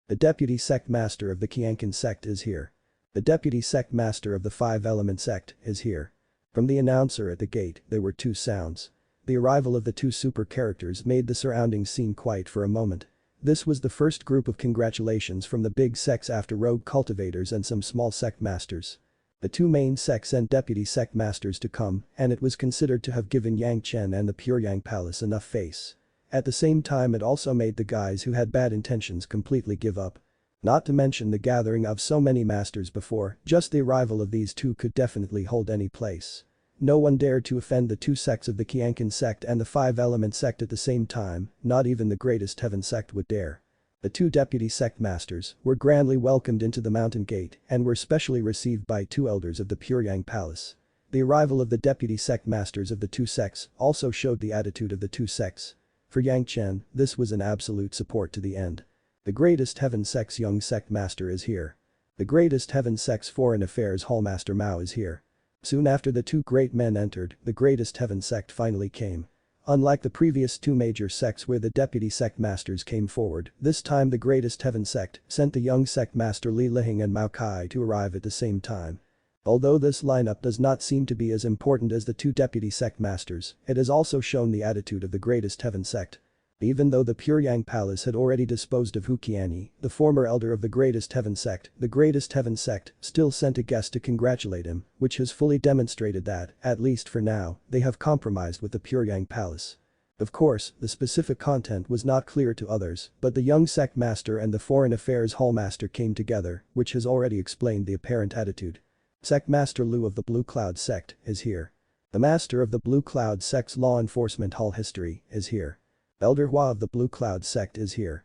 The deputy sect master of the Qianqin sect is here. The deputy sect master of the Five Element sect is here. From the announcer at the gate, there were 2 sounds. The arrival of the 2 super characters made the surrounding scene quiet for a moment. This was the first group of congratulations from the big sects after rogue cultivators and some small sect masters. The two main sects sent deputy sect masters to come, and it was considered to have given Yang Chen and the Pure Yang Palace enough face. At the same time, it also made the guys who had bad intentions completely give up. Not to mention the gathering of so many masters before, just the arrival of these two could definitely hold any place. No one dared to offend the two sects of the Qianqin sect and the five-element sect at the same time, not even the greatest heaven sect would dare. The two deputy sect masters were grandly welcomed into the mountain gate and were specially received by two elders of the Pure Yang Palace. The arrival of the deputy sect masters of the two sects also showed the attitude of the two sects. For Yang Chen, this was an absolute support to the end. The greatest heaven sect's young sect master is here. The greatest heaven sect's foreign affairs hallmaster Mao is here. Soon after the two great men entered, the greatest heaven sect finally came. Unlike the previous two major sects where the deputy sect masters came forward, this time the greatest heaven sect sent the young sect master Li Liheng and Mao Kai to arrive at the same time. Although this lineup does not seem to be as important as the two deputy sect masters, it has also shown the attitude of the greatest heaven sect. Even though the Pure Yang Palace had already disposed of Hu Qianyi, the former elder of the greatest heaven sect, the greatest heaven sect still sent a guest to congratulate him, which has fully demonstrated that, at least for now, they have compromised with the Pure Yang Palace. Of course, the specific content was not clear to others, but the young sect master and the foreign affairs hallmaster came together, which has already explained the apparent attitude. Sect Master Lu of the Blue Cloud sect is here. The master of the Blue Cloud sect's law enforcement hall history is here. Elder Hua of the Blue Cloud sect is here.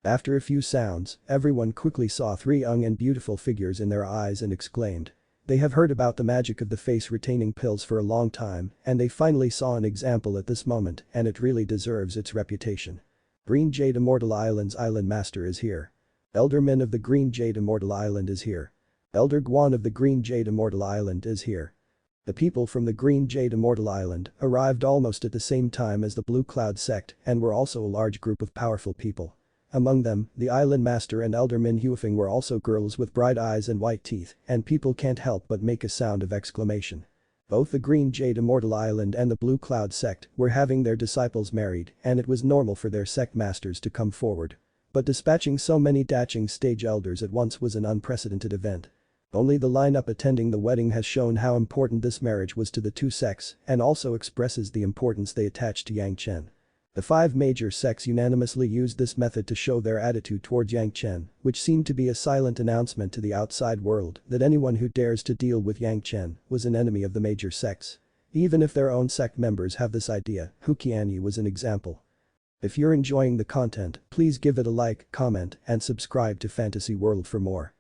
After a few sounds, everyone quickly saw three young and beautiful figures in their eyes and exclaimed. They have heard about the magic of the face retaining pills for a long time, and they finally saw an example at this moment, and it really deserves its reputation. Green Jade Immortal Island's Island Master is here. Elder Min of the Green Jade Immortal Island is here. Elder Guan of the Green Jade Immortal Island is here. The people from the Green Jade Immortal Island arrived almost at the same time as the Blue Cloud sect and were also a large group of powerful people. Among them, the Island Master and Elder Min Huifeng were also girls with bright eyes and white teeth, and people can't help but make a sound of exclamation. Both the Green Jade Immortal Island and the Blue Cloud sect were having their disciples married, and it was normal for their sect masters to come forward. But dispatching so many Dacheng stage elders at once was an unprecedented event. Only the lineup attending the wedding has shown how important this marriage was to the two sects and also expresses the importance they attach to Yang Chen. The five major sects unanimously used this method to show their attitude towards Yang Chen, which seemed to be a silent announcement to the outside world that anyone who dares to deal with Yang Chen was an enemy of the major sects. Even if their own sect members have this idea, Hu Qianyi was an example. If you're enjoying the content, please give it a like, comment, and subscribe to Fantasy World for more.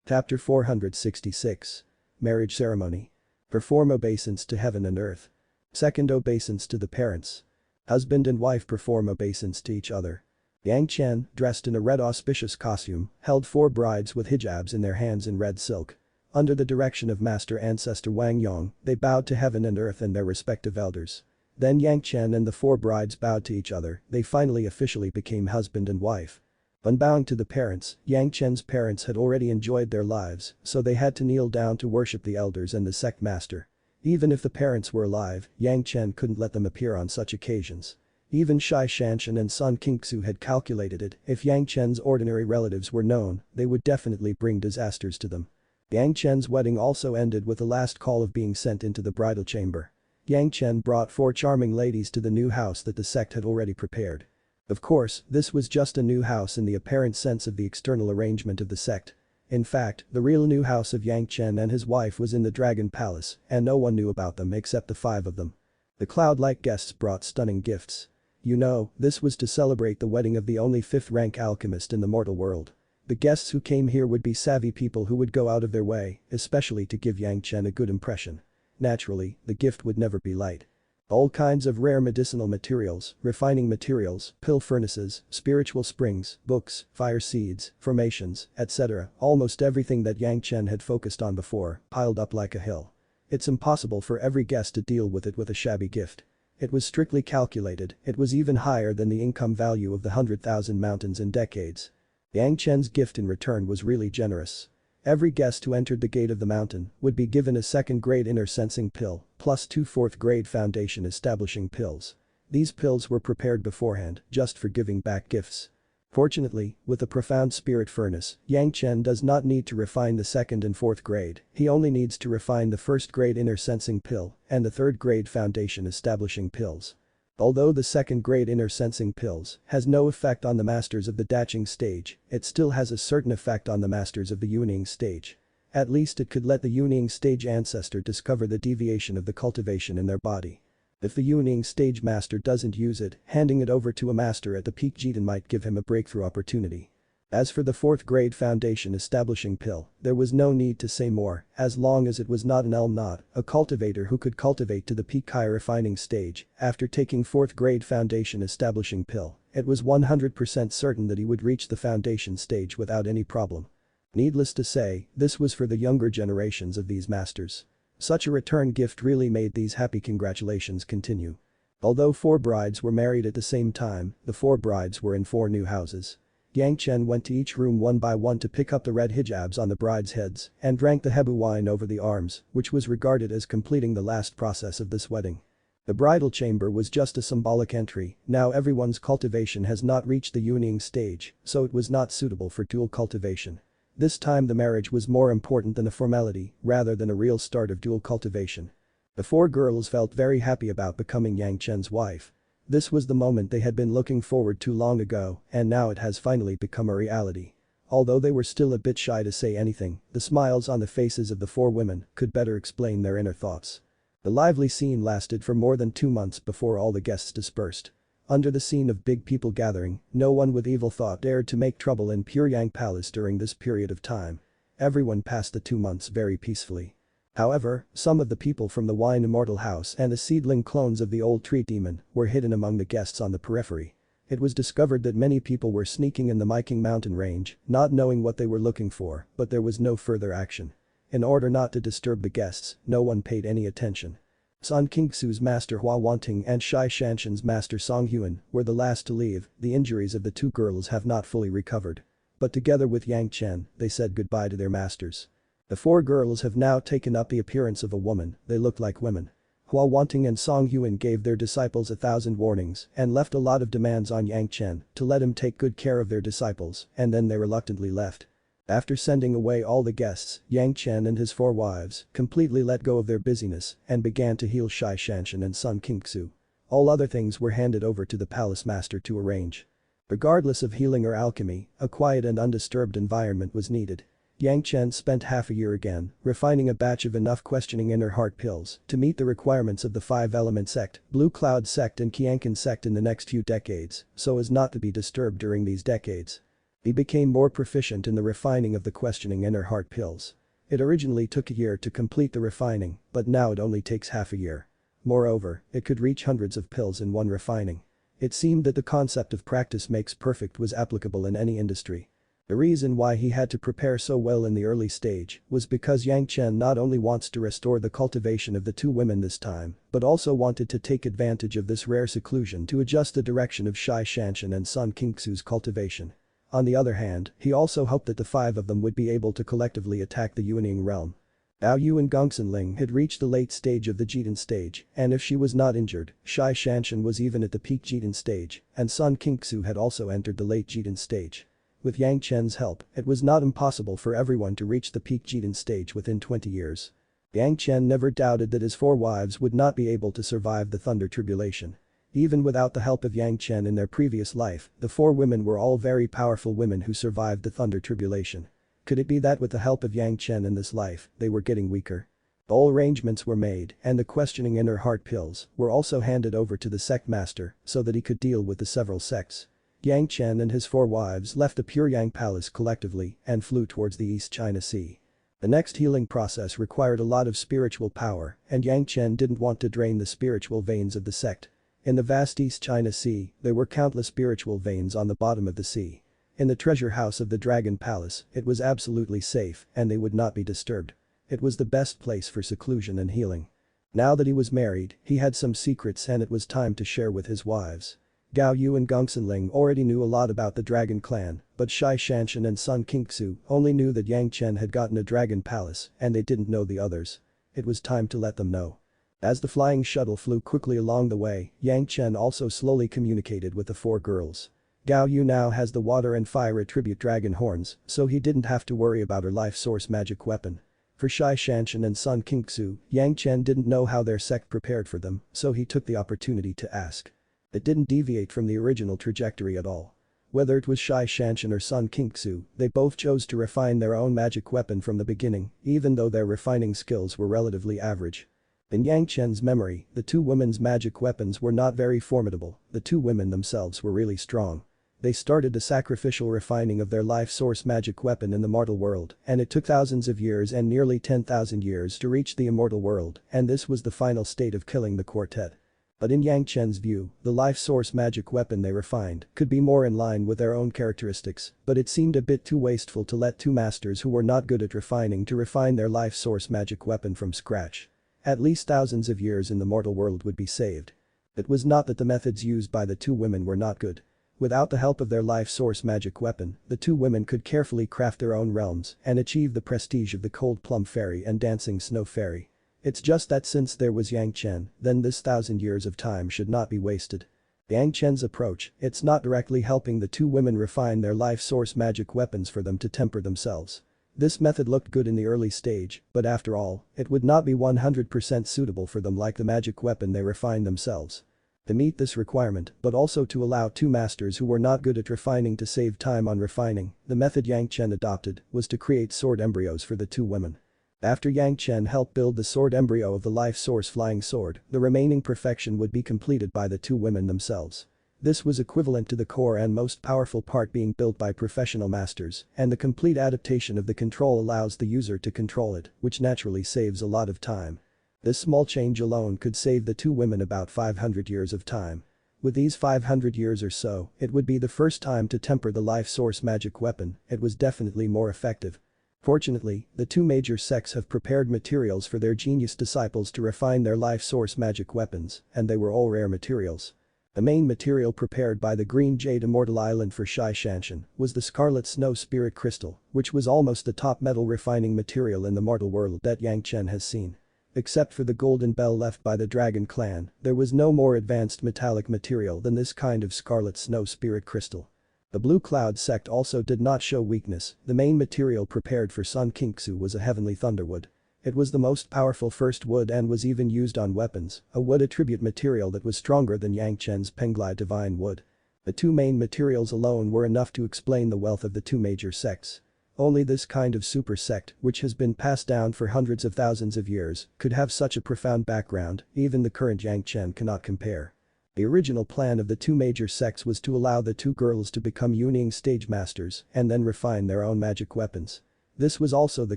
Chapter 466. Marriage Ceremony. Perform obeisance to heaven and earth. Second obeisance to the parents. Husband and wife perform obeisance to each other. Yang Chen, dressed in a red auspicious costume, held four brides with hijabs in their hands in red silk. Under the direction of Master Ancestor Wang Yong, they bowed to heaven and earth and their respective elders. Then Yang Chen and the four brides bowed to each other, they finally officially became husband and wife. When bowing to the parents, Yang Chen's parents had already enjoyed their lives, so they had to kneel down to worship the elders and the sect master. Even if the parents were alive, Yang Chen couldn't let them appear on such occasions. Even Zhanxian and Sun Qingxu had calculated it, if Yang Chen's ordinary relatives were known, they would definitely bring disasters to them. Yang Chen's wedding also ended with the last call of being sent into the bridal chamber. Yang Chen brought four charming ladies to the new house that the sect had already prepared. Of course, this was just a new house in the apparent sense of the external arrangement of the sect. In fact, the real new house of Yang Chen and his wife was in the Dragon Palace, and no one knew about them except the five of them. The cloud-like guests brought stunning gifts. You know, this was to celebrate the wedding of the only fifth-rank alchemist in the mortal world. The guests who came here would be savvy people who would go out of their way, especially to give Yang Chen a good impression. Naturally, the gift would never be light. All kinds of rare medicinal materials, refining materials, pill furnaces, spiritual springs, books, fire seeds, formations, etc., almost everything that Yang Chen had focused on before, piled up like a hill. It's impossible for every guest to deal with it with a shabby gift. It was strictly calculated, it was even higher than the income value of the 100,000 mountains in decades. Yang Chen's gift in return was really generous. Every guest who entered the gate of the mountain would be given a second-grade inner sensing pill, plus 2 fourth-grade foundation establishing pills. These pills were prepared beforehand, just for giving back gifts. Fortunately, with a profound spirit furnace, Yang Chen does not need to refine the second and fourth grade, he only needs to refine the first grade inner sensing pill and the third grade foundation establishing pills. Although the second grade inner sensing pills has no effect on the masters of the Daching stage, it still has a certain effect on the masters of the Yuning stage. At least it could let the Yuning stage ancestor discover the deviation of the cultivation in their body. If the Yuning stage master doesn't use it, handing it over to a master at the peak Jitan might give him a breakthrough opportunity. As for the fourth grade foundation establishing pill, there was no need to say more, as long as it was not an Elm-Not, a cultivator who could cultivate to the peak high refining stage. After taking fourth grade foundation establishing pill, it was 100% certain that he would reach the foundation stage without any problem. Needless to say, this was for the younger generations of these masters. Such a return gift really made these happy congratulations continue. Although 4 brides were married at the same time, the 4 brides were in 4 new houses. Yang Chen went to each room one by one to pick up the red hijabs on the brides' heads and drank the hebu wine over the arms, which was regarded as completing the last process of this wedding. The bridal chamber was just a symbolic entry, now everyone's cultivation has not reached the Yuning stage, so it was not suitable for dual cultivation. This time the marriage was more important than a formality, rather than a real start of dual cultivation. The 4 girls felt very happy about becoming Yang Chen's wife. This was the moment they had been looking forward to long ago, and now it has finally become a reality. Although they were still a bit shy to say anything, the smiles on the faces of the 4 women could better explain their inner thoughts. The lively scene lasted for more than 2 months before all the guests dispersed. Under the scene of big people gathering, no one with evil thought dared to make trouble in Pyongyang Palace during this period of time. Everyone passed the 2 months very peacefully. However, some of the people from the Wine Immortal House and the seedling clones of the old tree demon were hidden among the guests on the periphery. It was discovered that many people were sneaking in the Miking mountain range, not knowing what they were looking for, but there was no further action. In order not to disturb the guests, no one paid any attention. Sun Qingxu's master Hua Wanting and Shai Shanshan's master Song Huan were the last to leave, the injuries of the 2 girls have not fully recovered. But together with Yang Chen, they said goodbye to their masters. The 4 girls have now taken up the appearance of a woman, they look like women. Hua Wanting and Song Huan gave their disciples 1,000 warnings and left a lot of demands on Yang Chen to let him take good care of their disciples, and then they reluctantly left. After sending away all the guests, Yang Chen and his 4 wives completely let go of their busyness and began to heal Shai Shanshan and Sun Qingxu. All other things were handed over to the palace master to arrange. Regardless of healing or alchemy, a quiet and undisturbed environment was needed. Yang Chen spent half a year again, refining a batch of enough questioning inner heart pills to meet the requirements of the 5-element sect, Blue Cloud sect and Qianqin sect in the next few decades, so as not to be disturbed during these decades. He became more proficient in the refining of the questioning inner heart pills. It originally took a year to complete the refining, but now it only takes half a year. Moreover, it could reach hundreds of pills in one refining. It seemed that the concept of practice makes perfect was applicable in any industry. The reason why he had to prepare so well in the early stage was because Yang Chen not only wants to restore the cultivation of the 2 women this time, but also wanted to take advantage of this rare seclusion to adjust the direction of Shai Shanshan and Sun Qingxu's cultivation. On the other hand, he also hoped that the 5 of them would be able to collectively attack the Yuning realm. Bao Yu and Gongsunling had reached the late stage of the Jitan stage, and if she was not injured, Shai Shanshan was even at the peak Jitan stage, and Sun Qingxu had also entered the late Jitan stage. With Yang Chen's help, it was not impossible for everyone to reach the peak Jitan stage within 20 years. Yang Chen never doubted that his 4 wives would not be able to survive the Thunder Tribulation. Even without the help of Yang Chen in their previous life, the 4 women were all very powerful women who survived the Thunder Tribulation. Could it be that with the help of Yang Chen in this life, they were getting weaker? All arrangements were made, and the questioning inner heart pills were also handed over to the sect master so that he could deal with the several sects. Yang Chen and his 4 wives left the Pyongyang Palace collectively and flew towards the East China Sea. The next healing process required a lot of spiritual power, and Yang Chen didn't want to drain the spiritual veins of the sect. In the vast East China Sea, there were countless spiritual veins on the bottom of the sea. In the treasure house of the Dragon Palace, it was absolutely safe and they would not be disturbed. It was the best place for seclusion and healing. Now that he was married, he had some secrets and it was time to share with his wives. Gao Yu and Gongsunling already knew a lot about the Dragon Clan, but Shai Shanshan and Sun Qingxu only knew that Yang Chen had gotten a Dragon Palace and they didn't know the others. It was time to let them know. As the flying shuttle flew quickly along the way, Yang Chen also slowly communicated with the 4 girls. Gao Yu now has the water and fire attribute dragon horns, so he didn't have to worry about her life source magic weapon. For Zhanxian and Sun Qingxu, Yang Chen didn't know how their sect prepared for them, so he took the opportunity to ask. It didn't deviate from the original trajectory at all. Whether it was Zhanxian or Sun Qingxu, they both chose to refine their own magic weapon from the beginning, even though their refining skills were relatively average. In Yang Chen's memory, the two women's magic weapons were not very formidable, the two women themselves were really strong. They started the sacrificial refining of their life source magic weapon in the mortal world, and it took thousands of years and nearly 10,000 years to reach the immortal world, and this was the final state of killing the quartet. But in Yang Chen's view, the life source magic weapon they refined could be more in line with their own characteristics, but it seemed a bit too wasteful to let two masters who were not good at refining to refine their life source magic weapon from scratch. At least thousands of years in the mortal world would be saved. It was not that the methods used by the two women were not good. Without the help of their life source magic weapon, the two women could carefully craft their own realms and achieve the prestige of the Cold Plum Fairy and Dancing Snow Fairy. It's just that since there was Yang Chen, then this 1,000 years of time should not be wasted. Yang Chen's approach, it's not directly helping the two women refine their life source magic weapons for them to temper themselves. This method looked good in the early stage, but after all, it would not be 100% suitable for them like the magic weapon they refined themselves. To meet this requirement, but also to allow two masters who were not good at refining to save time on refining, the method Yang Chen adopted was to create sword embryos for the two women. After Yang Chen helped build the sword embryo of the life source flying sword, the remaining perfection would be completed by the two women themselves. This was equivalent to the core and most powerful part being built by professional masters, and the complete adaptation of the control allows the user to control it, which naturally saves a lot of time. This small change alone could save the two women about 500 years of time. With these 500 years or so, it would be the first time to temper the life source magic weapon, it was definitely more effective. Fortunately, the two major sects have prepared materials for their genius disciples to refine their life source magic weapons, and they were all rare materials. The main material prepared by the Green Jade Immortal Island for Zhanxian was the Scarlet Snow Spirit Crystal, which was almost the top metal refining material in the mortal world that Yang Chen has seen. Except for the golden bell left by the Dragon Clan, there was no more advanced metallic material than this kind of Scarlet Snow Spirit Crystal. The Blue Cloud sect also did not show weakness, the main material prepared for Sun Qingxu was a heavenly thunderwood. It was the most powerful first wood and was even used on weapons, a wood attribute material that was stronger than Yang Chen's Penglai divine wood. The two main materials alone were enough to explain the wealth of the two major sects. Only this kind of super sect, which has been passed down for hundreds of thousands of years, could have such a profound background, even the current Yang Chen cannot compare. The original plan of the two major sects was to allow the two girls to become Yuning stage masters and then refine their own magic weapons. This was also the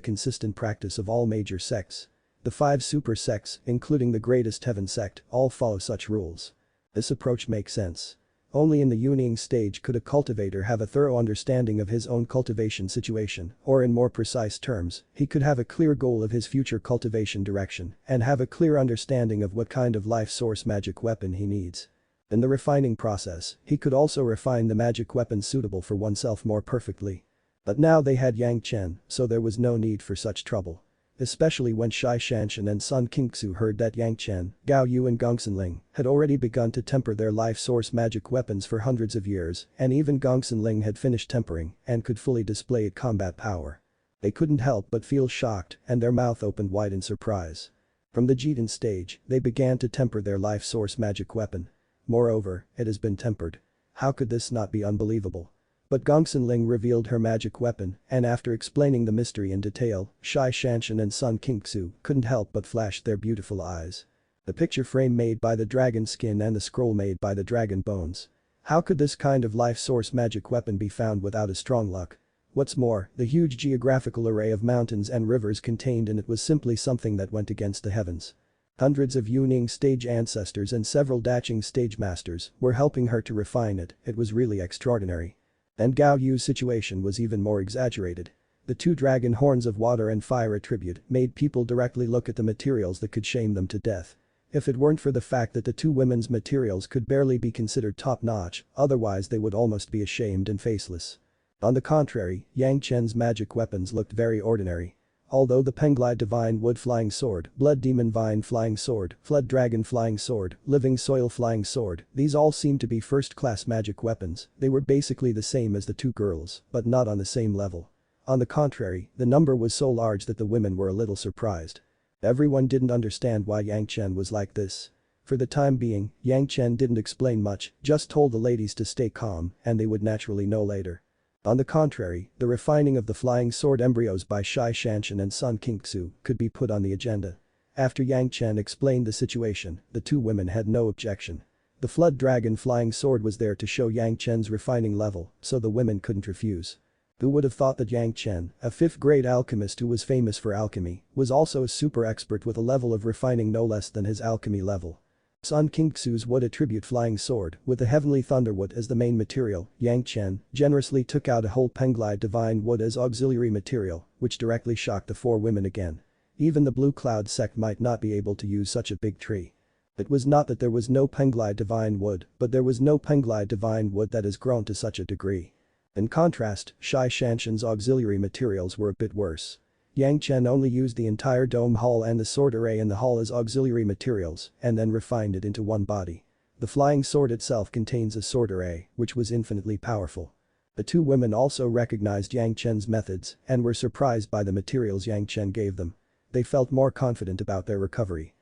consistent practice of all major sects. The 5 super sects, including the Greatest Heaven sect, all follow such rules. This approach makes sense. Only in the Yuning stage could a cultivator have a thorough understanding of his own cultivation situation, or in more precise terms, he could have a clear goal of his future cultivation direction and have a clear understanding of what kind of life source magic weapon he needs. In the refining process, he could also refine the magic weapon suitable for oneself more perfectly. But now they had Yang Chen, so there was no need for such trouble. Especially when Zhanxian and Sun Qingxu heard that Yang Chen, Gao Yu and Gongsun had already begun to temper their life source magic weapons for hundreds of years, and even Gongsun had finished tempering and could fully display its combat power. They couldn't help but feel shocked and their mouth opened wide in surprise. From the Jitan stage, they began to temper their life source magic weapon. Moreover, it has been tempered. How could this not be unbelievable? But Gongsun revealed her magic weapon, and after explaining the mystery in detail, Zhanxian and Sun Qingxu couldn't help but flash their beautiful eyes. The picture frame made by the dragon skin and the scroll made by the dragon bones. How could this kind of life source magic weapon be found without a strong luck? What's more, the huge geographical array of mountains and rivers contained in it was simply something that went against the heavens. Hundreds of Yuning stage ancestors and several Daching stage masters were helping her to refine it, it was really extraordinary. And Gao Yu's situation was even more exaggerated. The 2 dragon horns of water and fire attribute made people directly look at the materials that could shame them to death. If it weren't for the fact that the two women's materials could barely be considered top-notch, otherwise they would almost be ashamed and faceless. On the contrary, Yang Chen's magic weapons looked very ordinary. Although the Penglai Divine Wood Flying Sword, Blood Demon Vine Flying Sword, Flood Dragon Flying Sword, Living Soil Flying Sword, these all seemed to be first-class magic weapons, they were basically the same as the two girls, but not on the same level. On the contrary, the number was so large that the women were a little surprised. Everyone didn't understand why Yang Chen was like this. For the time being, Yang Chen didn't explain much, just told the ladies to stay calm, and they would naturally know later. On the contrary, the refining of the flying sword embryos by Zhanxian and Sun Qingxu could be put on the agenda. After Yang Chen explained the situation, the two women had no objection. The Flood Dragon flying sword was there to show Yang Chen's refining level, so the women couldn't refuse. Who would have thought that Yang Chen, a fifth-grade alchemist who was famous for alchemy, was also a super expert with a level of refining no less than his alchemy level. Sun Qingxu's wood attribute flying sword, with the heavenly thunderwood as the main material, Yang Chen generously took out a whole Penglai divine wood as auxiliary material, which directly shocked the four women again. Even the Blue Cloud sect might not be able to use such a big tree. It was not that there was no Penglai divine wood, but there was no Penglai divine wood that has grown to such a degree. In contrast, Zhanxian's auxiliary materials were a bit worse. Yang Chen only used the entire dome hall and the sword array in the hall as auxiliary materials and then refined it into one body. The flying sword itself contains a sword array, which was infinitely powerful. The two women also recognized Yang Chen's methods and were surprised by the materials Yang Chen gave them. They felt more confident about their recovery.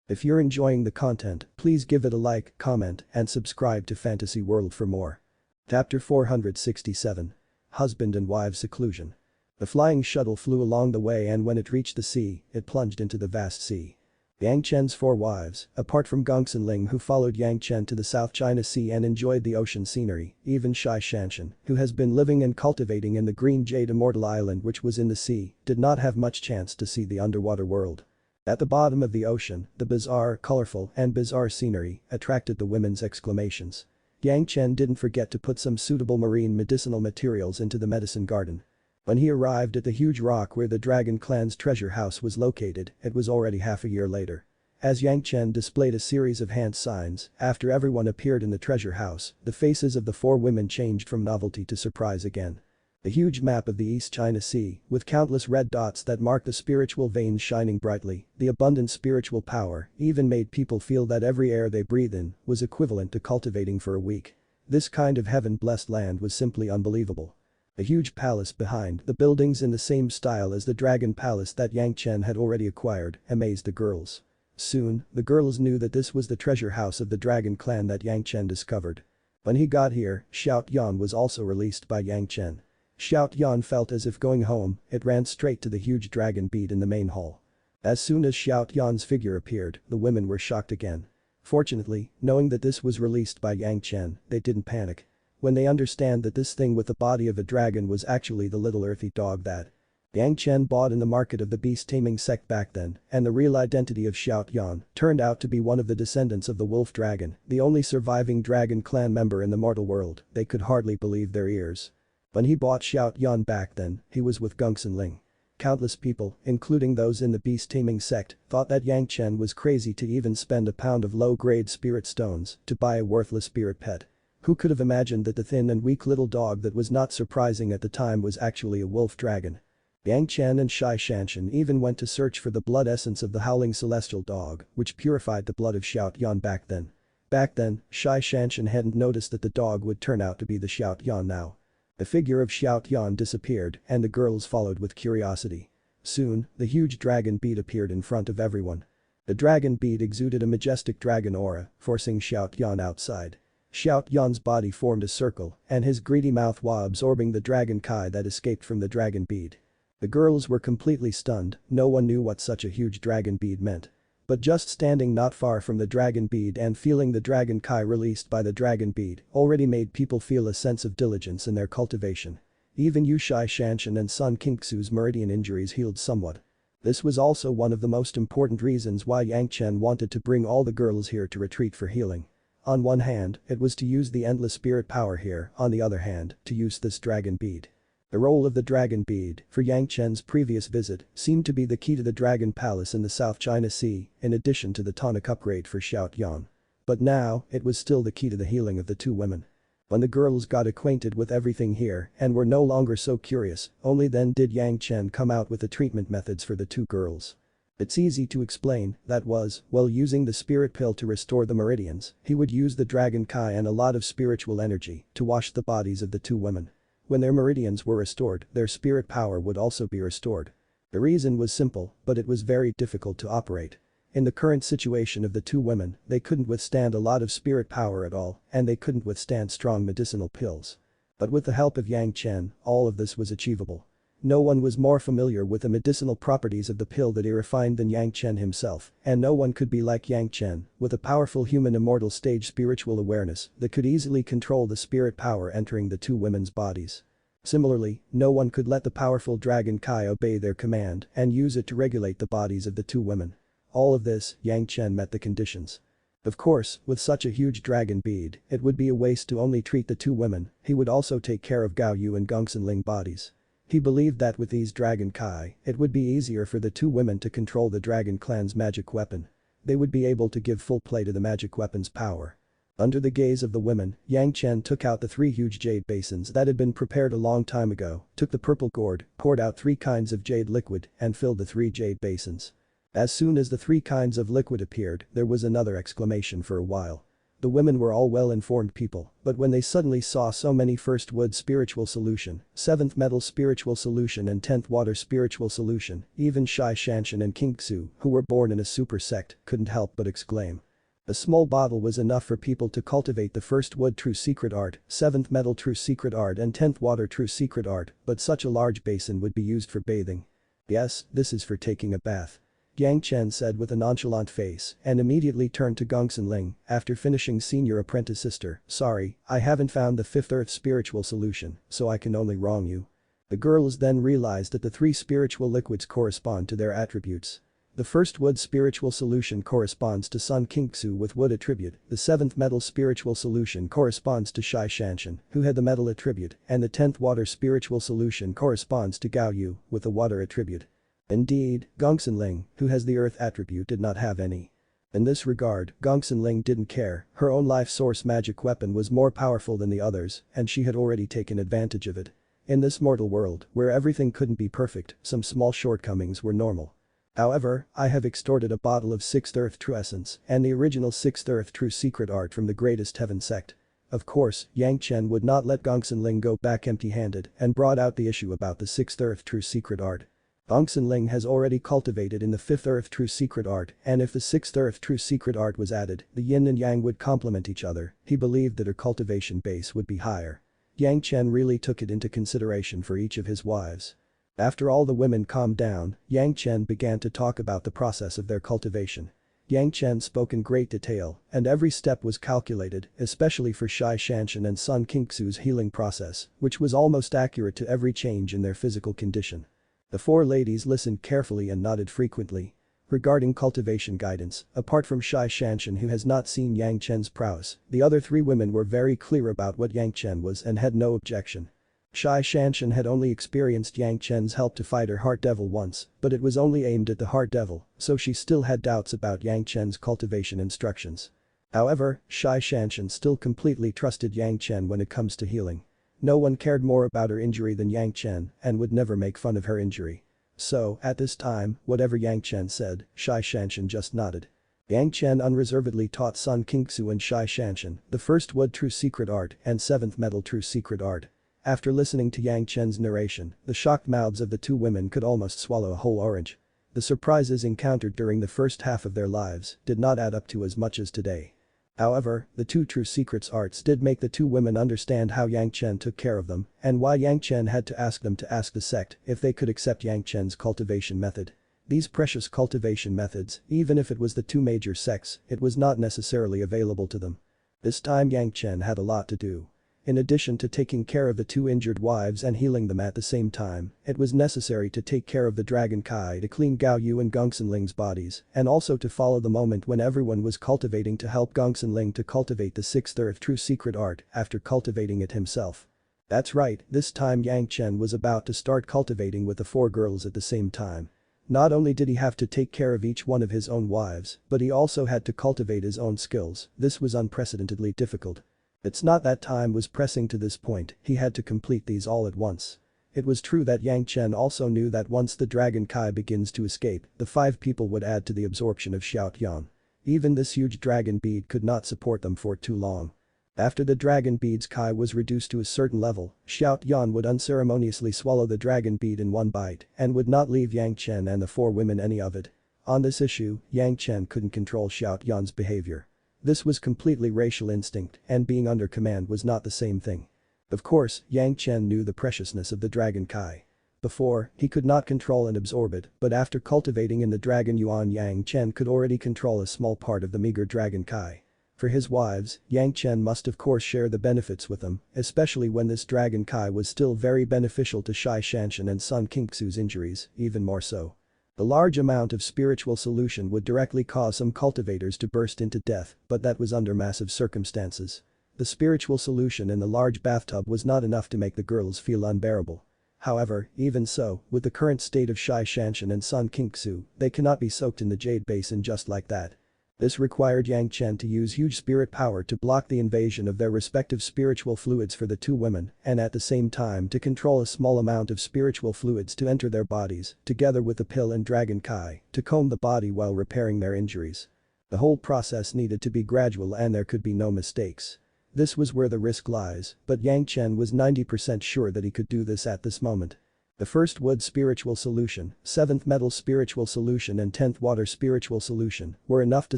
If you're enjoying the content, please give it a like, comment, and subscribe to Fantasy World for more. Chapter 467. Husband and Wives Seclusion. The flying shuttle flew along the way, and when it reached the sea, it plunged into the vast sea. Yang Chen's four wives, apart from Gongsun Ling who followed Yang Chen to the South China Sea and enjoyed the ocean scenery, even Zhanxian, who has been living and cultivating in the Green Jade Immortal Island which was in the sea, did not have much chance to see the underwater world. At the bottom of the ocean, the bizarre, colorful, and bizarre scenery attracted the women's exclamations. Yang Chen didn't forget to put some suitable marine medicinal materials into the medicine garden. When he arrived at the huge rock where the Dragon Clan's treasure house was located, it was already half a year later. As Yang Chen displayed a series of hand signs, after everyone appeared in the treasure house, the faces of the four women changed from novelty to surprise again. The huge map of the East China Sea, with countless red dots that marked the spiritual veins shining brightly, the abundant spiritual power, even made people feel that every air they breathe in was equivalent to cultivating for a week. This kind of heaven-blessed land was simply unbelievable. A huge palace behind the buildings in the same style as the Dragon Palace that Yang Chen had already acquired amazed the girls. Soon, the girls knew that this was the treasure house of the Dragon Clan that Yang Chen discovered. When he got here, Xiao Yan was also released by Yang Chen. Xiao Yan felt as if going home, it ran straight to the huge dragon bead in the main hall. As soon as Xiao Yan's figure appeared, the women were shocked again. Fortunately, knowing that this was released by Yang Chen, they didn't panic. When they understand that this thing with the body of a dragon was actually the little earthy dog that Yang Chen bought in the market of the beast-taming sect back then, and the real identity of Xiao Yan turned out to be one of the descendants of the wolf dragon, the only surviving Dragon Clan member in the mortal world, they could hardly believe their ears. When he bought Xiao Yan back then, he was with Gongsun Ling. Countless people, including those in the beast-taming sect, thought that Yang Chen was crazy to even spend a pound of low-grade spirit stones to buy a worthless spirit pet. Who could have imagined that the thin and weak little dog that was not surprising at the time was actually a wolf dragon? Yang Chen and Zhanxian even went to search for the blood essence of the howling celestial dog, which purified the blood of Xiao Yan back then. Back then, Zhanxian hadn't noticed that the dog would turn out to be the Xiao Yan now. The figure of Xiao Yan disappeared and the girls followed with curiosity. Soon, the huge dragon bead appeared in front of everyone. The dragon bead exuded a majestic dragon aura, forcing Xiao Yan outside. Xiao Yan's body formed a circle, and his greedy mouth was absorbing the dragon kai that escaped from the dragon bead. The girls were completely stunned, no one knew what such a huge dragon bead meant. But just standing not far from the dragon bead and feeling the dragon kai released by the dragon bead already made people feel a sense of diligence in their cultivation. Even Zhanxian and Sun Qingxu's meridian injuries healed somewhat. This was also one of the most important reasons why Yang Chen wanted to bring all the girls here to retreat for healing. On one hand, it was to use the endless spirit power here, on the other hand, to use this dragon bead. The role of the dragon bead, for Yang Chen's previous visit, seemed to be the key to the Dragon Palace in the South China Sea, in addition to the tonic upgrade for Xiao Yan. But now, it was still the key to the healing of the two women. When the girls got acquainted with everything here and were no longer so curious, only then did Yang Chen come out with the treatment methods for the two girls. It's easy to explain, that was, while using the spirit pill to restore the meridians, he would use the dragon Kai and a lot of spiritual energy to wash the bodies of the two women. When their meridians were restored, their spirit power would also be restored. The reason was simple, but it was very difficult to operate. In the current situation of the two women, they couldn't withstand a lot of spirit power at all, and they couldn't withstand strong medicinal pills. But with the help of Yang Chen, all of this was achievable. No one was more familiar with the medicinal properties of the pill that he refined than Yang Chen himself, and no one could be like Yang Chen, with a powerful human immortal stage spiritual awareness that could easily control the spirit power entering the two women's bodies. Similarly, no one could let the powerful dragon Kai obey their command and use it to regulate the bodies of the two women. All of this, Yang Chen met the conditions. Of course, with such a huge dragon bead, it would be a waste to only treat the two women, he would also take care of Gao Yu and Gongsun Ling bodies. He believed that with these dragon Kai, it would be easier for the two women to control the dragon clan's magic weapon. They would be able to give full play to the magic weapon's power. Under the gaze of the women, Yang Chen took out the 3 huge jade basins that had been prepared a long time ago, took the purple gourd, poured out 3 kinds of jade liquid, and filled the 3 jade basins. As soon as the 3 kinds of liquid appeared, there was another exclamation for a while. The women were all well-informed people, but when they suddenly saw so many first wood spiritual solution, 7th metal spiritual solution and 10th water spiritual solution, even Zhanxian and Qingxu, who were born in a super sect, couldn't help but exclaim. A small bottle was enough for people to cultivate the first wood true secret art, 7th metal true secret art and 10th water true secret art, but such a large basin would be used for bathing. Yes, this is for taking a bath. Yang Chen said with a nonchalant face and immediately turned to Gongsun Ling after finishing senior apprentice sister, sorry, I haven't found the 5th earth spiritual solution, so I can only wrong you. The girls then realized that the 3 spiritual liquids correspond to their attributes. The first wood spiritual solution corresponds to Sun Qingxu with wood attribute, the 7th metal spiritual solution corresponds to Zhanxian, who had the metal attribute, and the 10th water spiritual solution corresponds to Gao Yu with the water attribute. Indeed, Gongsun Ling, who has the earth attribute, did not have any. In this regard, Gongsun Ling didn't care, her own life source magic weapon was more powerful than the others, and she had already taken advantage of it. In this mortal world, where everything couldn't be perfect, some small shortcomings were normal. However, I have extorted a bottle of 6th earth true essence and the original 6th earth true secret art from the greatest heaven sect. Of course, Yang Chen would not let Gongsun Ling go back empty-handed and brought out the issue about the 6th earth true secret art. Gongsun Ling has already cultivated in the 5th earth true secret art, and if the 6th earth true secret art was added, the yin and yang would complement each other. He believed that her cultivation base would be higher. Yang Chen really took it into consideration for each of his wives. After all the women calmed down, Yang Chen began to talk about the process of their cultivation. Yang Chen spoke in great detail, and every step was calculated, especially for Zhanxian and Sun Qingxu's healing process, which was almost accurate to every change in their physical condition. The 4 ladies listened carefully and nodded frequently. Regarding cultivation guidance, apart from Zhanxian who has not seen Yang Chen's prowess, the other 3 women were very clear about what Yang Chen was and had no objection. Zhanxian had only experienced Yang Chen's help to fight her heart devil once, but it was only aimed at the heart devil, so she still had doubts about Yang Chen's cultivation instructions. However, Zhanxian still completely trusted Yang Chen when it comes to healing. No one cared more about her injury than Yang Chen and would never make fun of her injury. So, at this time, whatever Yang Chen said, Zhanxian just nodded. Yang Chen unreservedly taught Sun Qingxu and Zhanxian the first wood true secret art and 7th metal true secret art. After listening to Yang Chen's narration, the shocked mouths of the 2 women could almost swallow a whole orange. The surprises encountered during the first half of their lives did not add up to as much as today. However, the 2 true secrets arts did make the 2 women understand how Yang Chen took care of them and why Yang Chen had to ask them to ask the sect if they could accept Yang Chen's cultivation method. These precious cultivation methods, even if it was the 2 major sects, it was not necessarily available to them. This time Yang Chen had a lot to do. In addition to taking care of the 2 injured wives and healing them at the same time, it was necessary to take care of the Dragon Kai to clean Gao Yu and Gongsun Ling's bodies and also to follow the moment when everyone was cultivating to help Gongsun Ling to cultivate the 6th earth true secret art after cultivating it himself. That's right, this time Yang Chen was about to start cultivating with the 4 girls at the same time. Not only did he have to take care of each one of his own wives, but he also had to cultivate his own skills. This was unprecedentedly difficult. It's not that time was pressing to this point, he had to complete these all at once. It was true that Yang Chen also knew that once the Dragon Kai begins to escape, the 5 people would add to the absorption of Xiaotian. Even this huge dragon bead could not support them for too long. After the dragon bead's Kai was reduced to a certain level, Xiaotian would unceremoniously swallow the dragon bead in one bite and would not leave Yang Chen and the 4 women any of it. On this issue, Yang Chen couldn't control Xiaotian's behavior. This was completely racial instinct, and being under command was not the same thing. Of course, Yang Chen knew the preciousness of the Dragon Kai. Before, he could not control and absorb it, but after cultivating in the Dragon Yuan, Yang Chen could already control a small part of the meager Dragon Kai. For his wives, Yang Chen must of course share the benefits with them, especially when this Dragon Kai was still very beneficial to Zhanxian and Sun Qingxu's injuries, even more so. The large amount of spiritual solution would directly cause some cultivators to burst into death, but that was under massive circumstances. The spiritual solution in the large bathtub was not enough to make the girls feel unbearable. However, even so, with the current state of Zhanxian and Sun Qingxu, they cannot be soaked in the jade basin just like that. This required Yang Chen to use huge spirit power to block the invasion of their respective spiritual fluids for the 2 women and at the same time to control a small amount of spiritual fluids to enter their bodies, together with the pill and Dragon Kai, to comb the body while repairing their injuries. The whole process needed to be gradual and there could be no mistakes. This was where the risk lies, but Yang Chen was 90% sure that he could do this at this moment. The first wood spiritual solution, 7th metal spiritual solution and 10th water spiritual solution were enough to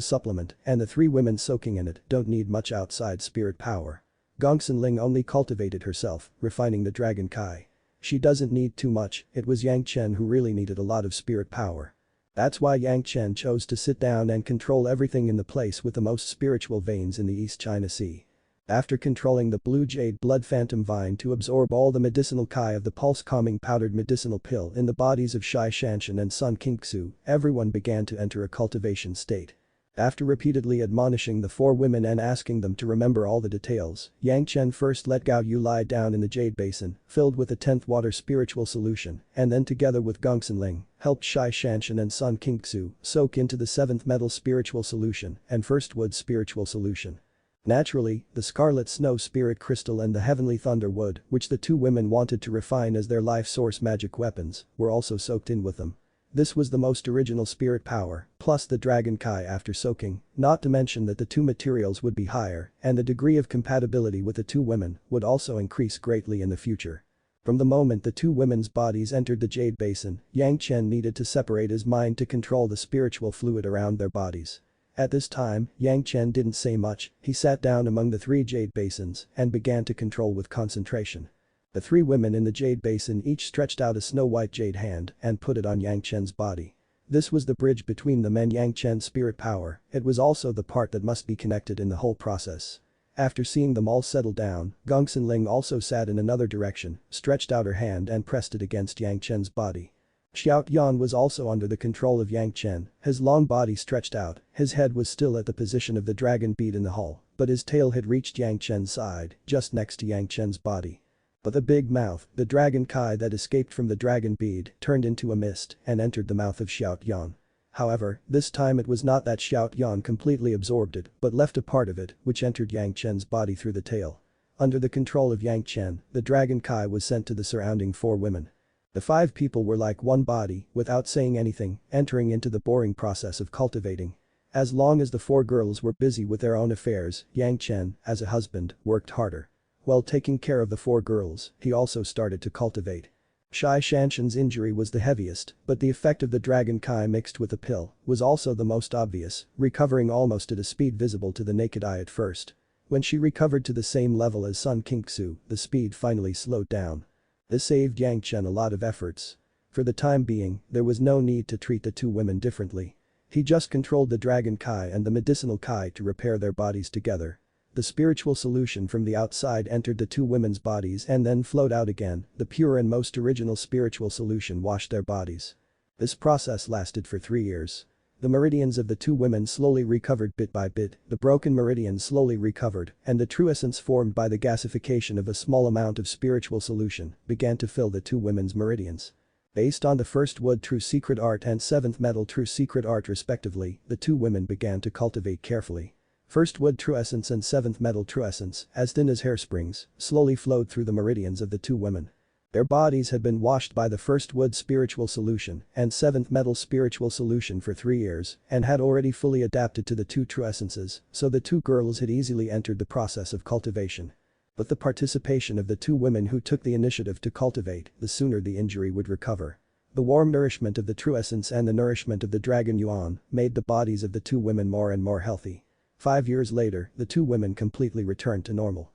supplement, and the 3 women soaking in it don't need much outside spirit power. Gongsun Ling only cultivated herself, refining the Dragon Kai. She doesn't need too much, it was Yang Chen who really needed a lot of spirit power. That's why Yang Chen chose to sit down and control everything in the place with the most spiritual veins in the East China Sea. After controlling the blue jade blood phantom vine to absorb all the medicinal Kai of the pulse-calming powdered medicinal pill in the bodies of Zhanxian and Sun Qingxu, everyone began to enter a cultivation state. After repeatedly admonishing the 4 women and asking them to remember all the details, Yang Chen first let Gao Yu lie down in the jade basin, filled with the 10th water spiritual solution, and then together with Gongsun Ling, helped Zhanxian and Sun Qingxu soak into the 7th metal spiritual solution and 1st wood spiritual solution. Naturally, the Scarlet Snow Spirit Crystal and the Heavenly Thunder Wood, which the 2 women wanted to refine as their life source magic weapons, were also soaked in with them. This was the most original spirit power, plus the Dragon Kai after soaking, not to mention that the 2 materials would be higher, and the degree of compatibility with the 2 women would also increase greatly in the future. From the moment the 2 women's bodies entered the jade basin, Yang Chen needed to separate his mind to control the spiritual fluid around their bodies. At this time, Yang Chen didn't say much, he sat down among the 3 jade basins and began to control with concentration. The 3 women in the jade basin each stretched out a snow-white jade hand and put it on Yang Chen's body. This was the bridge between them and Yang Chen's spirit power, it was also the part that must be connected in the whole process. After seeing them all settle down, Gongsun Ling also sat in another direction, stretched out her hand and pressed it against Yang Chen's body. Xiaotian was also under the control of Yang Chen, his long body stretched out, his head was still at the position of the dragon bead in the hull, but his tail had reached Yang Chen's side, just next to Yang Chen's body. But the big mouth, the Dragon Kai that escaped from the dragon bead, turned into a mist and entered the mouth of Xiaotian. However, this time it was not that Xiaotian completely absorbed it, but left a part of it, which entered Yang Chen's body through the tail. Under the control of Yang Chen, the Dragon Kai was sent to the surrounding 4 women. The 5 people were like one body, without saying anything, entering into the boring process of cultivating. As long as the 4 girls were busy with their own affairs, Yang Chen, as a husband, worked harder. While taking care of the 4 girls, he also started to cultivate. Zhanxian's injury was the heaviest, but the effect of the Dragon Kai mixed with the pill was also the most obvious, recovering almost at a speed visible to the naked eye at first. When she recovered to the same level as Sun Qingxu, the speed finally slowed down. This saved Yang Chen a lot of efforts. For the time being, there was no need to treat the 2 women differently. He just controlled the Dragon Kai and the medicinal Kai to repair their bodies together. The spiritual solution from the outside entered the 2 women's bodies and then flowed out again, the pure and most original spiritual solution washed their bodies. This process lasted for 3 years. The meridians of the 2 women slowly recovered bit by bit, the broken meridians slowly recovered, and the true essence formed by the gasification of a small amount of spiritual solution began to fill the 2 women's meridians. Based on the 1st wood true secret art and 7th metal true secret art respectively, the 2 women began to cultivate carefully. First wood true essence and seventh metal true essence, as thin as hairsprings, slowly flowed through the meridians of the two women. Their bodies had been washed by the first wood spiritual solution and seventh metal spiritual solution for 3 years and had already fully adapted to the two true essences, so the two girls had easily entered the process of cultivation. But the participation of the two women who took the initiative to cultivate, the sooner the injury would recover. The warm nourishment of the true essence and the nourishment of the dragon yuan made the bodies of the two women more and more healthy. 5 years later, the two women completely returned to normal.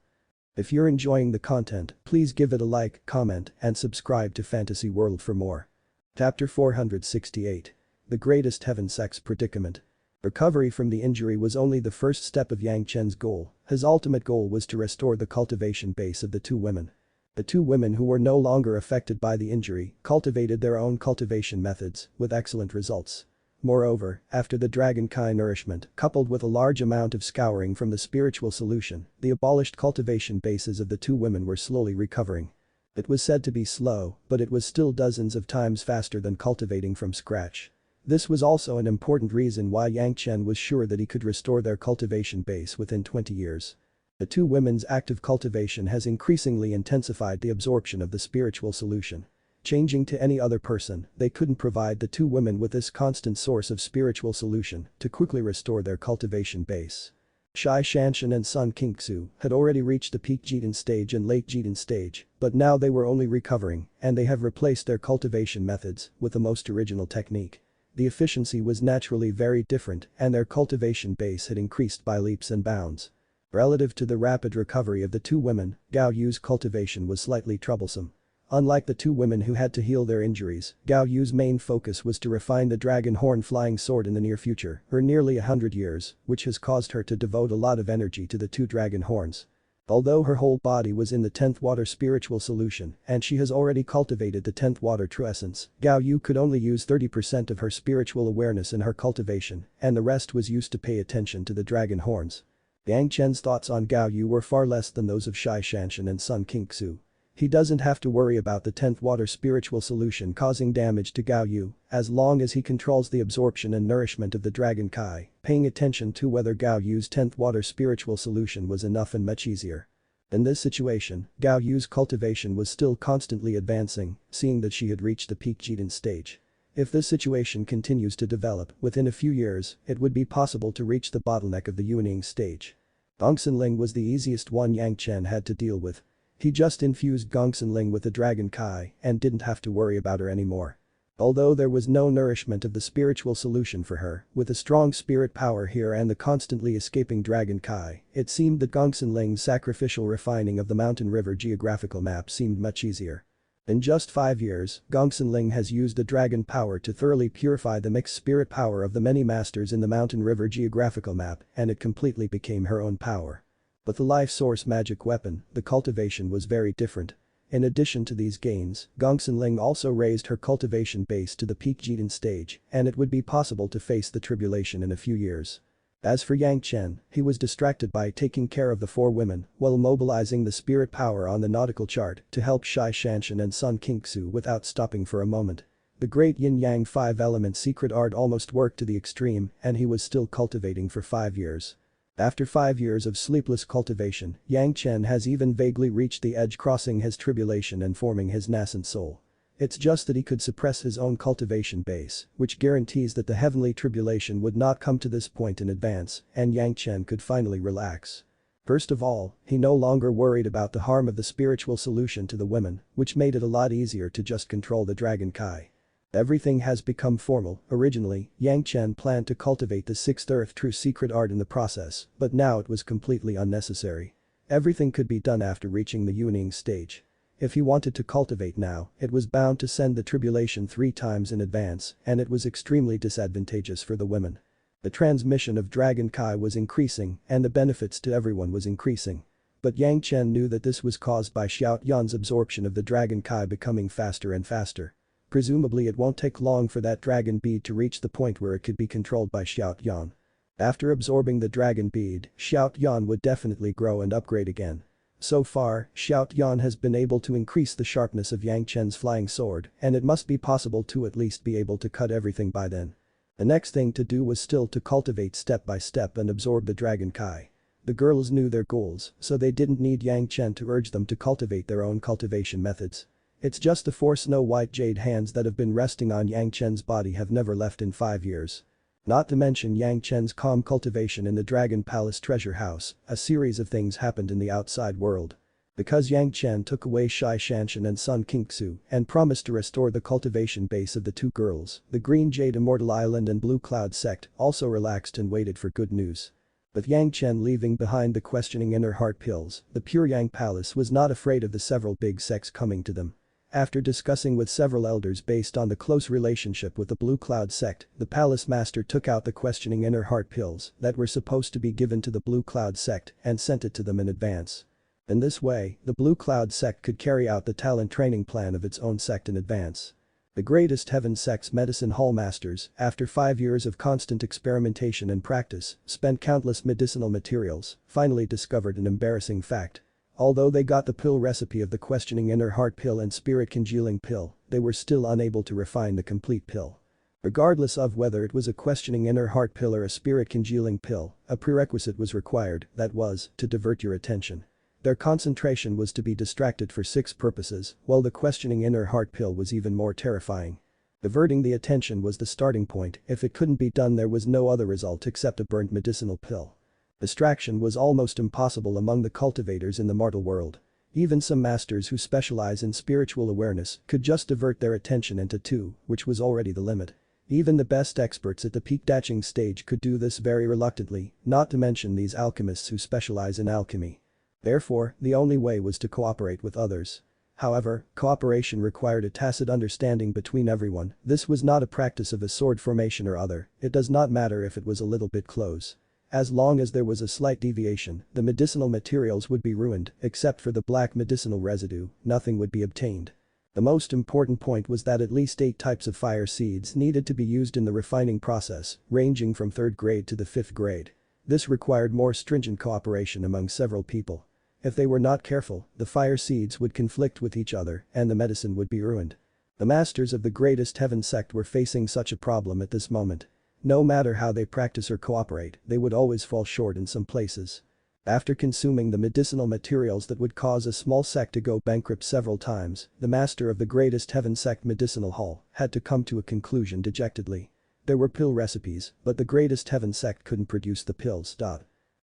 If you're enjoying the content, please give it a like, comment, and subscribe to Fantasy World for more. Chapter 468. The Greatest Heaven Sex Predicament. Recovery from the injury was only the first step of Yang Chen's goal. His ultimate goal was to restore the cultivation base of the two women. The two women who were no longer affected by the injury cultivated their own cultivation methods with excellent results. Moreover, after the dragon Kai nourishment, coupled with a large amount of scouring from the spiritual solution, the abolished cultivation bases of the two women were slowly recovering. It was said to be slow, but it was still dozens of times faster than cultivating from scratch. This was also an important reason why Yang Chen was sure that he could restore their cultivation base within 20 years. The two women's active cultivation has increasingly intensified the absorption of the spiritual solution. Changing to any other person, they couldn't provide the two women with this constant source of spiritual solution to quickly restore their cultivation base. Zhanxian and Sun Qingxu had already reached the peak Jidan stage and late Jidan stage, but now they were only recovering and they have replaced their cultivation methods with the most original technique. The efficiency was naturally very different and their cultivation base had increased by leaps and bounds. Relative to the rapid recovery of the two women, Gao Yu's cultivation was slightly troublesome. Unlike the two women who had to heal their injuries, Gao Yu's main focus was to refine the dragon horn flying sword in the near future, or nearly 100 years, which has caused her to devote a lot of energy to the two dragon horns. Although her whole body was in the 10th water spiritual solution and she has already cultivated the 10th water true essence, Gao Yu could only use 30% of her spiritual awareness in her cultivation and the rest was used to pay attention to the dragon horns. Yang Chen's thoughts on Gao Yu were far less than those of Zhanxian and Sun Qingxu. He doesn't have to worry about the 10th water spiritual solution causing damage to Gao Yu, as long as he controls the absorption and nourishment of the dragon Kai, paying attention to whether Gao Yu's 10th water spiritual solution was enough and much easier. In this situation, Gao Yu's cultivation was still constantly advancing, seeing that she had reached the peak Jidan stage. If this situation continues to develop, within a few years, it would be possible to reach the bottleneck of the Yuaning stage. Gongsunling was the easiest one Yang Chen had to deal with. He just infused Gongsunling with the dragon Kai and didn't have to worry about her anymore. Although there was no nourishment of the spiritual solution for her, with a strong spirit power here and the constantly escaping dragon Kai, it seemed that Gongsunling's sacrificial refining of the mountain river geographical map seemed much easier. In just 5 years, Gongsunling has used the dragon power to thoroughly purify the mixed spirit power of the many masters in the mountain river geographical map and it completely became her own power. But the life source magic weapon, the cultivation was very different. In addition to these gains, Gongsunling also raised her cultivation base to the peak Jidan stage and it would be possible to face the tribulation in a few years. As for Yang Chen, he was distracted by taking care of the 4 women while mobilizing the spirit power on the nautical chart to help Zhanxian and Sun Qingxu without stopping for a moment. The great yin-yang 5-element secret art almost worked to the extreme and he was still cultivating for 5 years. After 5 years of sleepless cultivation, Yang Chen has even vaguely reached the edge crossing his tribulation and forming his nascent soul. It's just that he could suppress his own cultivation base, which guarantees that the heavenly tribulation would not come to this point in advance, and Yang Chen could finally relax. First of all, he no longer worried about the harm of the spiritual solution to the women, which made it a lot easier to just control the dragon Kai. Everything has become formal. Originally, Yang Chen planned to cultivate the 6th earth true secret art in the process, but now it was completely unnecessary. Everything could be done after reaching the Yuaning stage. If he wanted to cultivate now, it was bound to send the tribulation 3 times in advance and it was extremely disadvantageous for the women. The transmission of Dragon Kai was increasing and the benefits to everyone was increasing. But Yang Chen knew that this was caused by Xiao Yan's absorption of the Dragon Kai becoming faster and faster. Presumably it won't take long for that dragon bead to reach the point where it could be controlled by Xiao Yan. After absorbing the dragon bead, Xiao Yan would definitely grow and upgrade again. So far, Xiao Yan has been able to increase the sharpness of Yang Chen's flying sword and it must be possible to at least be able to cut everything by then. The next thing to do was still to cultivate step by step and absorb the dragon Kai. The girls knew their goals, so they didn't need Yang Chen to urge them to cultivate their own cultivation methods. It's just the 4 snow-white jade hands that have been resting on Yang Chen's body have never left in 5 years. Not to mention Yang Chen's calm cultivation in the Dragon Palace treasure house, a series of things happened in the outside world. Because Yang Chen took away Zhanxian and Sun Qingxu and promised to restore the cultivation base of the 2 girls, the Green Jade Immortal Island and Blue Cloud sect also relaxed and waited for good news. With Yang Chen leaving behind the questioning inner heart pills, the Pure Yang Palace was not afraid of the several big sects coming to them. After discussing with several elders based on the close relationship with the Blue Cloud sect, the palace master took out the questioning inner heart pills that were supposed to be given to the Blue Cloud sect and sent it to them in advance. In this way, the Blue Cloud sect could carry out the talent training plan of its own sect in advance. The greatest heaven sect's medicine hall masters, after 5 years of constant experimentation and practice, spent countless medicinal materials, finally discovered an embarrassing fact. Although they got the pill recipe of the questioning inner heart pill and spirit congealing pill, they were still unable to refine the complete pill. Regardless of whether it was a questioning inner heart pill or a spirit congealing pill, a prerequisite was required, that was, to divert your attention. Their concentration was to be distracted for 6 purposes, while the questioning inner heart pill was even more terrifying. Diverting the attention was the starting point. If it couldn't be done, there was no other result except a burnt medicinal pill. Distraction was almost impossible among the cultivators in the mortal world. Even some masters who specialize in spiritual awareness could just divert their attention into 2, which was already the limit. Even the best experts at the Breathtaking stage could do this very reluctantly, not to mention these alchemists who specialize in alchemy. Therefore, the only way was to cooperate with others. However, cooperation required a tacit understanding between everyone. This was not a practice of a sword formation or other, it does not matter if it was a little bit close. As long as there was a slight deviation, the medicinal materials would be ruined, except for the black medicinal residue, nothing would be obtained. The most important point was that at least 8 types of fire seeds needed to be used in the refining process, ranging from 3rd grade to the 5th grade. This required more stringent cooperation among several people. If they were not careful, the fire seeds would conflict with each other and the medicine would be ruined. The masters of the greatest heaven sect were facing such a problem at this moment. No matter how they practice or cooperate, they would always fall short in some places. After consuming the medicinal materials that would cause a small sect to go bankrupt several times, the master of the greatest heaven sect medicinal hall had to come to a conclusion dejectedly. There were pill recipes, but the greatest heaven sect couldn't produce the pills.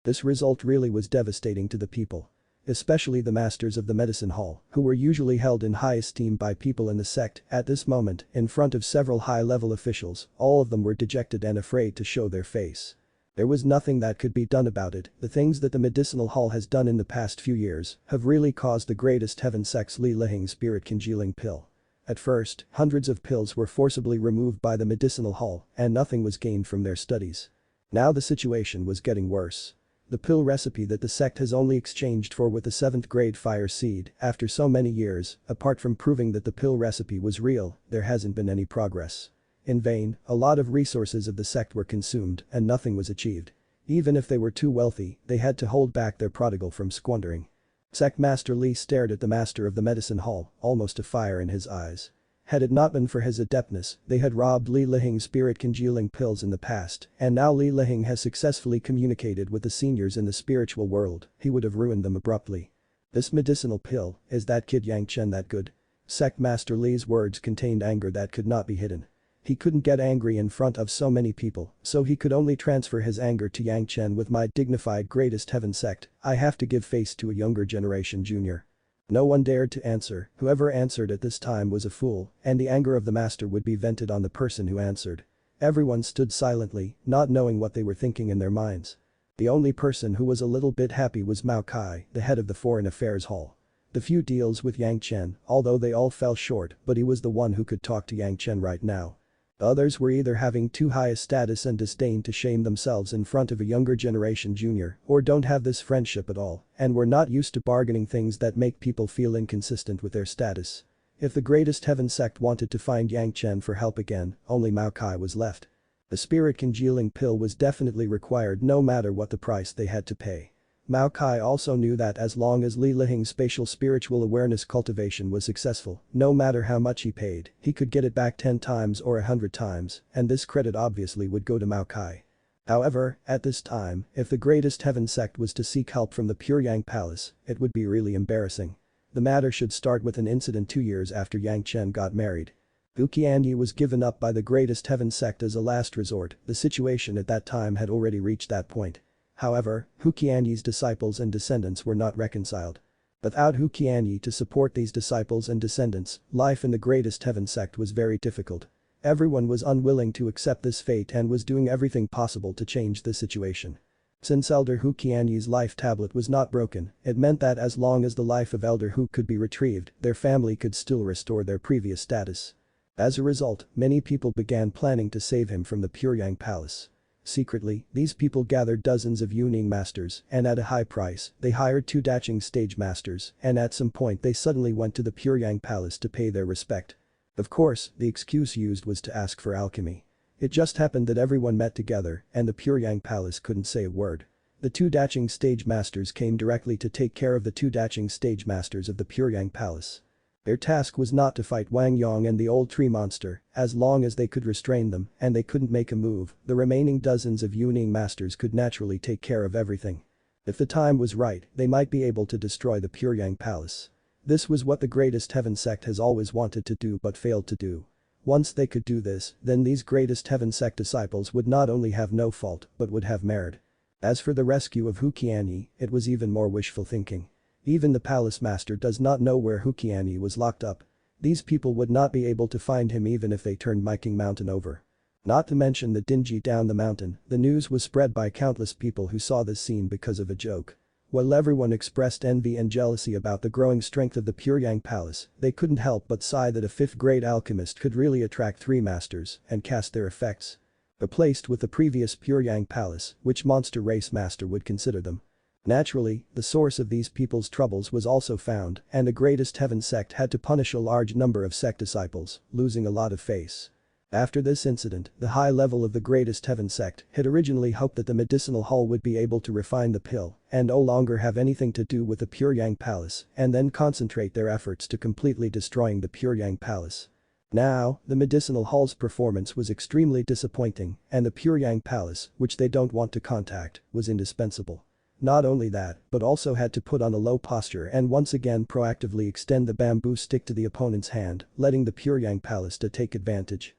This result really was devastating to the people. Especially the masters of the medicine hall, who were usually held in high esteem by people in the sect. At this moment, in front of several high-level officials, all of them were dejected and afraid to show their face. There was nothing that could be done about it. The things that the medicinal hall has done in the past few years have really caused the greatest heaven sect's Li Lihing spirit congealing pill. At first, hundreds of pills were forcibly removed by the medicinal hall and nothing was gained from their studies. Now the situation was getting worse. The pill recipe that the sect has only exchanged for with the 7th grade fire seed, after so many years, apart from proving that the pill recipe was real, there hasn't been any progress. In vain, a lot of resources of the sect were consumed and nothing was achieved. Even if they were too wealthy, they had to hold back their prodigal from squandering. Sect Master Li stared at the master of the medicine hall, almost a fire in his eyes. Had it not been for his adeptness, they had robbed Li Lihing's spirit congealing pills in the past, and now Li Lihing has successfully communicated with the seniors in the spiritual world, he would have ruined them abruptly. This medicinal pill, is that kid Yang Chen that good? Sect Master Li's words contained anger that could not be hidden. He couldn't get angry in front of so many people, so he could only transfer his anger to Yang Chen. With my dignified greatest heaven sect, I have to give face to a younger generation junior. No one dared to answer, whoever answered at this time was a fool, and the anger of the master would be vented on the person who answered. Everyone stood silently, not knowing what they were thinking in their minds. The only person who was a little bit happy was Mao Kai, the head of the Foreign Affairs Hall. The few deals with Yang Chen, although they all fell short, but he was the one who could talk to Yang Chen right now. The others were either having too high a status and disdain to shame themselves in front of a younger generation junior, or don't have this friendship at all, and were not used to bargaining things that make people feel inconsistent with their status. If the greatest heaven sect wanted to find Yang Chen for help again, only Mao Kai was left. The spirit congealing pill was definitely required no matter what the price they had to pay. Mao Kai also knew that as long as Li Lihing's spatial spiritual awareness cultivation was successful, no matter how much he paid, he could get it back 10 times or 100 times, and this credit obviously would go to Mao Kai. However, at this time, if the Greatest Heaven sect was to seek help from the Pure Yang Palace, it would be really embarrassing. The matter should start with an incident 2 years after Yang Chen got married. Huqianyi was given up by the Greatest Heaven sect as a last resort. The situation at that time had already reached that point. However, Huqianyi's disciples and descendants were not reconciled. Without Huqianyi to support these disciples and descendants, life in the Greatest Heaven sect was very difficult. Everyone was unwilling to accept this fate and was doing everything possible to change the situation. Since Elder Huqianyi's life tablet was not broken, it meant that as long as the life of Elder Hu could be retrieved, their family could still restore their previous status. As a result, many people began planning to save him from the Pure Yang Palace. Secretly, these people gathered dozens of Yuning masters, and at a high price, they hired 2 Daching stage masters, and at some point they suddenly went to the Pure Yang Palace to pay their respect. Of course, the excuse used was to ask for alchemy. It just happened that everyone met together, and the Pure Yang Palace couldn't say a word. The 2 Daching stage masters came directly to take care of the 2 Daching stage masters of the Pure Yang Palace. Their task was not to fight Wang Yong and the old tree monster, as long as they could restrain them and they couldn't make a move, the remaining dozens of Yuning masters could naturally take care of everything. If the time was right, they might be able to destroy the Pure Yang Palace. This was what the Greatest Heaven sect has always wanted to do but failed to do. Once they could do this, then these Greatest Heaven sect disciples would not only have no fault but would have merit. As for the rescue of Huqianyi, it was even more wishful thinking. Even the palace master does not know where Huqianyi was locked up. These people would not be able to find him even if they turned Miking Mountain over. Not to mention the dingy down the mountain, the news was spread by countless people who saw this scene because of a joke. While everyone expressed envy and jealousy about the growing strength of the Pure Yang Palace, they couldn't help but sigh that a 5th-grade alchemist could really attract 3 masters and cast their effects. Replaced with the previous Pure Yang Palace, which monster race master would consider them? Naturally, the source of these people's troubles was also found, and the Greatest Heaven sect had to punish a large number of sect disciples, losing a lot of face. After this incident, the high level of the Greatest Heaven sect had originally hoped that the medicinal hall would be able to refine the pill and no longer have anything to do with the Pure Yang Palace and then concentrate their efforts to completely destroying the Pure Yang Palace. Now, the medicinal hall's performance was extremely disappointing and the Pure Yang Palace, which they don't want to contact, was indispensable. Not only that, but also had to put on a low posture and once again proactively extend the bamboo stick to the opponent's hand, letting the Pure Yang Palace to take advantage.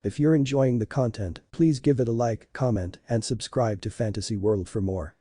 If you're enjoying the content, please give it a like, comment, and subscribe to Fantasy World for more.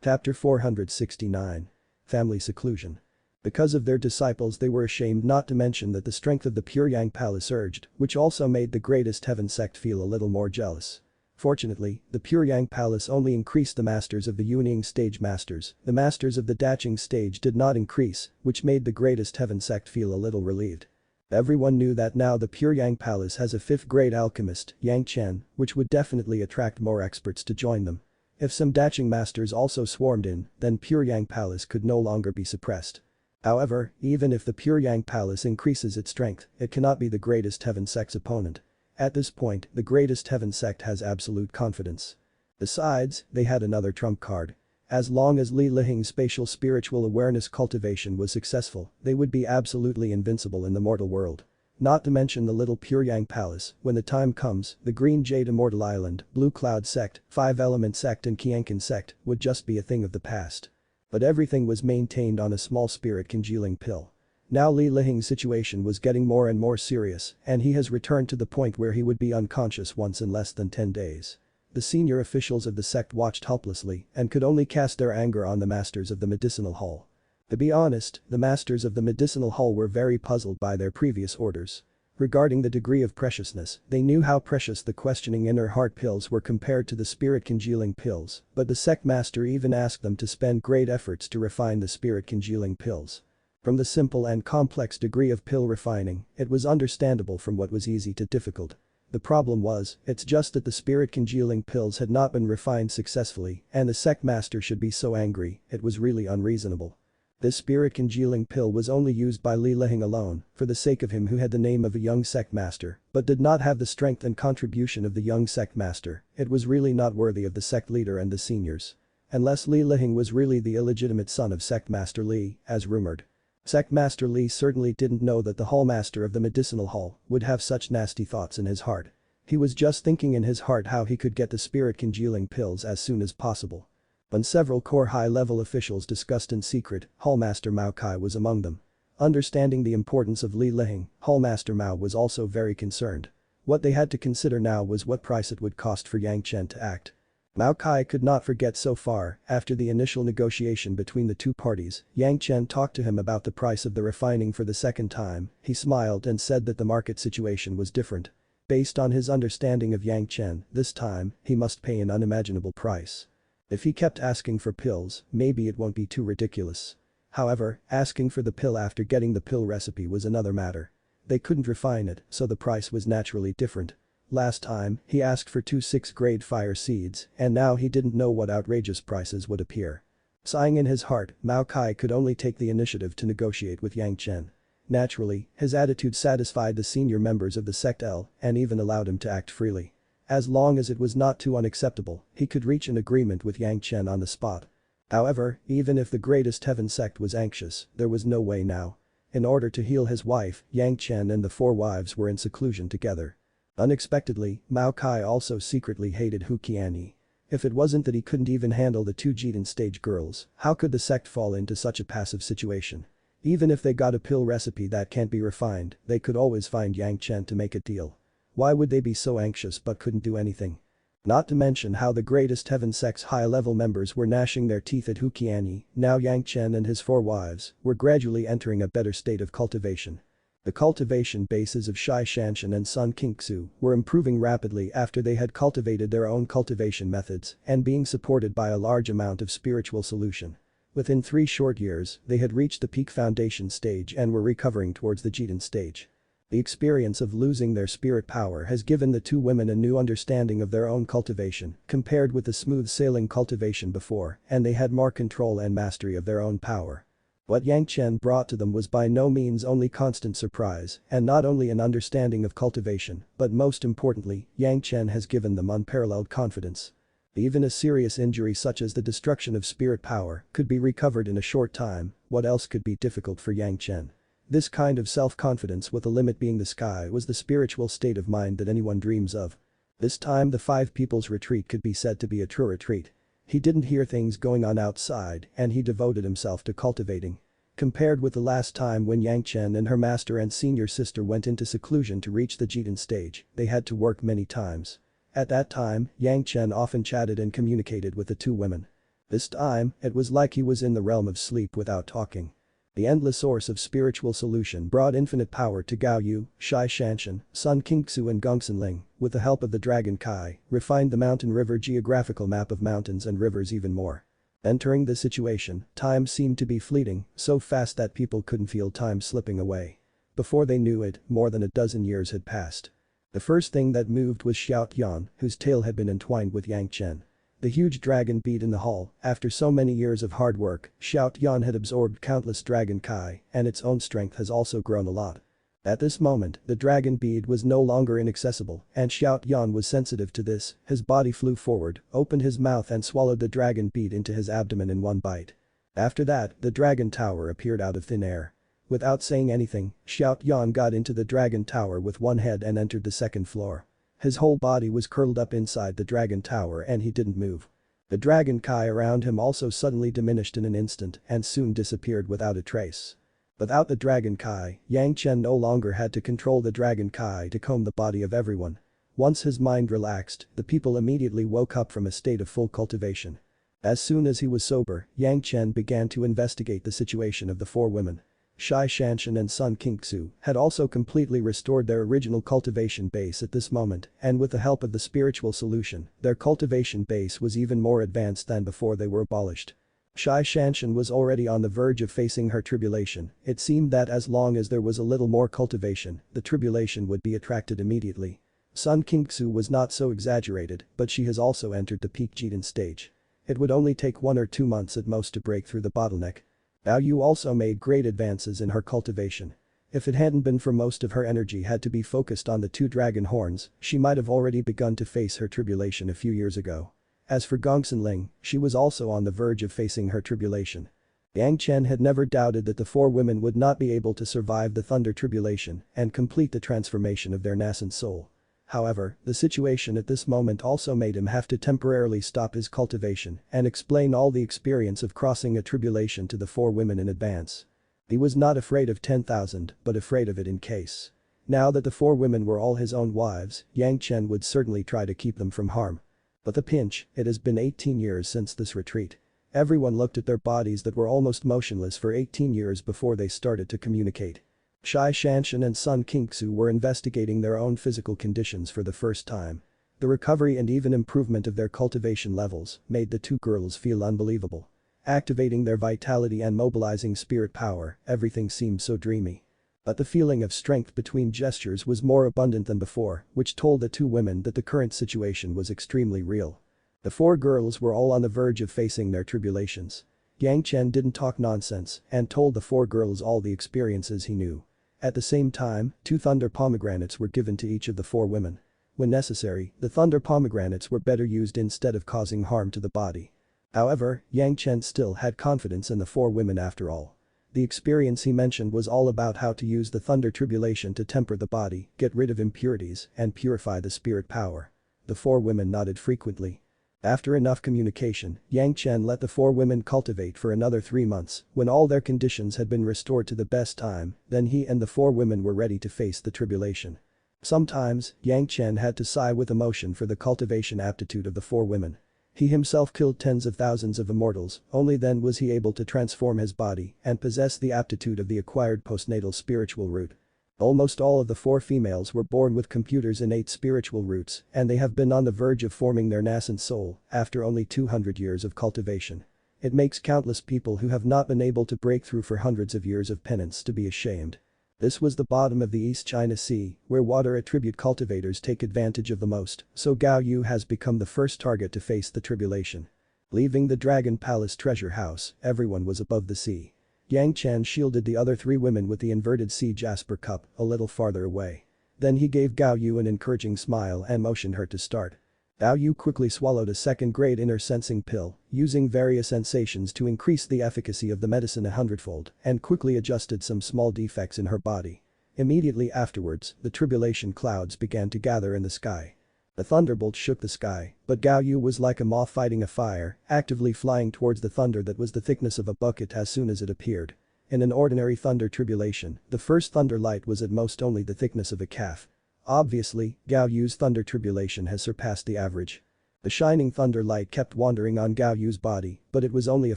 Chapter 469. Family Seclusion. Because of their disciples they were ashamed not to mention that the strength of the Pure Yang Palace urged, which also made the Greatest Heaven sect feel a little more jealous. Fortunately, the Pure Yang Palace only increased the masters of the Yuning stage masters, the masters of the Daching stage did not increase, which made the Greatest Heaven sect feel a little relieved. Everyone knew that now the Pure Yang Palace has a 5th-grade alchemist, Yang Chen, which would definitely attract more experts to join them. If some Daching masters also swarmed in, then Pure Yang Palace could no longer be suppressed. However, even if the Pure Yang Palace increases its strength, it cannot be the Greatest Heaven sect's opponent. At this point, the Greatest Heaven sect has absolute confidence. Besides, they had another trump card. As long as Li Lihing's spatial spiritual awareness cultivation was successful, they would be absolutely invincible in the mortal world. Not to mention the little Pure Yang Palace, when the time comes, the Green Jade Immortal Island, Blue Cloud sect, 5 Element sect and Qiankin sect would just be a thing of the past. But everything was maintained on a small spirit congealing pill. Now Li Lihing's situation was getting more and more serious, and he has returned to the point where he would be unconscious once in less than 10 days. The senior officials of the sect watched helplessly and could only cast their anger on the masters of the medicinal hall. To be honest, the masters of the medicinal hall were very puzzled by their previous orders. Regarding the degree of preciousness, they knew how precious the questioning inner heart pills were compared to the spirit congealing pills, but the sect master even asked them to spend great efforts to refine the spirit congealing pills. From the simple and complex degree of pill refining, it was understandable from what was easy to difficult. The problem was, it's just that the spirit congealing pills had not been refined successfully and the sect master should be so angry, it was really unreasonable. This spirit congealing pill was only used by Li Lihing alone, for the sake of him who had the name of a young sect master, but did not have the strength and contribution of the young sect master, it was really not worthy of the sect leader and the seniors. unless Li Liheng was really the illegitimate son of Sect Master Li, as rumored. Sect Master Li certainly didn't know that the Hallmaster of the Medicinal Hall would have such nasty thoughts in his heart. He was just thinking in his heart how he could get the spirit congealing pills as soon as possible. When several core high-level officials discussed in secret, Hallmaster Mao Kai was among them. Understanding the importance of Li Liheng, Hallmaster Mao was also very concerned. What they had to consider now was what price it would cost for Yang Chen to act. Mao Kai could not forget so far, after the initial negotiation between the two parties, Yang Chen talked to him about the price of the refining for the second time. He smiled and said that the market situation was different. Based on his understanding of Yang Chen, this time, he must pay an unimaginable price. If he kept asking for pills, maybe it won't be too ridiculous. However, asking for the pill after getting the pill recipe was another matter. They couldn't refine it, so the price was naturally different. Last time, he asked for 2 6-grade fire seeds, and now he didn't know what outrageous prices would appear. Sighing in his heart, Mao Kai could only take the initiative to negotiate with Yang Chen. Naturally, his attitude satisfied the senior members of the Sect L and even allowed him to act freely. As long as it was not too unacceptable, he could reach an agreement with Yang Chen on the spot. However, even if the greatest heaven sect was anxious, there was no way now. In order to heal his wife, Yang Chen and the 4 wives were in seclusion together. Unexpectedly, Mao Kai also secretly hated Hu Qianyi. If it wasn't that he couldn't even handle the 2 Jidan stage girls, how could the sect fall into such a passive situation? Even if they got a pill recipe that can't be refined, they could always find Yang Chen to make a deal. Why would they be so anxious but couldn't do anything? Not to mention how the greatest heaven sect's high-level members were gnashing their teeth at Hu Qianyi. Now Yang Chen and his 4 wives were gradually entering a better state of cultivation. The cultivation bases of Zhanxian and Sun Qingxu were improving rapidly after they had cultivated their own cultivation methods and being supported by a large amount of spiritual solution. Within 3 short years, they had reached the peak foundation stage and were recovering towards the Jidan stage. The experience of losing their spirit power has given the 2 women a new understanding of their own cultivation compared with the smooth sailing cultivation before, and they had more control and mastery of their own power. What Yang Chen brought to them was by no means only constant surprise and not only an understanding of cultivation, but most importantly, Yang Chen has given them unparalleled confidence. Even a serious injury such as the destruction of spirit power could be recovered in a short time. What else could be difficult for Yang Chen? This kind of self-confidence with the limit being the sky was the spiritual state of mind that anyone dreams of. This time the 5 people's retreat could be said to be a true retreat. He didn't hear things going on outside and he devoted himself to cultivating. Compared with the last time when Yang Chen and her master and senior sister went into seclusion to reach the Jidan stage, they had to work many times. At that time, Yang Chen often chatted and communicated with the 2 women. This time, it was like he was in the realm of sleep without talking. The endless source of spiritual solution brought infinite power to Gao Yu, Zhanxian, Sun Qingxu and Gongsun Ling, with the help of the Dragon Kai, refined the mountain river geographical map of mountains and rivers even more. Entering the situation, time seemed to be fleeting, so fast that people couldn't feel time slipping away. Before they knew it, more than a dozen years had passed. The first thing that moved was Xiao Yan, whose tail had been entwined with Yang Chen. The huge dragon beat in the hall. After so many years of hard work, Xiao Yan had absorbed countless dragon kai and its own strength has also grown a lot. At this moment, the dragon bead was no longer inaccessible and Xiao Yan was sensitive to this. His body flew forward, opened his mouth and swallowed the dragon bead into his abdomen in one bite. After that, the dragon tower appeared out of thin air. Without saying anything, Xiao Yan got into the dragon tower with one head and entered the 2nd floor. His whole body was curled up inside the dragon tower and he didn't move. The dragon kai around him also suddenly diminished in an instant and soon disappeared without a trace. Without the dragon kai, Yang Chen no longer had to control the dragon kai to comb the body of everyone. Once his mind relaxed, the people immediately woke up from a state of full cultivation. As soon as he was sober, Yang Chen began to investigate the situation of the 4 women. Zhanxian and Sun Qingxu had also completely restored their original cultivation base at this moment and with the help of the spiritual solution, their cultivation base was even more advanced than before they were abolished. Zhanxian was already on the verge of facing her tribulation. It seemed that as long as there was a little more cultivation, the tribulation would be attracted immediately. Sun Qingxu was not so exaggerated, but she has also entered the peak Jidan stage. It would only take 1 or 2 months at most to break through the bottleneck. Bao Yu also made great advances in her cultivation. If it hadn't been for most of her energy had to be focused on the 2 dragon horns, she might have already begun to face her tribulation a few years ago. As for Gongsun Ling, she was also on the verge of facing her tribulation. Yang Chen had never doubted that the four women would not be able to survive the thunder tribulation and complete the transformation of their nascent soul. However, the situation at this moment also made him have to temporarily stop his cultivation and explain all the experience of crossing a tribulation to the four women in advance. He was not afraid of 10,000, but afraid of it in case. Now that the four women were all his own wives, Yang Chen would certainly try to keep them from harm. But the pinch, it has been 18 years since this retreat. Everyone looked at their bodies that were almost motionless for 18 years before they started to communicate. Zhanxian and Sun Qingxu were investigating their own physical conditions for the first time. The recovery and even improvement of their cultivation levels made the two girls feel unbelievable. Activating their vitality and mobilizing spirit power, everything seemed so dreamy. But the feeling of strength between gestures was more abundant than before, which told the two women that the current situation was extremely real. The four girls were all on the verge of facing their tribulations. Yang Chen didn't talk nonsense and told the four girls all the experiences he knew. At the same time, 2 thunder pomegranates were given to each of the four women. When necessary, the thunder pomegranates were better used instead of causing harm to the body. However, Yang Chen still had confidence in the four women after all. The experience he mentioned was all about how to use the thunder tribulation to temper the body, get rid of impurities, and purify the spirit power. The four women nodded frequently. After enough communication, Yang Chen let the four women cultivate for another 3 months. When all their conditions had been restored to the best time, then he and the four women were ready to face the tribulation. Sometimes, Yang Chen had to sigh with emotion for the cultivation aptitude of the four women. He himself killed tens of thousands of immortals, only then was he able to transform his body and possess the aptitude of the acquired postnatal spiritual root. Almost all of the four females were born with computers' innate spiritual roots, and they have been on the verge of forming their nascent soul after only 200 years of cultivation. It makes countless people who have not been able to break through for hundreds of years of penance to be ashamed. This was the bottom of the East China Sea, where water attribute cultivators take advantage of the most, so Gao Yu has become the first target to face the tribulation. Leaving the Dragon Palace treasure house, everyone was above the sea. Yang Chen shielded the other 3 women with the inverted sea jasper cup a little farther away. Then he gave Gao Yu an encouraging smile and motioned her to start. Gao Yu quickly swallowed a second-grade inner sensing pill, using various sensations to increase the efficacy of the medicine 100-fold, and quickly adjusted some small defects in her body. Immediately afterwards, the tribulation clouds began to gather in the sky. A thunderbolt shook the sky, but Gao Yu was like a moth fighting a fire, actively flying towards the thunder that was the thickness of a bucket as soon as it appeared. In an ordinary thunder tribulation, the first thunder light was at most only the thickness of a calf. Obviously, Gao Yu's thunder tribulation has surpassed the average. The shining thunder light kept wandering on Gao Yu's body, but it was only a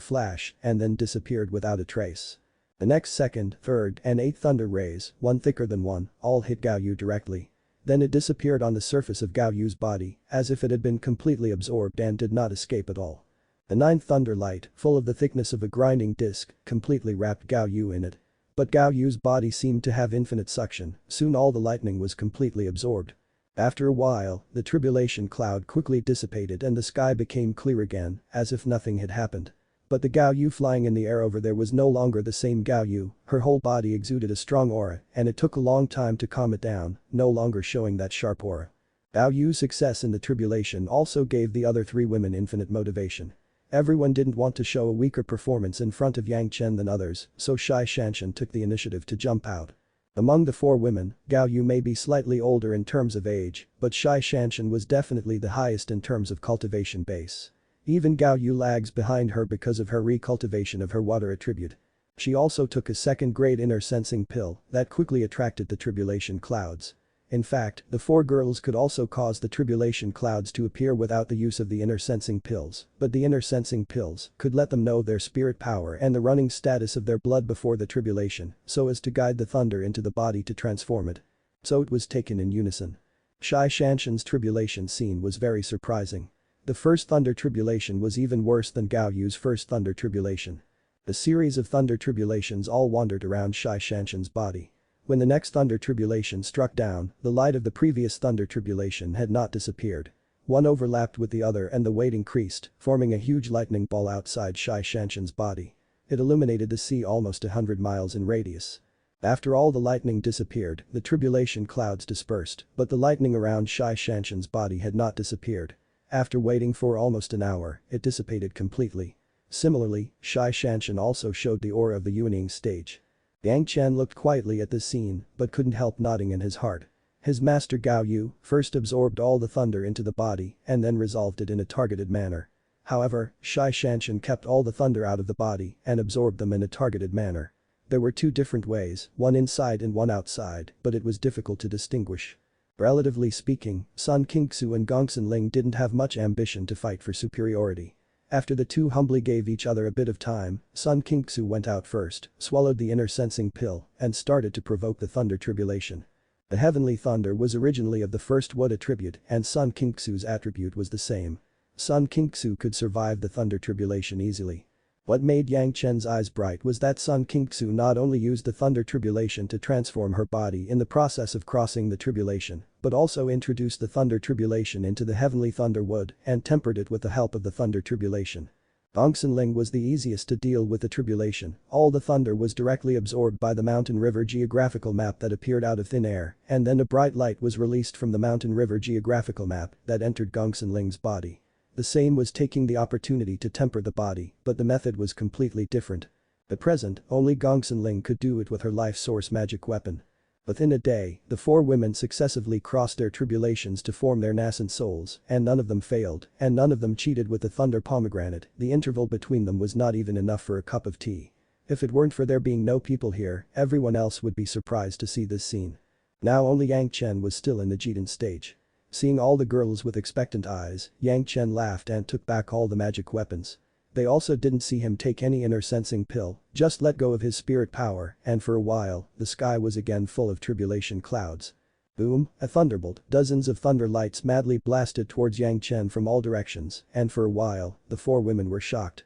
flash and then disappeared without a trace. The next second, third, and eighth thunder rays, one thicker than one, all hit Gao Yu directly. Then it disappeared on the surface of Gao Yu's body, as if it had been completely absorbed and did not escape at all. The ninth thunder light, full of the thickness of a grinding disc, completely wrapped Gao Yu in it. But Gao Yu's body seemed to have infinite suction, soon all the lightning was completely absorbed. After a while, the tribulation cloud quickly dissipated and the sky became clear again, as if nothing had happened. But the Gao Yu flying in the air over there was no longer the same Gao Yu, her whole body exuded a strong aura, and it took a long time to calm it down, no longer showing that sharp aura. Gao Yu's success in the tribulation also gave the other 3 women infinite motivation. Everyone didn't want to show a weaker performance in front of Yang Chen than others, so Zhanxian took the initiative to jump out. Among the 4 women, Gao Yu may be slightly older in terms of age, but Zhanxian was definitely the highest in terms of cultivation base. Even Gao Yu lags behind her because of her recultivation of her water attribute. She also took a second-grade inner sensing pill that quickly attracted the tribulation clouds. In fact, the 4 girls could also cause the tribulation clouds to appear without the use of the inner sensing pills, but the inner sensing pills could let them know their spirit power and the running status of their blood before the tribulation, so as to guide the thunder into the body to transform it. So it was taken in unison. Zhanxian's tribulation scene was very surprising. The first thunder tribulation was even worse than Gao Yu's first thunder tribulation. The series of thunder tribulations all wandered around Zhanxian's body. When the next thunder tribulation struck down, the light of the previous thunder tribulation had not disappeared. One overlapped with the other and the weight increased, forming a huge lightning ball outside Zhanxian's body. It illuminated the sea almost 100 miles in radius. After all the lightning disappeared, the tribulation clouds dispersed, but the lightning around Zhanxian's body had not disappeared. After waiting for almost an hour, it dissipated completely. Similarly, Zhanxian also showed the aura of the Yuaning stage. Yang Chen looked quietly at this scene but couldn't help nodding in his heart. His master Gao Yu first absorbed all the thunder into the body and then resolved it in a targeted manner. However, Zhanxian kept all the thunder out of the body and absorbed them in a targeted manner. There were two different ways, one inside and one outside, but it was difficult to distinguish. Relatively speaking, Sun Qingxu and Gongsun Ling didn't have much ambition to fight for superiority. After the two humbly gave each other a bit of time, Sun Qingxu went out first, swallowed the inner sensing pill, and started to provoke the thunder tribulation. The heavenly thunder was originally of the first wood attribute and Sun Qingxu's attribute was the same. Sun Qingxu could survive the thunder tribulation easily. What made Yang Chen's eyes bright was that Sun Qingxu not only used the thunder tribulation to transform her body in the process of crossing the tribulation, but also introduced the thunder tribulation into the heavenly thunder wood and tempered it with the help of the thunder tribulation. Gongsun Ling was the easiest to deal with the tribulation, all the thunder was directly absorbed by the mountain river geographical map that appeared out of thin air, and then a bright light was released from the mountain river geographical map that entered Gongsun Ling's body. The same was taking the opportunity to temper the body, but the method was completely different. At present, only Gongsun Ling could do it with her life source magic weapon. Within a day, the four women successively crossed their tribulations to form their nascent souls, and none of them failed, and none of them cheated with the thunder pomegranate, the interval between them was not even enough for a cup of tea. If it weren't for there being no people here, everyone else would be surprised to see this scene. Now only Yang Chen was still in the Jidan stage. Seeing all the girls with expectant eyes, Yang Chen laughed and took back all the magic weapons. They also didn't see him take any inner sensing pill, just let go of his spirit power, and for a while, the sky was again full of tribulation clouds. Boom, a thunderbolt, dozens of thunder lights madly blasted towards Yang Chen from all directions, and for a while, the four women were shocked.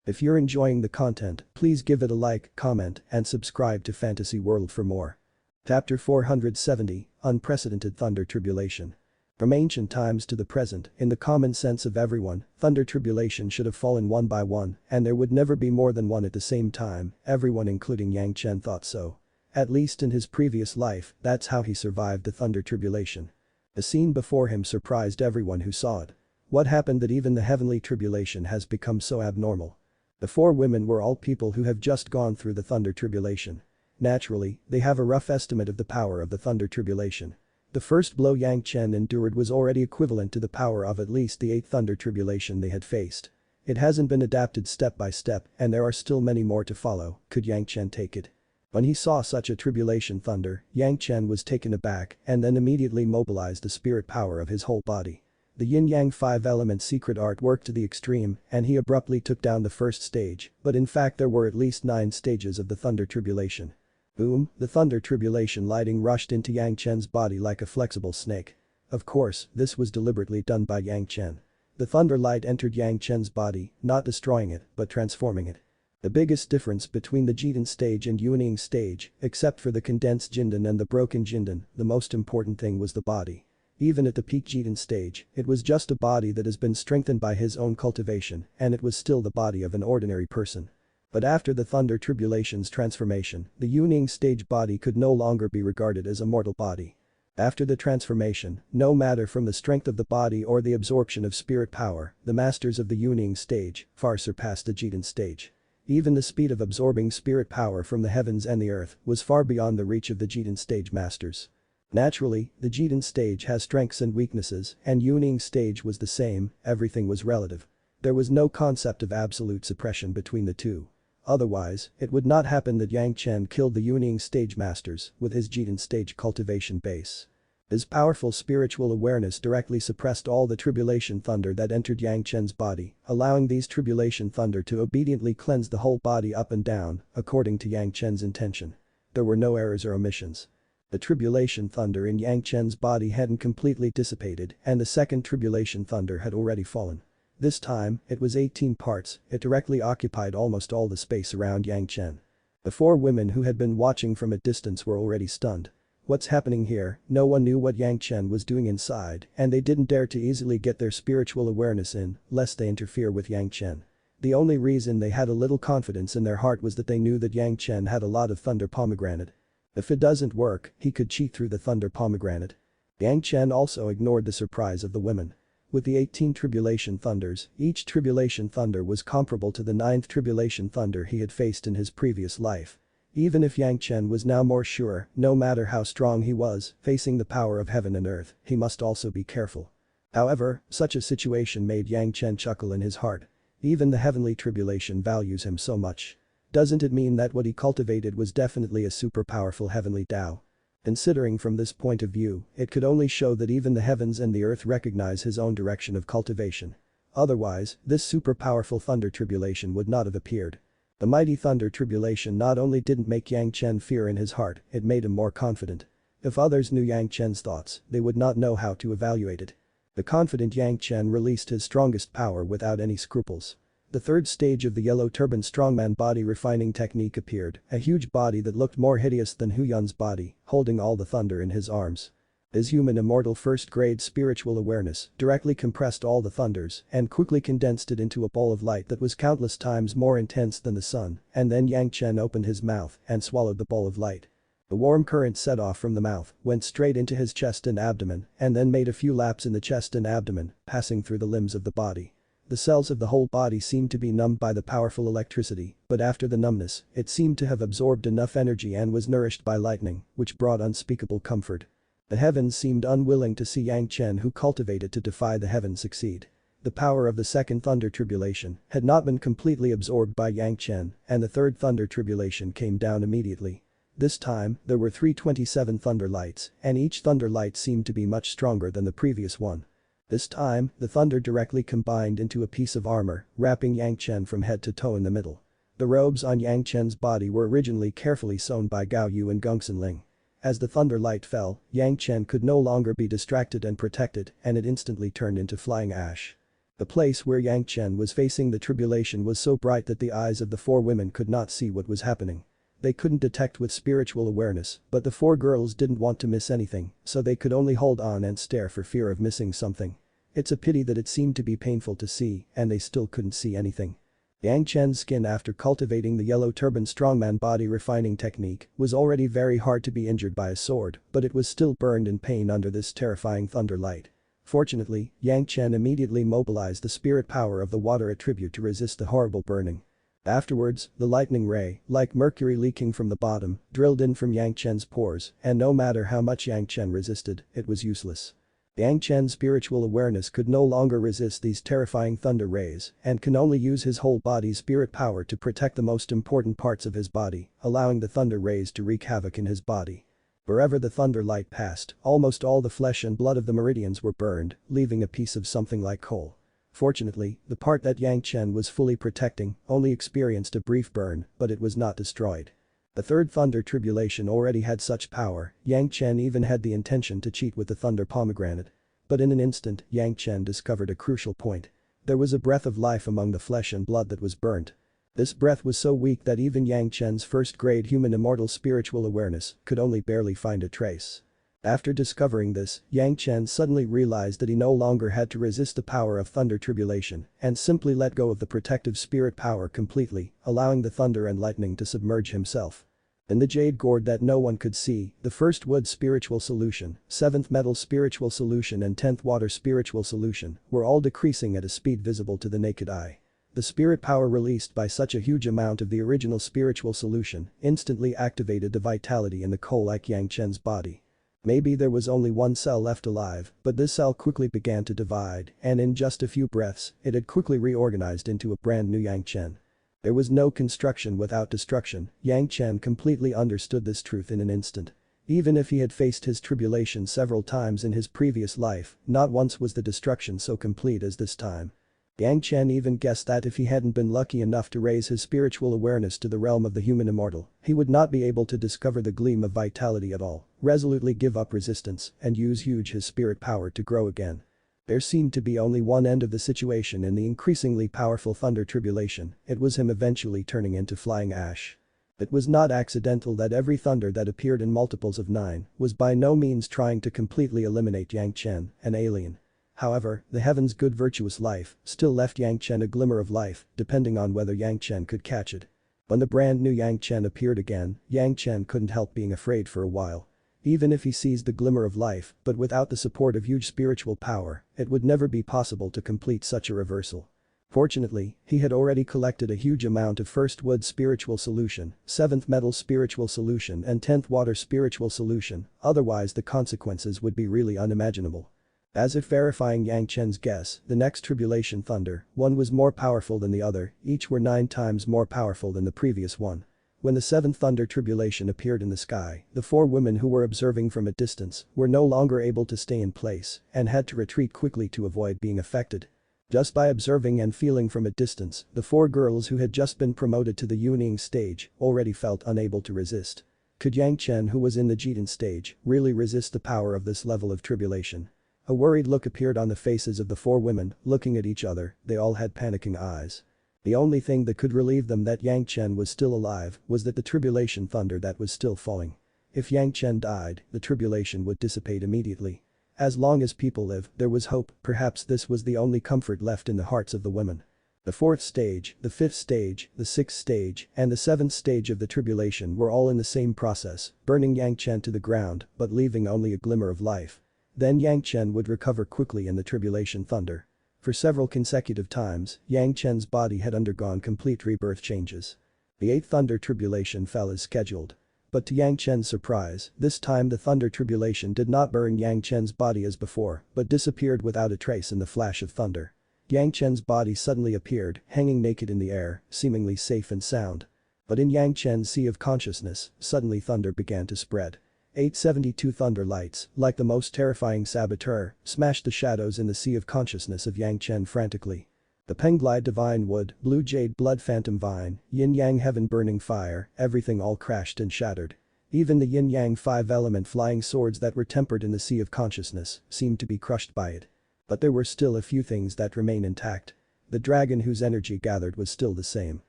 If you're enjoying the content, please give it a like, comment, and subscribe to Fantasy World for more. Chapter 470, Unprecedented Thunder Tribulation. From ancient times to the present, in the common sense of everyone, thunder tribulation should have fallen one by one, and there would never be more than one at the same time, everyone including Yang Chen thought so. At least in his previous life, that's how he survived the thunder tribulation. The scene before him surprised everyone who saw it. What happened that even the heavenly tribulation has become so abnormal? The four women were all people who have just gone through the thunder tribulation. Naturally, they have a rough estimate of the power of the thunder tribulation. The first blow Yang Chen endured was already equivalent to the power of at least the 8th thunder tribulation they had faced. It hasn't been adapted step by step and there are still many more to follow, could Yang Chen take it? When he saw such a tribulation thunder, Yang Chen was taken aback and then immediately mobilized the spirit power of his whole body. The yin-yang 5-element secret art worked to the extreme and he abruptly took down the first stage, but in fact there were at least 9 stages of the thunder tribulation. Boom, the thunder tribulation lighting rushed into Yang Chen's body like a flexible snake. Of course, this was deliberately done by Yang Chen. The thunder light entered Yang Chen's body, not destroying it, but transforming it. The biggest difference between the Jidan stage and Yuaning stage, except for the condensed Jindan and the broken Jindan, the most important thing was the body. Even at the peak Jidan stage, it was just a body that has been strengthened by his own cultivation, and it was still the body of an ordinary person. But after the thunder tribulation's transformation, the Yuaning stage body could no longer be regarded as a mortal body. After the transformation, no matter from the strength of the body or the absorption of spirit power, the masters of the Yuaning stage far surpassed the Jidan stage. Even the speed of absorbing spirit power from the heavens and the earth was far beyond the reach of the Jidan stage masters. Naturally, the Jidan stage has strengths and weaknesses, and Yuaning stage was the same, everything was relative. There was no concept of absolute suppression between the two. Otherwise, it would not happen that Yang Chen killed the Yuaning stage masters with his Jidan stage cultivation base. His powerful spiritual awareness directly suppressed all the tribulation thunder that entered Yang Chen's body, allowing these tribulation thunder to obediently cleanse the whole body up and down, according to Yang Chen's intention. There were no errors or omissions. The tribulation thunder in Yang Chen's body hadn't completely dissipated and the second tribulation thunder had already fallen. This time, it was 18 parts, it directly occupied almost all the space around Yang Chen. The four women who had been watching from a distance were already stunned. What's happening here? No one knew what Yang Chen was doing inside and they didn't dare to easily get their spiritual awareness in, lest they interfere with Yang Chen. The only reason they had a little confidence in their heart was that they knew that Yang Chen had a lot of thunder pomegranate. If it doesn't work, he could cheat through the thunder pomegranate. Yang Chen also ignored the surprise of the women. With the 18 tribulation thunders, each tribulation thunder was comparable to the 9th tribulation thunder he had faced in his previous life. Even if Yang Chen was now more sure, no matter how strong he was, facing the power of heaven and earth, he must also be careful. However, such a situation made Yang Chen chuckle in his heart. Even the heavenly tribulation values him so much. Doesn't it mean that what he cultivated was definitely a super powerful heavenly Tao? Considering from this point of view, it could only show that even the heavens and the earth recognize his own direction of cultivation. Otherwise, this super powerful thunder tribulation would not have appeared. The mighty thunder tribulation not only didn't make Yang Chen fear in his heart, it made him more confident. If others knew Yang Chen's thoughts, they would not know how to evaluate it. The confident Yang Chen released his strongest power without any scruples. The third stage of the yellow turban strongman body refining technique appeared, a huge body that looked more hideous than Hu Yun's body, holding all the thunder in his arms. His human immortal first-grade spiritual awareness directly compressed all the thunders and quickly condensed it into a ball of light that was countless times more intense than the sun, and then Yang Chen opened his mouth and swallowed the ball of light. The warm current set off from the mouth, went straight into his chest and abdomen, and then made a few laps in the chest and abdomen, passing through the limbs of the body. The cells of the whole body seemed to be numbed by the powerful electricity, but after the numbness, it seemed to have absorbed enough energy and was nourished by lightning, which brought unspeakable comfort. The heavens seemed unwilling to see Yang Chen, who cultivated to defy the heavens, succeed. The power of the second thunder tribulation had not been completely absorbed by Yang Chen, and the third thunder tribulation came down immediately. This time, there were 327 thunder lights, and each thunder light seemed to be much stronger than the previous one. This time, the thunder directly combined into a piece of armor, wrapping Yang Chen from head to toe in the middle. The robes on Yang Chen's body were originally carefully sewn by Gao Yu and Gongsun Ling. As the thunder light fell, Yang Chen could no longer be distracted and protected, and it instantly turned into flying ash. The place where Yang Chen was facing the tribulation was so bright that the eyes of the four women could not see what was happening. They couldn't detect with spiritual awareness, but the four girls didn't want to miss anything, so they could only hold on and stare for fear of missing something. It's a pity that it seemed to be painful to see, and they still couldn't see anything. Yang Chen's skin after cultivating the yellow turban strongman body refining technique was already very hard to be injured by a sword, but it was still burned in pain under this terrifying thunder light. Fortunately, Yang Chen immediately mobilized the spirit power of the water attribute to resist the horrible burning. Afterwards, the lightning ray, like mercury leaking from the bottom, drilled in from Yang Chen's pores, and no matter how much Yang Chen resisted, it was useless. Yang Chen's spiritual awareness could no longer resist these terrifying thunder rays and can only use his whole body's spirit power to protect the most important parts of his body, allowing the thunder rays to wreak havoc in his body. Wherever the thunder light passed, almost all the flesh and blood of the meridians were burned, leaving a piece of something like coal. Fortunately, the part that Yang Chen was fully protecting only experienced a brief burn, but it was not destroyed. The third thunder tribulation already had such power, Yang Chen even had the intention to cheat with the thunder pomegranate. But in an instant, Yang Chen discovered a crucial point. There was a breath of life among the flesh and blood that was burnt. This breath was so weak that even Yang Chen's first-grade human immortal spiritual awareness could only barely find a trace. After discovering this, Yang Chen suddenly realized that he no longer had to resist the power of thunder tribulation and simply let go of the protective spirit power completely, allowing the thunder and lightning to submerge himself. In the jade gourd that no one could see, the first wood spiritual solution, 7th metal spiritual solution and 10th water spiritual solution were all decreasing at a speed visible to the naked eye. The spirit power released by such a huge amount of the original spiritual solution instantly activated the vitality in the coal like Yang Chen's body. Maybe there was only one cell left alive, but this cell quickly began to divide, and in just a few breaths, it had quickly reorganized into a brand new Yang Chen. There was no construction without destruction, Yang Chen completely understood this truth in an instant. Even if he had faced his tribulation several times in his previous life, not once was the destruction so complete as this time. Yang Chen even guessed that if he hadn't been lucky enough to raise his spiritual awareness to the realm of the human immortal, he would not be able to discover the gleam of vitality at all, resolutely give up resistance, and use his spirit power to grow again. There seemed to be only one end of the situation in the increasingly powerful thunder tribulation, it was him eventually turning into flying ash. It was not accidental that every thunder that appeared in multiples of 9 was by no means trying to completely eliminate Yang Chen, an alien. However, the heaven's good virtuous life still left Yang Chen a glimmer of life, depending on whether Yang Chen could catch it. When the brand new Yang Chen appeared again, Yang Chen couldn't help being afraid for a while. Even if he sees the glimmer of life, but without the support of huge spiritual power, it would never be possible to complete such a reversal. Fortunately, he had already collected a huge amount of 1st wood spiritual solution, 7th metal spiritual solution and 10th water spiritual solution, otherwise the consequences would be really unimaginable. As if verifying Yang Chen's guess, the next tribulation thunder, one was more powerful than the other, each were 9 times more powerful than the previous one. When the 7th thunder tribulation appeared in the sky, the 4 women who were observing from a distance were no longer able to stay in place and had to retreat quickly to avoid being affected. Just by observing and feeling from a distance, the 4 girls who had just been promoted to the wielding stage already felt unable to resist. Could Yang Chen, who was in the Jitan stage, really resist the power of this level of tribulation? A worried look appeared on the faces of the 4 women, looking at each other, they all had panicking eyes. The only thing that could relieve them that Yang Chen was still alive was that the tribulation thunder that was still falling. If Yang Chen died, the tribulation would dissipate immediately. As long as people live, there was hope, perhaps this was the only comfort left in the hearts of the women. The 4th stage, the 5th stage, the 6th stage, and the 7th stage of the tribulation were all in the same process, burning Yang Chen to the ground, but leaving only a glimmer of life. Then Yang Chen would recover quickly in the tribulation thunder. For several consecutive times, Yang Chen's body had undergone complete rebirth changes. The 8th thunder tribulation fell as scheduled. But to Yang Chen's surprise, this time the thunder tribulation did not burn Yang Chen's body as before, but disappeared without a trace in the flash of thunder. Yang Chen's body suddenly appeared, hanging naked in the air, seemingly safe and sound. But in Yang Chen's sea of consciousness, suddenly thunder began to spread. 872 thunder lights, like the most terrifying saboteur, smashed the shadows in the sea of consciousness of Yang Chen frantically. The Penglide divine wood, blue jade blood phantom vine, yin yang heaven burning fire, everything all crashed and shattered. Even the yin yang 5 element flying swords that were tempered in the sea of consciousness seemed to be crushed by it. But there were still a few things that remain intact. The dragon whose energy gathered was still the same.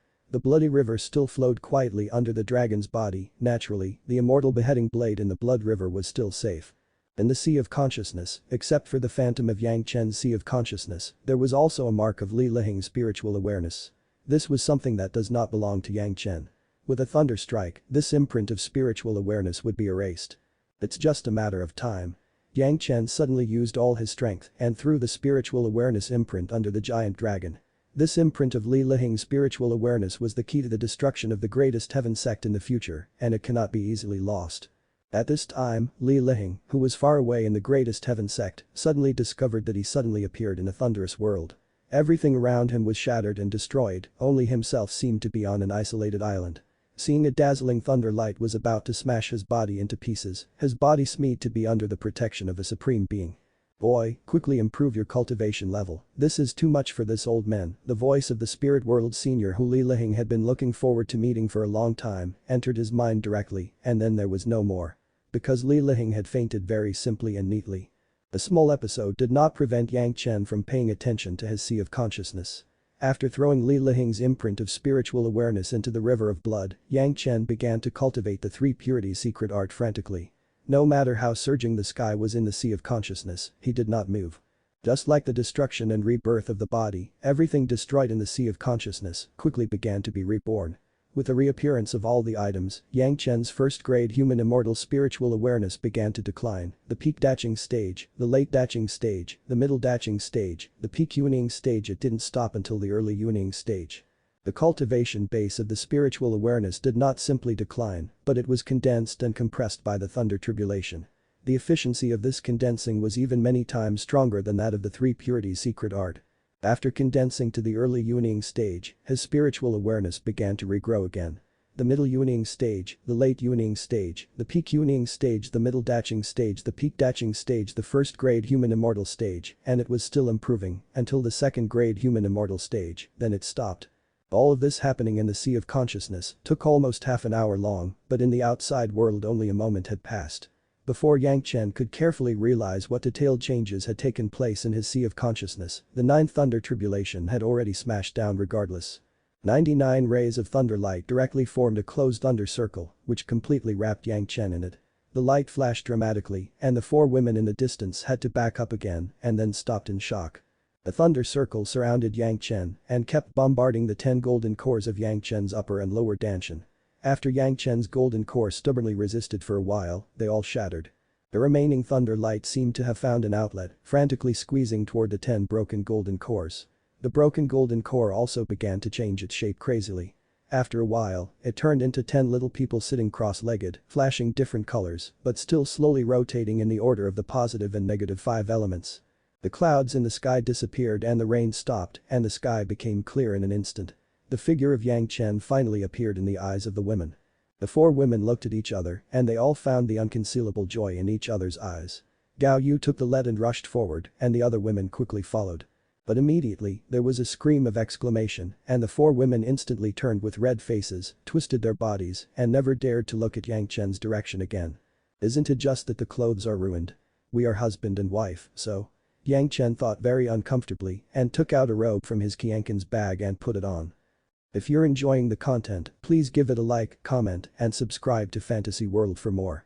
The bloody river still flowed quietly under the dragon's body, naturally, the immortal beheading blade in the blood river was still safe. In the sea of consciousness, except for the phantom of Yang Chen's sea of consciousness, there was also a mark of Li Lihing's spiritual awareness. This was something that does not belong to Yang Chen. With a thunder strike, this imprint of spiritual awareness would be erased. It's just a matter of time. Yang Chen suddenly used all his strength and threw the spiritual awareness imprint under the giant dragon. This imprint of Li Lihing's spiritual awareness was the key to the destruction of the greatest heaven sect in the future, and it cannot be easily lost. At this time, Li Lihing, who was far away in the greatest heaven sect, suddenly discovered that he suddenly appeared in a thunderous world. Everything around him was shattered and destroyed, only himself seemed to be on an isolated island. Seeing a dazzling thunder light was about to smash his body into pieces, his body seemed to be under the protection of a supreme being. Boy, quickly improve your cultivation level, this is too much for this old man, the voice of the spirit world senior who Li Lihing had been looking forward to meeting for a long time, entered his mind directly, and then there was no more. Because Li Lihing had fainted very simply and neatly. The small episode did not prevent Yang Chen from paying attention to his sea of consciousness. After throwing Li Lihing's imprint of spiritual awareness into the river of blood, Yang Chen began to cultivate the 3 purities secret art frantically. No matter how surging the sky was in the sea of consciousness, he did not move. Just like the destruction and rebirth of the body, everything destroyed in the sea of consciousness quickly began to be reborn. With the reappearance of all the items, Yang Chen's 1st grade human immortal spiritual awareness began to decline, the peak daching stage, the late daching stage, the middle daching stage, the peak yuning stage. It didn't stop until the early yuning stage. The cultivation base of the spiritual awareness did not simply decline, but it was condensed and compressed by the thunder tribulation. The efficiency of this condensing was even many times stronger than that of the 3 purities secret art. After condensing to the early yuning stage, his spiritual awareness began to regrow again. The middle yuning stage, the late yuning stage, the peak yuning stage, the middle daching stage, the peak daching stage, the 1st grade human immortal stage, and it was still improving until the 2nd grade human immortal stage, then it stopped. All of this happening in the sea of consciousness took almost half an hour long, but in the outside world only a moment had passed. Before Yang Chen could carefully realize what detailed changes had taken place in his sea of consciousness, the 9th thunder tribulation had already smashed down regardless. 99 rays of thunder light directly formed a closed thunder circle, which completely wrapped Yang Chen in it. The light flashed dramatically, and the 4 women in the distance had to back up again and then stopped in shock. The thunder circle surrounded Yang Chen and kept bombarding the 10 golden cores of Yang Chen's upper and lower danshan. After Yang Chen's golden core stubbornly resisted for a while, they all shattered. The remaining thunder light seemed to have found an outlet, frantically squeezing toward the 10 broken golden cores. The broken golden core also began to change its shape crazily. After a while, it turned into 10 little people sitting cross-legged, flashing different colors, but still slowly rotating in the order of the positive and negative 5 elements. The clouds in the sky disappeared and the rain stopped and the sky became clear in an instant. The figure of Yang Chen finally appeared in the eyes of the women. The 4 women looked at each other and they all found the unconcealable joy in each other's eyes. Gao Yu took the lead and rushed forward and the other women quickly followed. But immediately, there was a scream of exclamation and the 4 women instantly turned with red faces, twisted their bodies and never dared to look at Yang Chen's direction again. Isn't it just that the clothes are ruined? We are husband and wife, so? Yang Chen thought very uncomfortably and took out a robe from his Qianqin's bag and put it on. If you're enjoying the content, please give it a like, comment and subscribe to Fantasy World for more.